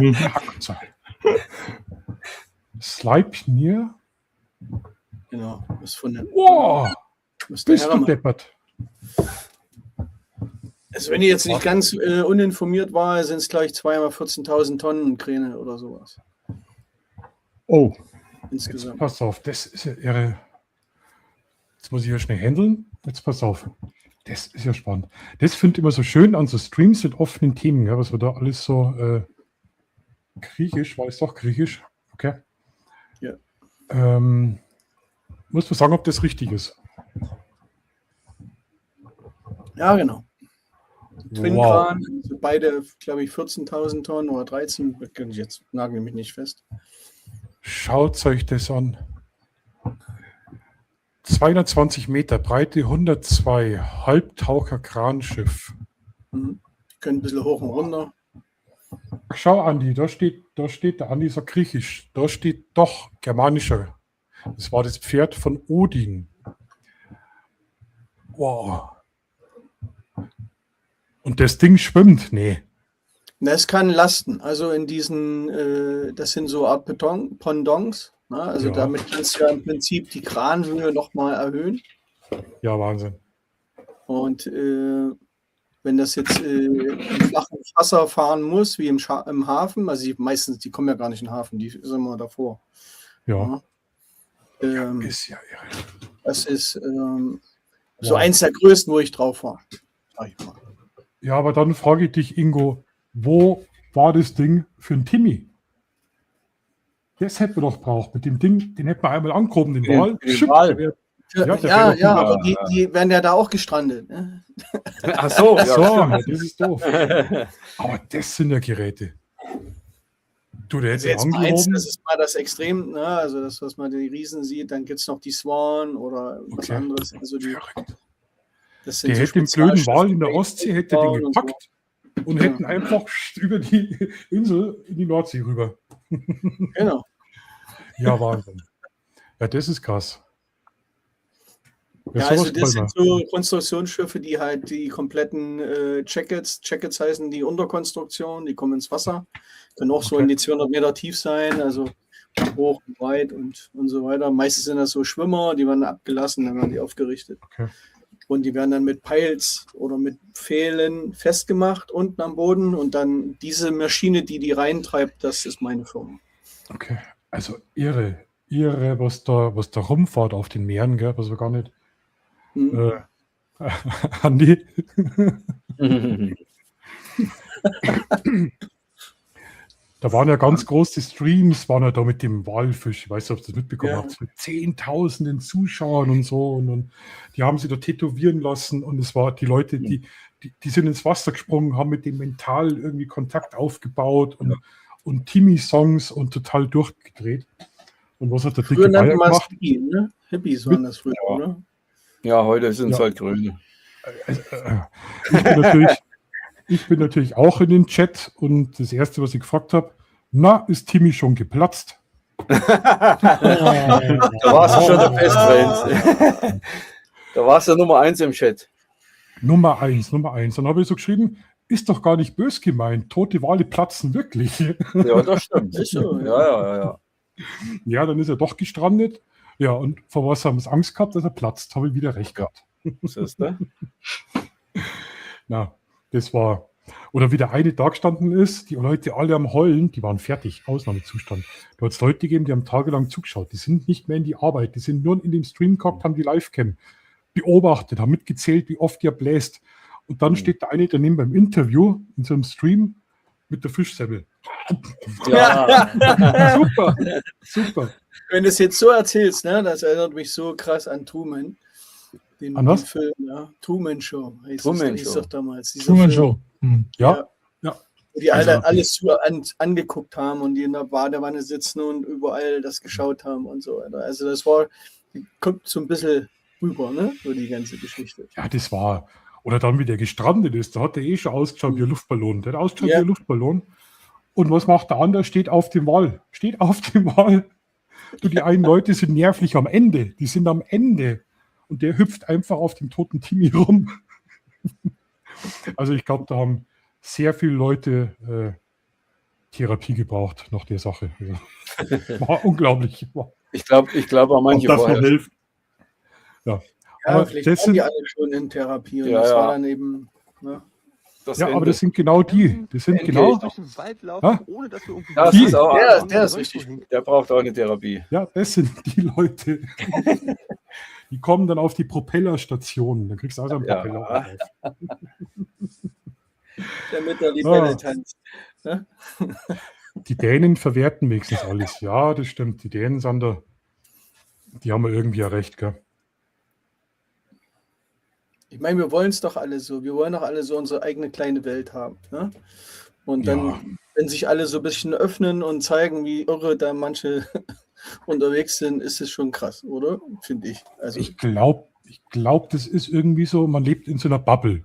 Ja, Gott sei Dank. Sleipnir? Genau, was von der, Wow, was der bist Herr du macht. deppert. Also wenn ich jetzt nicht ganz uninformiert war, sind es gleich zweimal 14.000 Tonnen Kräne oder sowas Oh, insgesamt. pass auf, das ist ja irre. Jetzt muss ich ja schnell handeln. Jetzt pass auf. Das ist ja spannend. Das finde ich immer so schön an so Streams mit offenen Themen, ja, was wir da alles so griechisch, war es doch griechisch? Okay. Ja. Muss man sagen, ob das richtig ist. Ja, genau. Twin Wow. Kran, also beide, glaube ich, 14.000 Tonnen oder 13. Jetzt nageln mich nicht fest. Schaut euch das an. 220 Meter Breite, 102, Halbtaucher-Kranschiff. Können ein bisschen hoch und runter. Schau, Andi, da steht der Andi sagt griechisch, da steht doch germanischer. Das war das Pferd von Odin. Wow. Und das Ding schwimmt? Nee. Das kann lasten. Also in diesen, das sind so Art Pendants. Ne? Also Ja. damit kannst du ja im Prinzip die Kranhöhe nochmal erhöhen. Ja, Wahnsinn. Und wenn das jetzt im flachen Wasser fahren muss, wie im Hafen, also meistens, die kommen ja gar nicht in den Hafen, die sind immer davor. Ja. Ja. Ist ja irre. Das ist so Wow. eins der größten, wo ich drauf war. Sag ich mal. Ja, aber dann frage ich dich, Ingo, wo war das Ding für ein Timmy? Das hätten wir doch braucht. Mit dem Ding, den hätten wir einmal angehoben, den Wal. den Schipp, Wal. der wär- Ja, Ja, der ja, wäre doch aber gut. die werden ja da auch gestrandet. Ne? Ach so, So, ja. ja, das ist doof. Aber das sind ja Geräte. Du, der Also hätte jetzt mal eins, angehoben. das ist mal das Extrem, ne? Also das, was man die Riesen sieht, dann gibt es noch die Swan oder was Okay. anderes. Also die, Verrückt. das sind Der so hätte den blöden Spezialschiffe, Wal in der die Ostsee, hätte den bauen und so. gepackt und hätten einfach über die Insel in die Nordsee rüber. Genau. Ja, Wahnsinn. Ja, das ist krass. Ja, sowas also das wollen sind so Konstruktionsschiffe, die halt die kompletten Jackets heißen die Unterkonstruktion, die kommen ins Wasser, können auch so Okay. in die 200 Meter tief sein, also hoch und weit und so weiter. Meistens sind das so Schwimmer, die werden abgelassen, dann werden die aufgerichtet. Okay. Und die werden dann mit Peils oder mit Pfählen festgemacht unten am Boden und dann diese Maschine, die reintreibt, das ist meine Firma. Okay, also irre, was da rumfährt auf den Meeren, gell, was wir gar nicht. Hm. Andi, da waren ja ganz große Streams, waren ja da mit dem Walfisch, ich weiß nicht, ob ihr das mitbekommen Ja. habt, mit Zehntausenden Zuschauern und so. Und die haben sie da tätowieren lassen und es war die Leute, die sind ins Wasser gesprungen, haben mit dem mental irgendwie Kontakt aufgebaut und Timmy-Songs und total durchgedreht. Und was hat der Früher dicke Bayer nannte man es gemacht? Hippie, ne? Hippies waren das früher, Ja. oder? Ja, heute sind es Ja. halt Grüne. Ich bin natürlich auch in den Chat und das Erste, was ich gefragt habe, na, ist Timmy schon geplatzt? Da warst du schon der Bestfreund. Da warst du Nummer 1 im Chat. Nummer eins. Dann habe ich so geschrieben, ist doch gar nicht bös gemeint, tote Wale platzen wirklich. Ja, das stimmt. Ist so, Ja. Ja, dann ist er doch gestrandet. Ja, und vor was haben wir Angst gehabt, dass er platzt? Habe ich wieder recht gehabt. Siehst du? Na, das war, oder wie der eine da gestanden ist, die Leute alle am Heulen, die waren fertig, Ausnahmezustand. Da hat es Leute gegeben, die haben tagelang zugeschaut, die sind nicht mehr in die Arbeit, die sind nur in dem Stream gehockt, haben die Livecam beobachtet, haben mitgezählt, wie oft der bläst. Und dann steht der eine daneben beim Interview in so einem Stream mit der Fischsemmel. Ja. Super. Wenn du es jetzt so erzählst, ne, das erinnert mich so krass an Truman. An was? Den Film, ja. Truman Show. Truman Hieß Show. doch damals. Dieser Truman Film, Show. Hm. Ja, Wo die Also- alle alles so angeguckt haben und die in der Badewanne sitzen und überall das geschaut haben und so weiter. Also das kommt so ein bisschen rüber, ne? So die ganze Geschichte. ja, das war. Oder dann, wie der gestrandet ist, da hat er schon ausgeschaut wie ein Luftballon. Der hat ausgeschaut Ja. wie ein Luftballon. Und was macht der andere? Steht auf dem Wal. Du, die einen Leute sind nervlich am Ende. Die sind am Ende. Und der hüpft einfach auf dem toten Timmy rum. Also ich glaube, da haben sehr viele Leute Therapie gebraucht nach der Sache. Also, war unglaublich. Ich glaube, auch manche Ob das noch vorher. hilft. Ja, Aber vielleicht das waren sind- die alle schon in Therapie und Ja, das ja. war dann eben, ne? Das Ja, aber Ende. das sind genau die. Das sind Endlich. genau. Durch den Wald laufen, Ja? ohne dass wir irgendwie. Das Die- ist auch Der ist richtig gut. Der braucht auch eine Therapie. Ja, das sind die Leute. Die kommen dann auf die Propellerstationen. Dann kriegst du also einen Ja. Propeller. drauf. Der mit der Libelle Ah. tanzt. Die Dänen verwerten wenigstens alles. Ja, das stimmt. Die Dänen sind da. Die haben ja irgendwie ja recht, gell? Ich meine, wir wollen es doch alle so. Wir wollen doch alle so unsere eigene kleine Welt haben. Ne? Und dann, Ja. wenn sich alle so ein bisschen öffnen und zeigen, wie irre da manche unterwegs sind, ist es schon krass, oder? Finde ich. Also, Ich glaub, das ist irgendwie so, man lebt in so einer Bubble.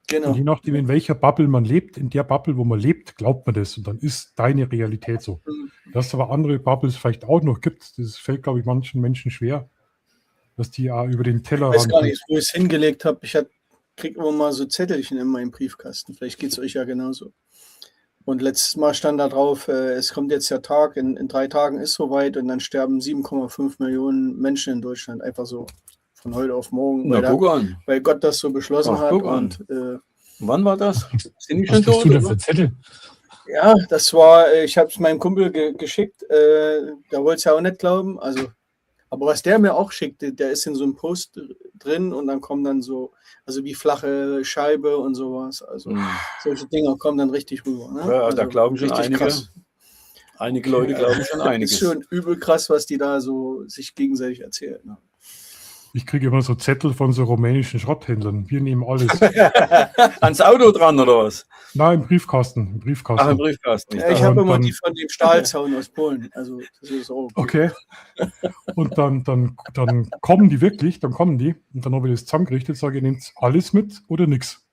genau. Und je nachdem, in welcher Bubble man lebt, in der Bubble, wo man lebt, glaubt man das. Und dann ist deine Realität so. Dass es aber andere Bubbles vielleicht auch noch gibt, das fällt, glaube ich, manchen Menschen schwer, dass die ja über den Ich Teller weiß gar nicht, wo ich es hingelegt habe. Kriege immer mal so Zettelchen in meinem Briefkasten. Vielleicht geht es euch ja genauso. Und letztes Mal stand da drauf, es kommt jetzt der Tag, in 3 Tagen ist soweit und dann sterben 7,5 Millionen Menschen in Deutschland. Einfach so von heute auf morgen, Na, guck an. weil Gott das so beschlossen Ach, hat. guck an. Und Wann war das? Sind die Was schon bist tot? du denn oder? für Zettel? ja, das war, ich habe es meinem Kumpel geschickt, der wollte es ja auch nicht glauben. Also, aber was der mir auch schickte, der ist in so einem Post drin und dann kommen dann so, also wie flache Scheibe und sowas. Also Hm. solche Dinger kommen dann richtig rüber. Ne? Ja, also, da glauben schon richtig einige. krass. Einige Leute glauben schon Das einiges. ist schon übel krass, was die da so sich gegenseitig erzählen. Ne? Ich kriege immer so Zettel von so rumänischen Schrotthändlern. Wir nehmen alles. Ans Auto dran, oder was? Nein, im Briefkasten. Im Ach, im Briefkasten. Briefkasten. Ja, ich Und habe immer dann- die von dem Stahlzaun aus Polen. Also das ist auch okay. Okay. Und dann kommen die wirklich, dann kommen die. Und dann habe ich das zusammengerichtet, sage ich, nehmt alles mit oder nichts.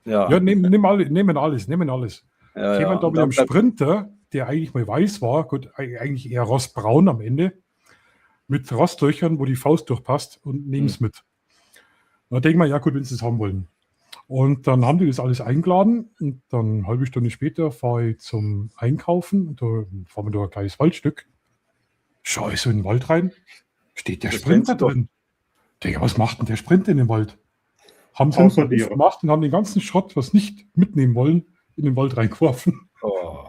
Ja, Ja, nehmen alles. ja, Jemand ja. da Und mit dann einem bleibt- Sprinter, der eigentlich mal weiß war, gut, eigentlich eher rostbraun am Ende, mit Rostlöchern, wo die Faust durchpasst und nehmen es mit. Da denke ich mir, ja gut, wenn sie es haben wollen. Und dann haben die das alles eingeladen und dann eine halbe Stunde später fahre ich zum Einkaufen und da fahren wir durch ein kleines Waldstück. Schau ich so in den Wald rein, steht der Das Sprinter kennst du doch. drin. Denke, was macht denn der Sprinter in dem Wald? Haben sie Außer uns dir. gemacht und haben den ganzen Schrott, was nicht mitnehmen wollen, in den Wald reingeworfen. Oh.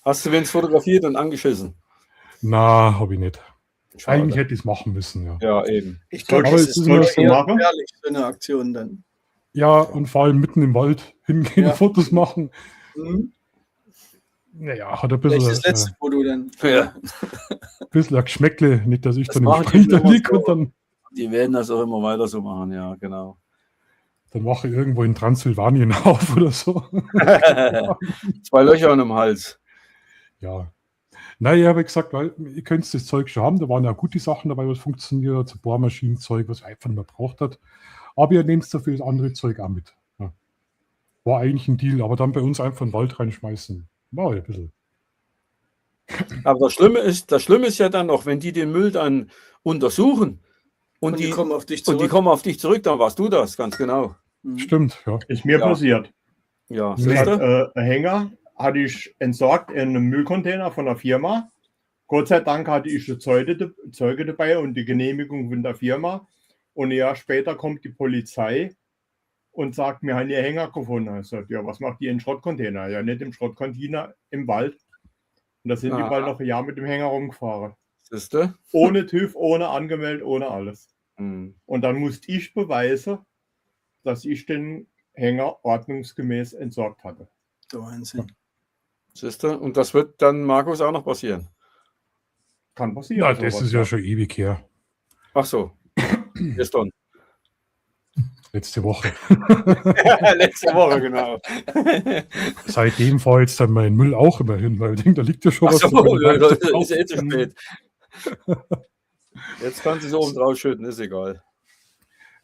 Hast du wenigstens fotografiert und angeschissen? Na, habe ich nicht. Schade. Eigentlich hätte ich es machen müssen, ja. Ja, eben. Ich glaube, Aber das es ist ist nur immer so eher machen. gefährlich, so eine Aktion dann. Ja, und vor allem mitten im Wald hingehen, Ja. Fotos machen. Mhm. Naja, hat ein Vielleicht bisschen, das letzte Foto dann. Ja. bisschen ein Geschmäckle, nicht, dass ich Das dann im machen die Sprinter immer liege so. und dann Die werden das auch immer weiter so machen, ja, genau. wache ich irgendwo in Transsilvanien auf oder so. 2 Löcher an dem Hals. Ja. Naja, wie gesagt, weil ihr könnt das Zeug schon haben, da waren ja gute Sachen dabei, was funktioniert, so Bohrmaschinenzeug, was man einfach nicht mehr braucht hat. Aber ihr nehmt dafür das andere Zeug auch mit. Ja. War eigentlich ein Deal, aber dann bei uns einfach in den Wald reinschmeißen. War ja ein bisschen. Aber das Schlimme ist ja dann noch, wenn die den Müll dann untersuchen Und die kommen auf dich und die zurück. kommen auf dich zurück, dann warst du das, ganz genau. Mhm. Stimmt, ja. Ist mir Ja. passiert. Ja, Nee. siehst du? Ein Hänger hatte ich entsorgt in einem Müllcontainer von der Firma. Gott sei Dank hatte ich die Zeuge dabei und die Genehmigung von der Firma. Und ein Jahr später kommt die Polizei und sagt, wir haben hier Hänger gefunden. Ich sage, ja, was macht ihr in Schrottcontainer? Ja, nicht im Schrottcontainer, im Wald. Und da sind die Ah. bald noch ein Jahr mit dem Hänger rumgefahren. Siehst du? Ohne TÜV, ohne angemeldet, ohne alles. Hm. Und dann musste ich beweisen, dass ich den Hänger ordnungsgemäß entsorgt hatte. Der Wahnsinn. Siehst du? Und das wird dann Markus auch noch passieren. Kann passieren. Ja, das sowas, ist ja schon ewig her. Ach so. Gestern. Letzte Woche. Letzte Woche, genau. Seitdem fahre ich jetzt dann meinen Müll auch immer hin, weil ich denke, da liegt ja schon Ach was. so, da kann ich ja, weiter das ist ja eh zu kaufen. spät. Jetzt kannst du es oben drauf schütten, ist egal.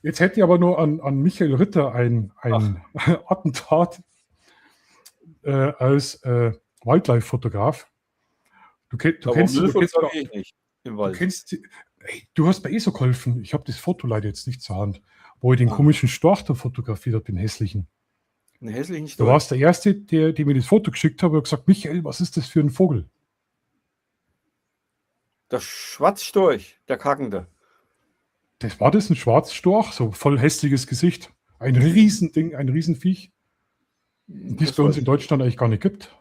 Jetzt hätte ich aber nur an Michael Ritter ein Attentat als Wildlife-Fotograf. Du kennst fotografie ich nicht im Du Wald. kennst, ey, du hast mir eh so geholfen. Ich habe das Foto leider jetzt nicht zur Hand, wo ich den Ah. komischen Storch da fotografiert habe, den hässlichen. Einen hässlichen Du Storch. warst der Erste, der mir das Foto geschickt hat und gesagt, Michael, was ist das für ein Vogel? Der Schwarzstorch, der Kackende. Das war das ein Schwarzstorch, so voll hässliches Gesicht. Ein Riesending, ein Riesenviech, die es Das bei uns weiß in ich. Deutschland eigentlich gar nicht gibt.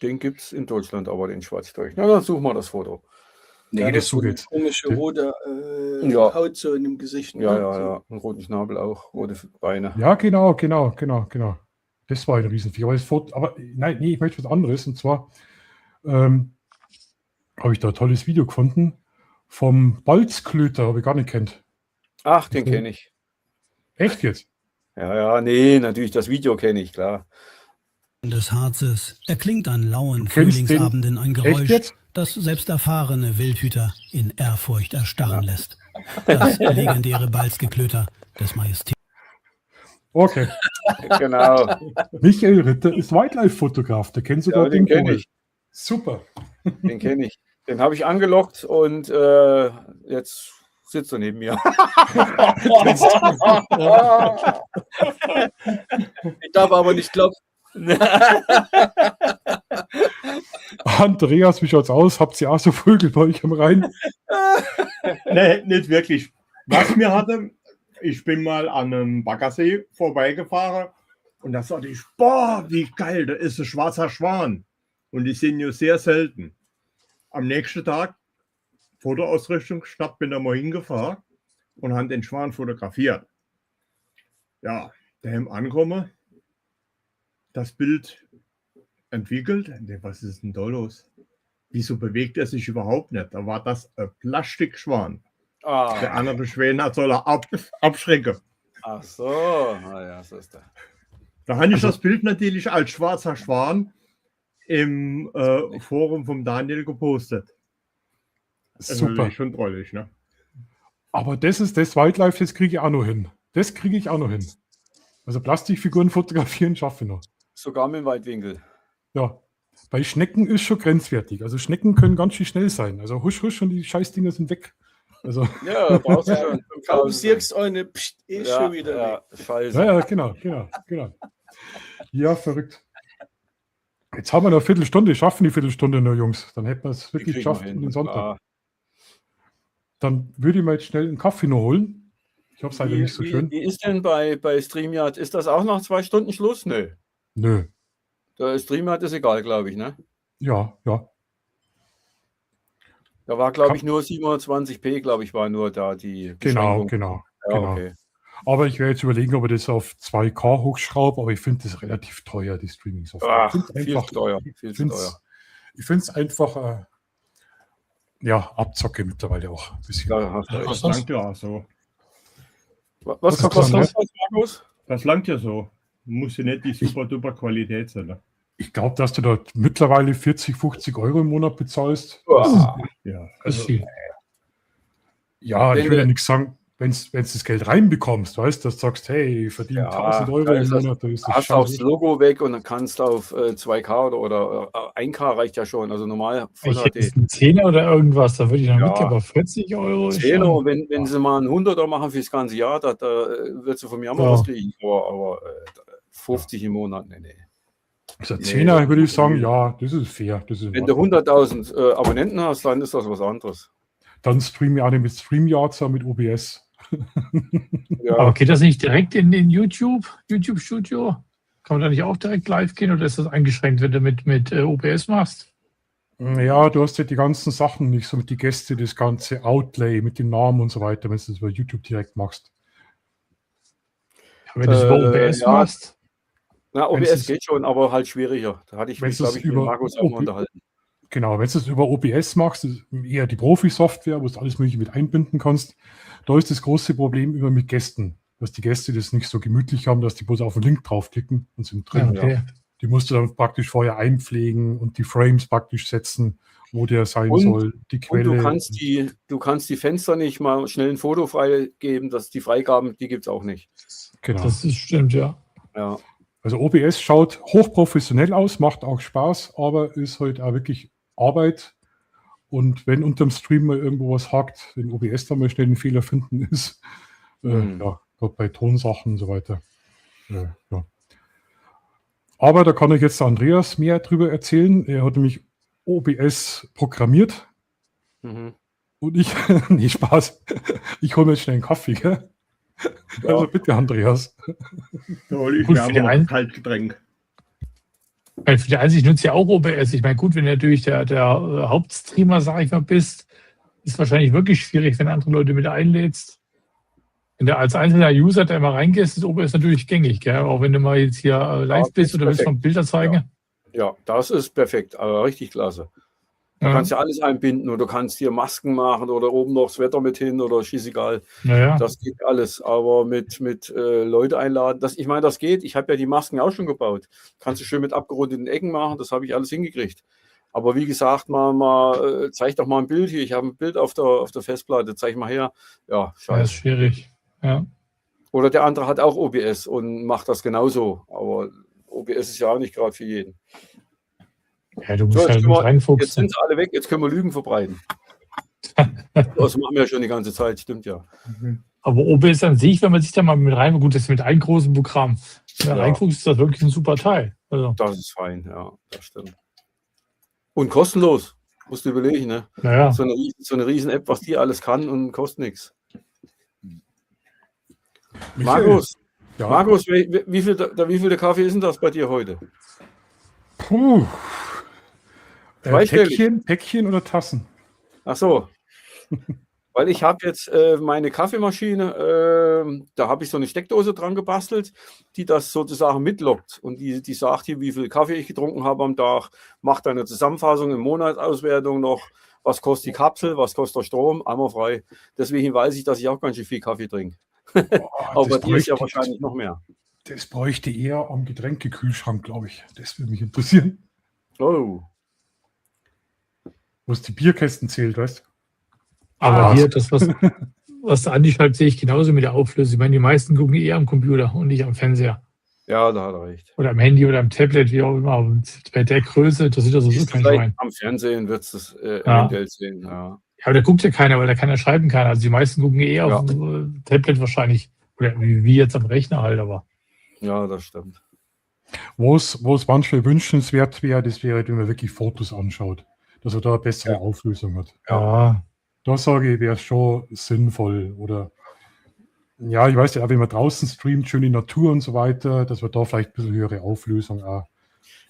Den gibt es in Deutschland, aber den Schwarzstorch. Na, dann suchen wir das Foto. Nee, Der das hat so so eine geht's. komische Der- rote Ja. Haut so in dem Gesicht. Ja, ne? ja, So. ja. Einen roten Schnabel auch, rote Beine. Ja, genau. Das war ein Riesenviech. Aber, nein, ich möchte was anderes. Und zwar habe ich da ein tolles Video gefunden vom Balzklöter, habe ich gar nicht kennt. Ach, den kenne ich. Echt jetzt? Ja, ja, nee, natürlich, das Video kenne ich, klar. des Harzes erklingt an lauen kennst den Frühlingsabenden ein echt Geräusch, jetzt? das selbst erfahrene Wildhüter in Ehrfurcht erstarren lässt. Das legendäre Balzgeklöter des Majestät. Okay. Genau. Michael Ritter ist Wildlife-Fotograf. Der kennt sogar Ja, den kenne Vogel. ich. Super. Den kenne ich. Den habe ich angelockt und jetzt sitzt er neben mir. Ich darf aber nicht klopfen. Andreas, wie schaut's aus? Habt ihr auch so Vögel bei euch am Rhein? Nee, nicht wirklich. Was mir hatte, ich bin mal an einem Baggersee vorbeigefahren und da sagte ich, boah, wie geil, da ist ein schwarzer Schwan. Und die sind ja sehr selten. Am nächsten Tag, Fotoausrüstung geschnappt, bin da mal hingefahren und haben den Schwan fotografiert. Ja, daheim angekommen, das Bild entwickelt. Was ist denn da los? Wieso bewegt er sich überhaupt nicht? Da war das ein Plastikschwan. Der andere Schwäne soll er abschrecken. Ach so, naja, so ist der. Da habe ich das Bild natürlich als schwarzer Schwan im Forum vom Daniel gepostet. Das ist Super. natürlich schon drollig, ne? Aber das ist das Wildlife, das kriege ich auch noch hin. Das kriege ich auch noch hin. Also Plastikfiguren fotografieren schaffe ich noch. Sogar mit dem Weitwinkel. Ja. Bei Schnecken ist schon grenzwertig. Also Schnecken können ganz schön schnell sein. Also husch, husch und die Scheißdinger sind weg. Also, Ja, brauchst du schon. Kaum siehst eine, ist Ja, schon wieder weg. ja, scheiße. ja, genau. Ja, verrückt. Jetzt haben wir noch eine Viertelstunde. Schaffen die Viertelstunde nur, Jungs. Dann hätten wir es wirklich kriegen wir geschafft hin. in den Sonntag. Ah. Dann würde ich mir jetzt schnell einen Kaffee noch holen. Ich habe es leider nicht so schön. Wie ist denn bei StreamYard? Ist das auch nach 2 Stunden Schluss? Nö. Nö. Der StreamYard ist egal, glaube ich, ne? Ja. Da war, glaube ich, nur 720p, glaube ich, war nur da die Genau. Beschränkung. Ja, okay. Aber ich werde jetzt überlegen, ob ich das auf 2K hochschraube, aber ich finde das relativ teuer, die Streaming-Software. Ach, Ich find's viel zu teuer. Viel zu teuer. Ich finde es einfach, Abzocke mittlerweile auch ein bisschen. Da hast du recht. Das langt ja auch so. Was ist kostet das, das, Markus? Das langt ja so. Muss ja nicht die super duper Qualität sein. Ne? Ich glaube, dass du dort mittlerweile 40, 50 Euro im Monat bezahlst. Boah. Ja, Das ist viel. Ja, ich Wenn will ja du- nichts sagen, wenn du das Geld reinbekommst, weißt du, dass du sagst, hey, ich verdiene Ja, 1000 Euro da im ist das- Monat, da ist das Hast auch das scheiße. Logo weg und dann kannst du auf 2K oder 1K reicht ja schon. Also normal Voll Ich hätte HD. jetzt einen Zehner oder irgendwas, da würde ich noch Ja. mitgehen, aber 40 Euro ist 10 schon- wenn sie mal einen 100er machen fürs ganze Jahr, da wird sie von mir mal Ja. was kriegen. Aber 50 im Monat, nee. Also Nee, 10er würde ich sagen, ja, das ist fair. Das ist in Wenn du Ordnung. 100.000 Abonnenten hast, dann ist das was anderes. Dann streame ich auch nicht mit StreamYard, sondern mit OBS. Ja, Aber geht das nicht direkt in YouTube-Studio? Kann man da nicht auch direkt live gehen oder ist das eingeschränkt, wenn du mit OBS machst? Ja, du hast ja die ganzen Sachen nicht, so mit die Gäste, das ganze Outlay mit den Namen und so weiter, wenn du das über YouTube direkt machst. Wenn du es über OBS ja. machst? na, wenn's OBS ist- geht schon, aber halt schwieriger. Da hatte ich Wenn's mich, ist glaube ich, mit über Markus auch mal OB unterhalten. Genau, wenn du es über OBS machst, das ist eher die Profi-Software, wo du alles Mögliche mit einbinden kannst. Da ist das große Problem immer mit Gästen, dass die Gäste das nicht so gemütlich haben, dass die bloß auf den Link draufklicken und sind drin. Okay. Die musst du dann praktisch vorher einpflegen und die Frames praktisch setzen, wo der sein Und- soll, die Und Quelle. du kannst die Fenster nicht mal schnell ein Foto freigeben, die Freigaben, die gibt es auch nicht. Genau. Das ist, stimmt, ja. Ja. Also OBS schaut hochprofessionell aus, macht auch Spaß, aber ist halt auch wirklich Arbeit. Und wenn unterm Stream mal irgendwo was hakt, wenn OBS da mal schnell einen Fehler finden ist, ja, gerade bei Tonsachen und so weiter. Ja. Aber da kann euch jetzt der Andreas mehr drüber erzählen. Er hat nämlich OBS programmiert Mhm. und ich, nee, Spaß. Ich hole mir jetzt schnell einen Kaffee, gell? Also bitte, Andreas. Da hole ich Gut, mir für aber die noch einen- ein Kaltgetränk. Weil für die Einsicht nutzt ja auch OBS. Ich meine, gut, wenn du natürlich der Hauptstreamer, sag ich mal, bist, ist wahrscheinlich wirklich schwierig, wenn du andere Leute mit einlädst. Wenn du als einzelner User da immer reingehst, ist OBS natürlich gängig, gell? Auch wenn du mal jetzt hier live das bist ist oder willst perfekt. noch Bilder zeigen. Ja, das ist perfekt, aber richtig klasse. Du Ja. kannst ja alles einbinden oder du kannst hier Masken machen oder oben noch das Wetter mit hin oder schießegal. Naja. Das geht alles. Aber mit Leute einladen, ich meine, das geht. Ich habe ja die Masken auch schon gebaut. Kannst du schön mit abgerundeten Ecken machen. Das habe ich alles hingekriegt. Aber wie gesagt, zeig doch mal ein Bild hier. Ich habe ein Bild auf der Festplatte. Zeig mal her. Ja, Das ist scheiße. schwierig. Ja. Oder der andere hat auch OBS und macht das genauso. Aber OBS ist ja auch nicht gerade für jeden. Ja, du So, musst halt jetzt nicht sind reinfuchsen. sie alle weg. Jetzt können wir Lügen verbreiten. Das machen wir ja schon die ganze Zeit. Stimmt ja. Aber OBS an sich, wenn man sich da mal mit rein, gut, das ist mit einem großen Programm. Wenn man Ja. reinguckt, ist das wirklich ein super Teil. Also, Das ist fein, ja, das stimmt. Und kostenlos, musst du überlegen, ne? naja. So eine Riesen-App, was die alles kann und kostet nichts. Markus, Ja. Markus, wie viel der Kaffee ist denn das bei dir heute? Puh. Zweistellig. Päckchen oder Tassen? Ach so. Weil ich habe jetzt meine Kaffeemaschine, da habe ich so eine Steckdose dran gebastelt, die das sozusagen mitlockt. Und die sagt hier, wie viel Kaffee ich getrunken habe am Tag, macht eine Zusammenfassung, eine Monatsauswertung noch, was kostet die Kapsel, was kostet der Strom, einwandfrei. Deswegen weiß ich, dass ich auch ganz schön viel Kaffee trinke. Aber bei dir ist ja wahrscheinlich noch mehr. Das bräuchte eher am Getränkekühlschrank, glaube ich. Das würde mich interessieren. Oh. Wo es die Bierkästen zählt, weißt du? Aber hier, das, was der Andi schreibt, sehe ich genauso mit der Auflösung. Ich meine, die meisten gucken eher am Computer und nicht am Fernseher. Ja, da hat er recht. Oder am Handy oder am Tablet, wie auch immer. Und bei der Größe, das sieht ja sowieso kein Vielleicht Schwein. am Fernsehen wird es das Ja. eventuell sehen. Ja. Ja, aber da guckt ja keiner, weil da keiner schreiben kann. Also die meisten gucken eher Ja. auf dem Tablet wahrscheinlich. Oder wie jetzt am Rechner halt, aber. Ja, das stimmt. Wo es manchmal wünschenswert wäre, das wäre, wenn man wirklich Fotos anschaut, dass man da eine bessere Auflösung hat. Ja. Da sage ich, wäre es schon sinnvoll. Oder ja, ich weiß ja, auch wenn man draußen streamt, schöne Natur und so weiter, dass man da vielleicht ein bisschen höhere Auflösung auch.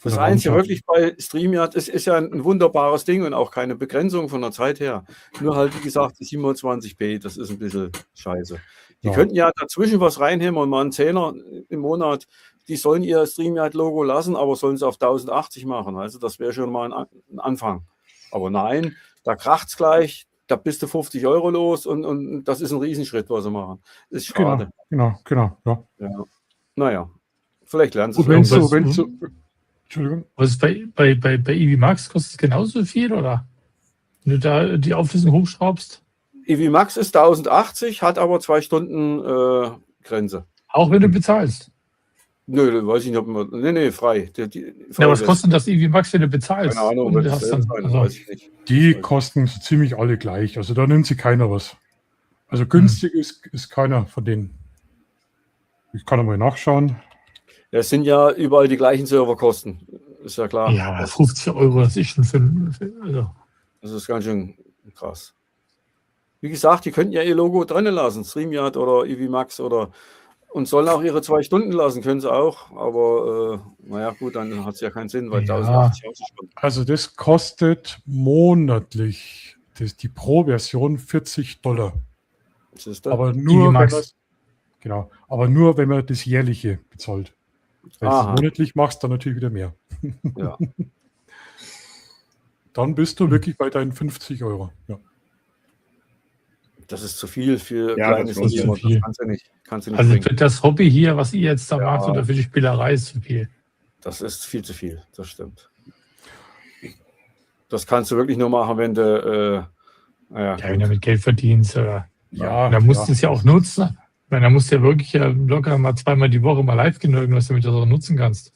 Das Einzige wirklich bei StreamYard ist ja ein wunderbares Ding und auch keine Begrenzung von der Zeit her. Nur halt, wie gesagt, die 27p, das ist ein bisschen scheiße. Die Ja. könnten ja dazwischen was reinhämmern, mal einen Zehner im Monat. Die sollen ihr StreamYard-Logo lassen, aber sollen es auf 1080 machen. Also das wäre schon mal ein Anfang. Aber nein, da kracht es gleich, da bist du 50 € los und das ist ein Riesenschritt, was sie machen. Ist schade. Genau. Ja. Ja. Naja, vielleicht lernen sie Und wenn es. so, was- Entschuldigung. Was ist bei EV Max kostet es genauso viel, oder? Wenn du da die Auflösung hochschraubst? EV Max ist 1080, hat aber 2 Stunden Grenze. Auch wenn du bezahlst. Nö, weiß ich nicht, ob man. Nee, frei. Ja, was kostet das EV Max, wenn du bezahlst? Keine Ahnung, Und wird du es hast selber dann, sein, also, weiß ich nicht. Die kosten so ziemlich alle gleich. Also da nimmt sich keiner was. Also günstig ist keiner von denen. Ich kann einmal nachschauen. Ja, es sind ja überall die gleichen Serverkosten. Ist ja klar. ja, 50 €, das ist schon also, Das ist ganz schön krass. Wie gesagt, die könnten ja ihr Logo drinnen lassen, StreamYard oder EV Max und sollen auch ihre 2 Stunden lassen, können sie auch. Aber naja, gut, dann hat es ja keinen Sinn, weil Ja. 1080 haben sie schon. Also das kostet monatlich, die Pro-Version $40. Siehst du? Aber nur, wenn Max. man's- genau, aber nur, wenn man das jährliche bezahlt. Wenn du es Aha. monatlich machst, dann natürlich wieder mehr. Ja. Dann bist du wirklich bei deinen 50 €. Ja. Das ist zu viel für Ja, kleines das ist Video. zu viel. Das kannst du nicht also bringen. für das Hobby hier, was ihr jetzt da Ja. macht, oder für die Spielerei ist zu viel. Das ist viel zu viel, das stimmt. Das kannst du wirklich nur machen, wenn du, naja, Ja, wenn du mit Geld verdienst, oder. Ja, Da musst du es ja auch nutzen. Ich meine, da musst du ja wirklich locker mal 2-mal die Woche mal live gehen, irgendwas, damit du das auch nutzen kannst.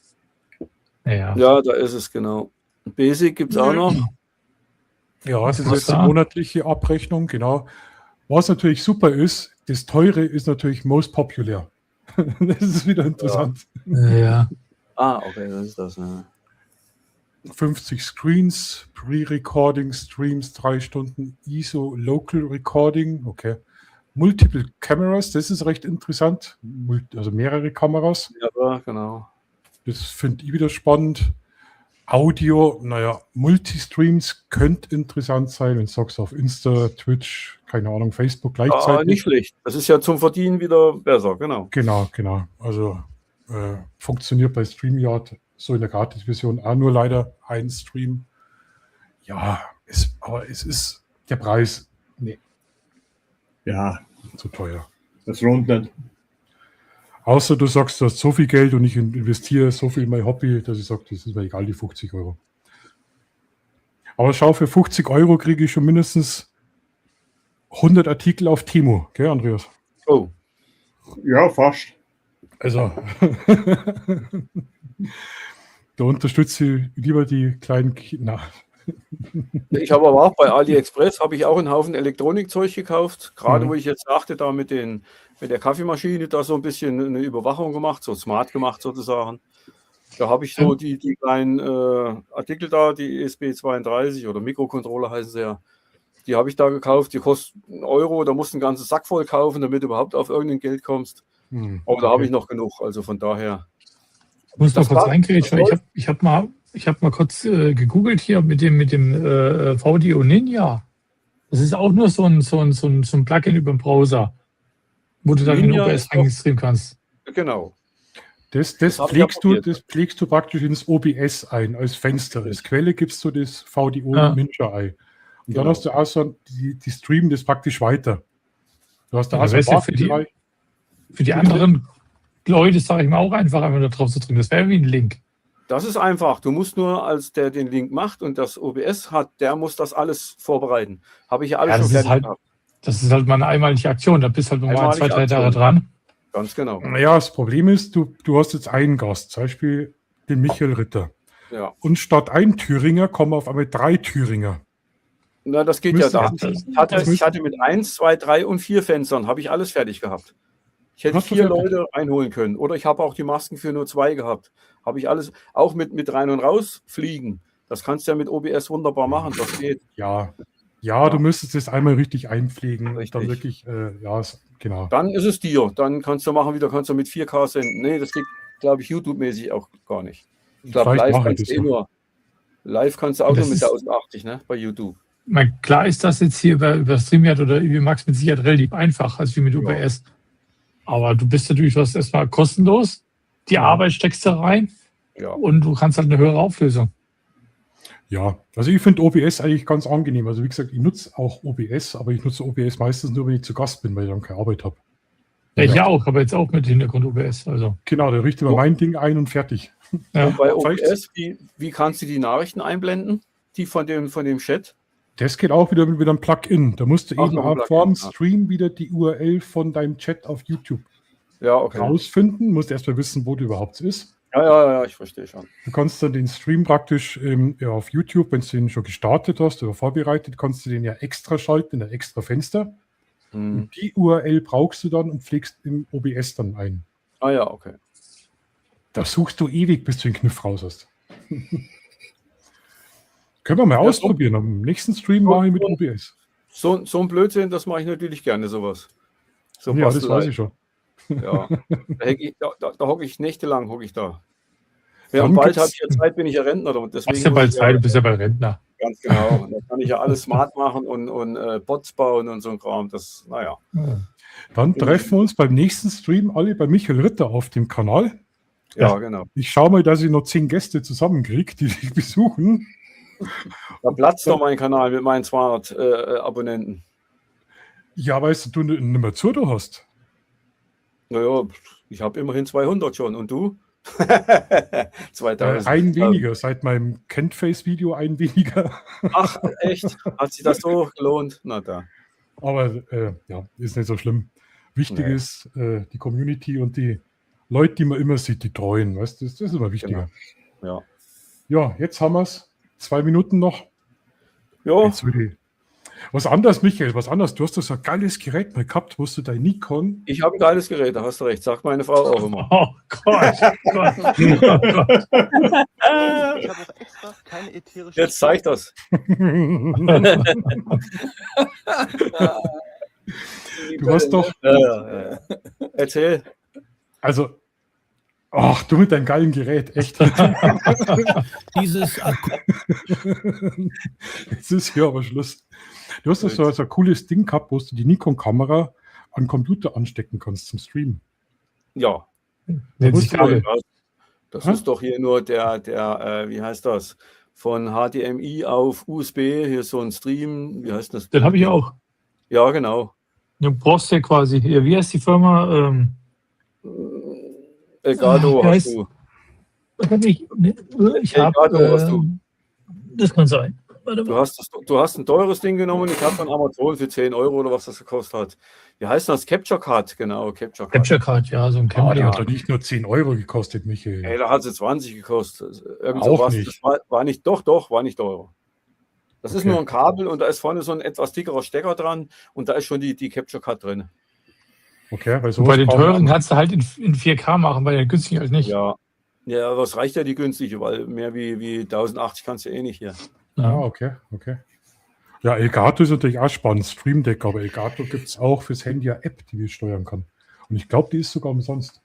Naja. ja, da ist es genau. Basic gibt es auch noch. Ja, das ist Was jetzt die da? monatliche Abrechnung, genau. Was natürlich super ist, das Teure ist natürlich most popular. Das ist wieder interessant. Ja. Ah, okay, das ist das. Ja. 50 Screens, Pre-Recording, Streams, 3 Stunden, ISO Local Recording, okay. Multiple Cameras, das ist recht interessant. Also mehrere Kameras. Ja, genau. Das finde ich wieder spannend. Audio, naja, Multistreams könnte interessant sein, wenn du sagst auf Insta, Twitch, keine Ahnung, Facebook gleichzeitig. Nicht schlecht. Das ist ja zum Verdienen wieder besser, genau. Genau. Also funktioniert bei StreamYard so in der Gratis-Version auch nur leider ein Stream. Ja, Aber es ist der Preis, nee, Ja, zu teuer. das lohnt nicht. Außer du sagst, du hast so viel Geld und ich investiere so viel in mein Hobby, dass ich sage, das ist mir egal, die 50 Euro. Aber schau, für 50 Euro kriege ich schon mindestens 100 Artikel auf Timo, gell, Andreas? Oh, Ja, fast. Also, da unterstütze ich lieber die kleinen Kinder. ich habe aber auch bei AliExpress habe ich auch einen Haufen Elektronikzeug gekauft. Gerade Mhm. wo ich jetzt dachte, da mit der Kaffeemaschine da so ein bisschen eine Überwachung gemacht, so smart gemacht sozusagen. Da habe ich so die kleinen Artikel da, die ESP32 oder Mikrocontroller heißen sie ja. Die habe ich da gekauft, die kosten €1, da musst du einen ganzen Sack voll kaufen, damit du überhaupt auf irgendein Geld kommst. Aber da habe ich noch genug, also von daher. Ich muss noch Das kurz war- reingrätschen. Ich hab mal kurz gegoogelt hier mit dem VDO Ninja. Das ist auch nur so ein Plugin über den Browser, wo du dann in Ninja OBS ist doch- reinstreamen kannst. Genau. Das hab ich ja probiert. pflegst du praktisch ins OBS ein, als Fenster. Als Quelle gibst du das VDO Ja. Ninja ein. Und Genau. dann hast du auch so, die streamen das praktisch weiter. Du hast da Ja, auch so das wär's ja Wartebereich. Für die anderen Leute sage ich mal auch einfach da drauf zu drücken. Das wäre wie ein Link. Das ist einfach. Du musst nur, als der den Link macht und das OBS hat, der muss das alles vorbereiten. Habe ich ja alles Ja, schon das ist fertig halt- gehabt. Das ist halt mal eine einmalige Aktion. Da bist halt mal Einmalige 2, 3 Tage Aktion. dran. Ganz genau. Naja, das Problem ist, du hast jetzt einen Gast, zum Beispiel den Michael Ritter. Ja. Und statt ein Thüringer kommen auf einmal 3 Thüringer. Na, das geht Müsste- ja da. das Ich hatte mit 1, 2, 3 und 4 Fenstern, habe ich alles fertig gehabt. Ich hätte Hast du 4 fertig? Leute einholen können. Oder ich habe auch die Masken für nur 2 gehabt. Habe ich alles, auch mit rein und raus fliegen. Das kannst du ja mit OBS wunderbar machen. Das geht. Ja, du müsstest es einmal richtig einpflegen und dann Richtig. wirklich, genau. Dann ist es dir. Dann kannst du machen, wieder kannst du mit 4K senden. Nee, das geht, glaube ich, YouTube-mäßig auch gar nicht. Ich glaube, Vielleicht live mache ich kannst du das noch. nur. Live kannst du auch Das nur mit ist- 1080, ne? Bei YouTube. Ich meine, klar ist das jetzt hier über StreamYard oder Max mit Sicherheit relativ einfach, als wie mit Ja. OBS. Aber du bist natürlich was erstmal kostenlos. Die Arbeit steckst du rein Ja. und du kannst halt eine höhere Auflösung. Ja, also ich finde OBS eigentlich ganz angenehm. Also wie gesagt, ich nutze auch OBS, aber ich nutze OBS meistens nur, wenn ich zu Gast bin, weil ich dann keine Arbeit habe. Ja, ich auch, aber jetzt auch mit Hintergrund OBS. Also, Genau, da richte ich mal Ja. mein Ding ein und fertig. ja. Und bei Vielleicht- OBS, wie kannst du die Nachrichten einblenden? Die von dem Chat? Das geht auch wieder mit einem Plugin. Da musst du Auch eben noch ein auch Plugin, vor dem ja. Stream wieder die URL von deinem Chat auf YouTube Ja, okay. rausfinden. Musst erstmal wissen, wo du überhaupt ist. Ja, ich verstehe schon. Du kannst dann den Stream praktisch auf YouTube, wenn du den schon gestartet hast oder vorbereitet, kannst du den ja extra schalten in ein extra Fenster. Hm. Und die URL brauchst du dann und pflegst im OBS dann ein. Ah ja, okay. Da suchst du ewig, bis du den Kniff raus hast. Können wir mal Ja, ausprobieren. Am nächsten Stream mache ich mit OBS. So ein Blödsinn, das mache ich natürlich gerne, sowas. So Ja, das Bastelei. weiß ich schon. Ja. Da hocke ich nächtelang, hocke ich da. Ja, Dann und bald gibt's- habe ich ja Zeit, bin ich ja Rentner. Und Du deswegen hast ja muss bald ich Zeit, du bist ja bald Rentner. Ganz genau. Und da kann ich ja alles smart machen und Bots bauen und so ein Kram. Das, naja. Dann treffen wir uns beim nächsten Stream alle bei Michael Ritter auf dem Kanal. Ja, genau. Ich schaue mal, dass ich noch 10 Gäste zusammenkriege, die dich besuchen. Da platzt doch mein Kanal mit meinen 200 Abonnenten. Ja, weißt du, nicht mehr zu, du hast. Naja, ich habe immerhin 200 schon. Und du? 2000. Ein weniger, seit meinem Kentface-Video ein weniger. Ach, echt? Hat sich das so gelohnt? Na da. Aber ja, ist nicht so schlimm. Wichtig Nee. ist die Community und die Leute, die man immer sieht, die treuen. Weißt du, das ist immer wichtiger. Ja. Ja, jetzt haben wir es. 2 Minuten noch. Ja, Jetzt würde ich. Was anderes, Michael, was anderes. Du hast doch so ein geiles Gerät mal gehabt, wo du dein Nikon. ich habe ein geiles Gerät, da hast du recht. Sagt meine Frau auch immer. Oh Gott, Gott, oh Gott. Ich habe auch extra keine ätherische. Jetzt zeig das. Du hast doch, Ja. Erzähl. also, ach, du mit deinem geilen Gerät, echt. Dieses Akku Jetzt ist hier aber Schluss. Du hast doch so ein cooles Ding gehabt, wo du die Nikon-Kamera an den Computer anstecken kannst zum Streamen. Ja. Nennt sich musst du Kabel. Das Hä? ist doch hier nur der, wie heißt das? von HDMI auf USB, hier so ein Stream, wie heißt das? Den habe ich auch. Ja, genau. Du brauchst ja quasi, hier, wie heißt die Firma? Elgato Wie hast heißt- du. Ich habe, Elgato hast du. das kann sein. Warte Du mal. hast ein teures Ding genommen, ich habe von Amazon für 10 Euro oder was das gekostet hat. Wie heißt das? Capture Card, genau, Capture Card. Capture Card, ja, so ein Ah, Capture die hat Card. doch nicht nur 10 Euro gekostet, Michael. Ey, da hat sie 20 gekostet. Also, irgend Auch sowas. nicht. Das war nicht, doch, war nicht teurer. Das ist Okay. nur ein Kabel und da ist vorne so ein etwas dickerer Stecker dran und da ist schon die Capture Card drin. Okay, weil Und sowas bei den brauchen wir teuren auch. kannst du halt in 4K machen, bei den günstigen halt nicht. Ja. Ja, aber es reicht ja die günstige, weil mehr wie 1080 kannst du eh nicht hier. Ah, okay. Ja, Elgato ist natürlich auch spannend, Stream Deck, aber Elgato gibt es auch fürs Handy eine App, die wir steuern kann. Und ich glaube, die ist sogar umsonst.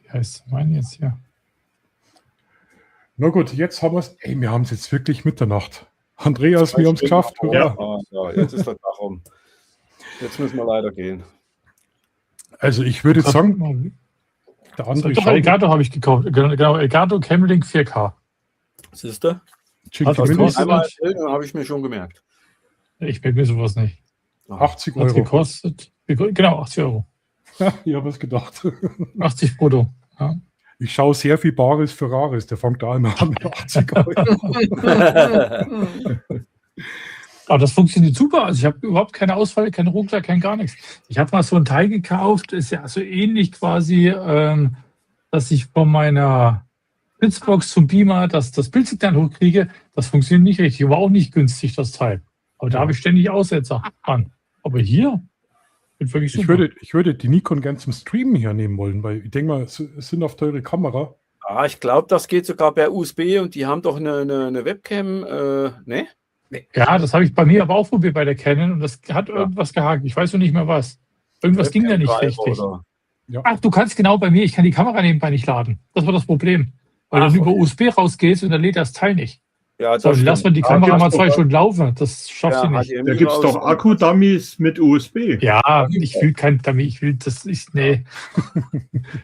Wie heißt meine jetzt hier? Na gut, jetzt haben wir es. Ey, wir haben es jetzt wirklich Mitternacht. Andreas, wir haben es geschafft. Ja. Hurra. Ja, jetzt ist der Tag um. Jetzt müssen wir leider gehen. Also ich würde jetzt sagen, der andere Doch, Elgato habe ich gekauft. Genau, Elgato Camlink 4K. Siehst du? Chicken Hat was Minis, kostet? Einmal erzählt, dann habe ich mir schon gemerkt. Ich merke mir sowas nicht. 80 Hat Euro. gekostet. Genau, 80 Euro. Ja, ich habe es gedacht. 80 brutto. Ja. Ich schaue sehr viel Bares für Rares. Der fängt da immer an mit 80 Euro. Aber das funktioniert super. Also ich habe überhaupt keine Ausfall, keinen Ruckler, kein gar nichts. Ich habe mal so ein Teil gekauft, ist ja so ähnlich quasi, dass ich von meiner Fritzbox zum Beamer das Bildsignal hochkriege. Das funktioniert nicht richtig, war auch nicht günstig, das Teil. Aber da habe ich ständig Aussetzer an. Aber hier wird wirklich super. Ich würde die Nikon gern zum Streamen hier nehmen wollen, weil ich denke mal, es sind auf teure Kamera. Ah, ich glaube, das geht sogar per USB und die haben doch eine Webcam, ne? Ja, das habe ich bei mir aber auch probiert bei der Canon und das hat irgendwas gehakt. Ich weiß noch nicht mehr was. Irgendwas ging da nicht richtig. Oder? Ach, du kannst genau bei mir, ich kann die Kamera nebenbei nicht laden. Das war das Problem. Weil Ach, du über okay. USB rausgehst und dann lädt das Teil nicht. Ja, So, dann lass mal die Ja, Kamera gibt's mal doch 2 auch. Stunden laufen. Das schafft sie nicht. Da gibt es doch Akku-Dummies mit USB. Ja, ich will kein Dummy, ich will das ist, nee.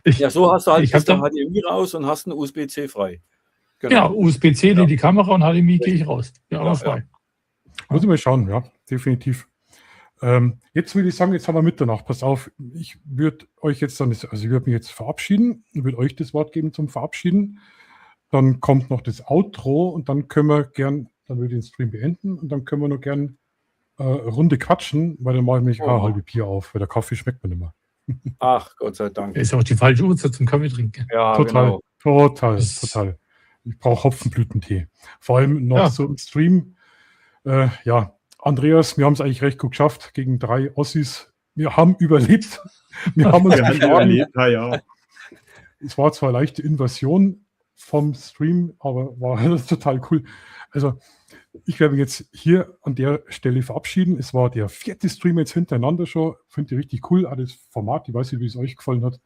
Ja, so hast du halt Ich hab der da- HDMI raus und hast einen USB-C frei. Genau, USB-C lädt die Kamera und HDMI gehe ich raus. Ja, Ja, frei. Muss ich mal schauen, ja, definitiv. Jetzt würde ich sagen, jetzt haben wir Mitternacht. Pass auf, ich würde euch jetzt dann, also ich würde mich jetzt verabschieden, ich würde euch das Wort geben zum Verabschieden. Dann kommt noch das Outro und dann können wir gern, dann würde ich den Stream beenden und dann können wir noch gern Runde quatschen, weil dann mache ich mich auch eine halbe Bier auf, weil der Kaffee schmeckt mir nicht mehr. Ach, Gott sei Dank. Ist auch die falsche Uhrzeit zum Kaffee trinken. Ja, Total, genau. total. Ich brauche Hopfenblütentee. Vor allem noch Ja. so im Stream. Ja, Andreas, wir haben es eigentlich recht gut geschafft gegen 3 Ossis. Wir haben überlebt. Wir haben uns Wir haben geschlagen. überlebt, ja. Es war zwar eine leichte Invasion vom Stream, aber war alles total cool. Also, ich werde mich jetzt hier an der Stelle verabschieden. Es war der 4. Stream jetzt hintereinander schon. Finde ich richtig cool. Auch das Format, ich weiß nicht, wie es euch gefallen hat.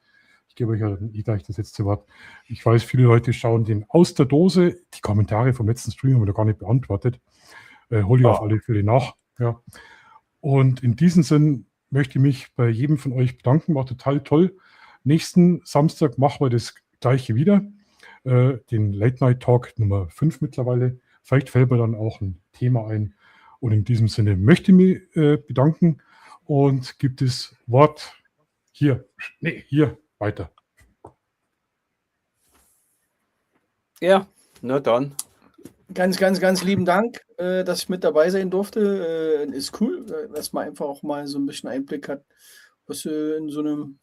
Ich gebe euch ja gleich das letzte Wort. Ich weiß, viele Leute schauen den aus der Dose. Die Kommentare vom letzten Stream haben wir gar nicht beantwortet. Hol ich auf alle Fälle nach. Ja. Und in diesem Sinn möchte ich mich bei jedem von euch bedanken. War total toll. Nächsten Samstag machen wir das Gleiche wieder. Den Late Night Talk Nummer 5 mittlerweile. Vielleicht fällt mir dann auch ein Thema ein. Und in diesem Sinne möchte ich mich bedanken und gibt das Wort hier weiter. Ja, na dann. Ganz, ganz, ganz lieben Dank, dass ich mit dabei sein durfte. Ist cool, dass man einfach auch mal so ein bisschen Einblick hat, was in so einem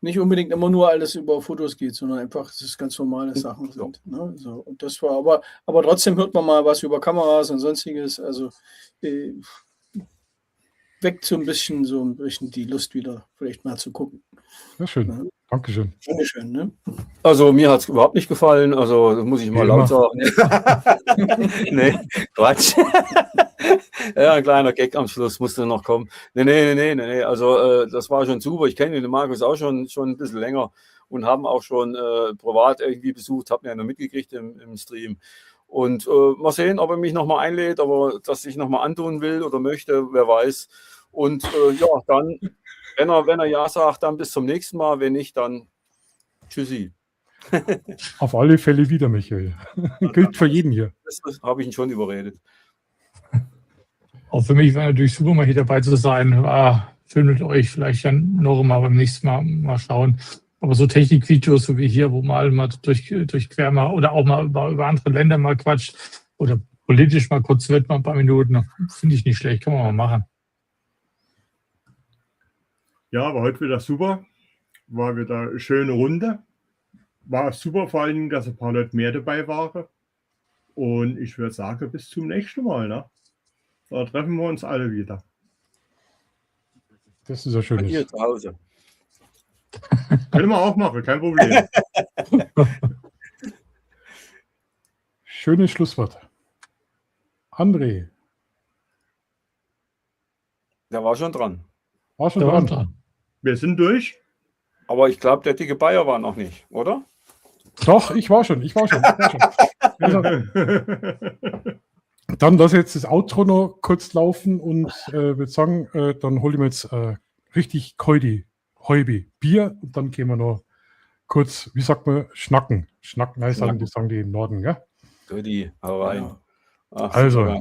nicht unbedingt immer nur alles über Fotos geht, sondern einfach, dass es ganz normale Sachen sind. Ne? So, und das war aber trotzdem hört man mal was über Kameras und sonstiges. Also weckt so ein bisschen die Lust wieder, vielleicht mal zu gucken. Sehr schön. Ja. Dankeschön. Dankeschön. Ne? Also mir hat es überhaupt nicht gefallen, also das muss ich mal Wie laut sagen. Nee, Quatsch. Ja, ein kleiner Gag am Schluss musste noch kommen. Nee. Also das war schon super. Ich kenne den Markus auch schon ein bisschen länger und haben auch schon privat irgendwie besucht, habe ihn ja noch mitgekriegt im Stream. Und mal sehen, ob er mich nochmal einlädt, aber dass ich nochmal antun will oder möchte, wer weiß. Und ja, dann, wenn er ja sagt, dann bis zum nächsten Mal. Wenn nicht, dann tschüssi. Auf alle Fälle wieder, Michael. Gilt für jeden hier. Das habe ich ihn schon überredet. Auch für mich war natürlich super, mal hier dabei zu sein. War schön mit euch, vielleicht dann noch mal beim nächsten Mal schauen. Aber so Technikvideos, so wie hier, wo man mal durchquer mal oder auch mal über andere Länder mal quatscht oder politisch mal kurz wird, mal ein paar Minuten, finde ich nicht schlecht, kann man mal machen. Ja, war heute wieder super. War wieder eine schöne Runde. War super, vor allen Dingen, dass ein paar Leute mehr dabei waren. Und ich würde sagen, bis zum nächsten Mal. Ne? Da treffen wir uns alle wieder. Das ist ja Bei schön. dir zu Hause. Können wir auch machen, kein Problem. Schönes Schlusswort. André, Der war schon dran. war schon Da waren dran. dran. Wir sind durch. Aber ich glaube, der dicke Bayer war noch nicht, oder? Doch, ich war schon. Also, dann lass jetzt das Outro noch kurz laufen und würde sagen, dann hole ich mir jetzt richtig Häubi Bier und dann gehen wir noch kurz, wie sagt man, schnacken. Schnacken heißt dann, das sagen die im Norden, gell? Goodie, hau rein. Genau. Ach, Also. super.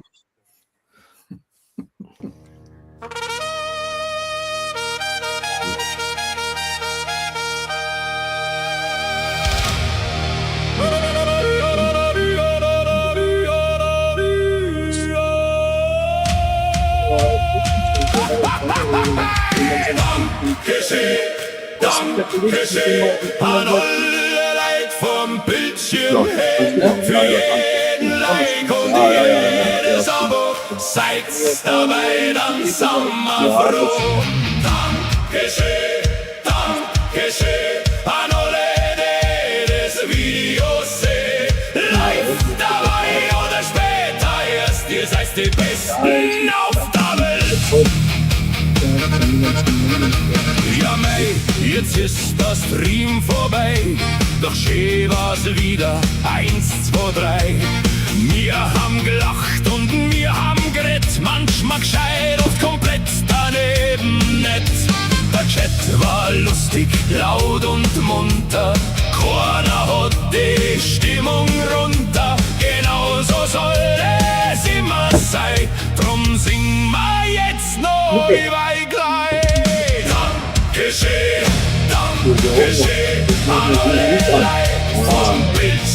Dankeschön an alle Leute vom Bildschirm her für jeden Like und jedes Abo. Seid dabei, dann sind wir froh. Dankeschön an alle, die das Video sehen. Live dabei oder später erst, ihr seid die Besten auf der Welt. Ja, mei, jetzt ist das Stream vorbei, doch schön war's wieder, 1, 2, 3. Wir haben gelacht und wir haben geredet, manchmal gescheit, oft komplett daneben nett. Der Chat war lustig, laut und munter, keiner hat die Stimmung runter, genauso soll es immer sein, drum singen wir jetzt noch über gleich. Dankeschön an alle Leute vom Bild.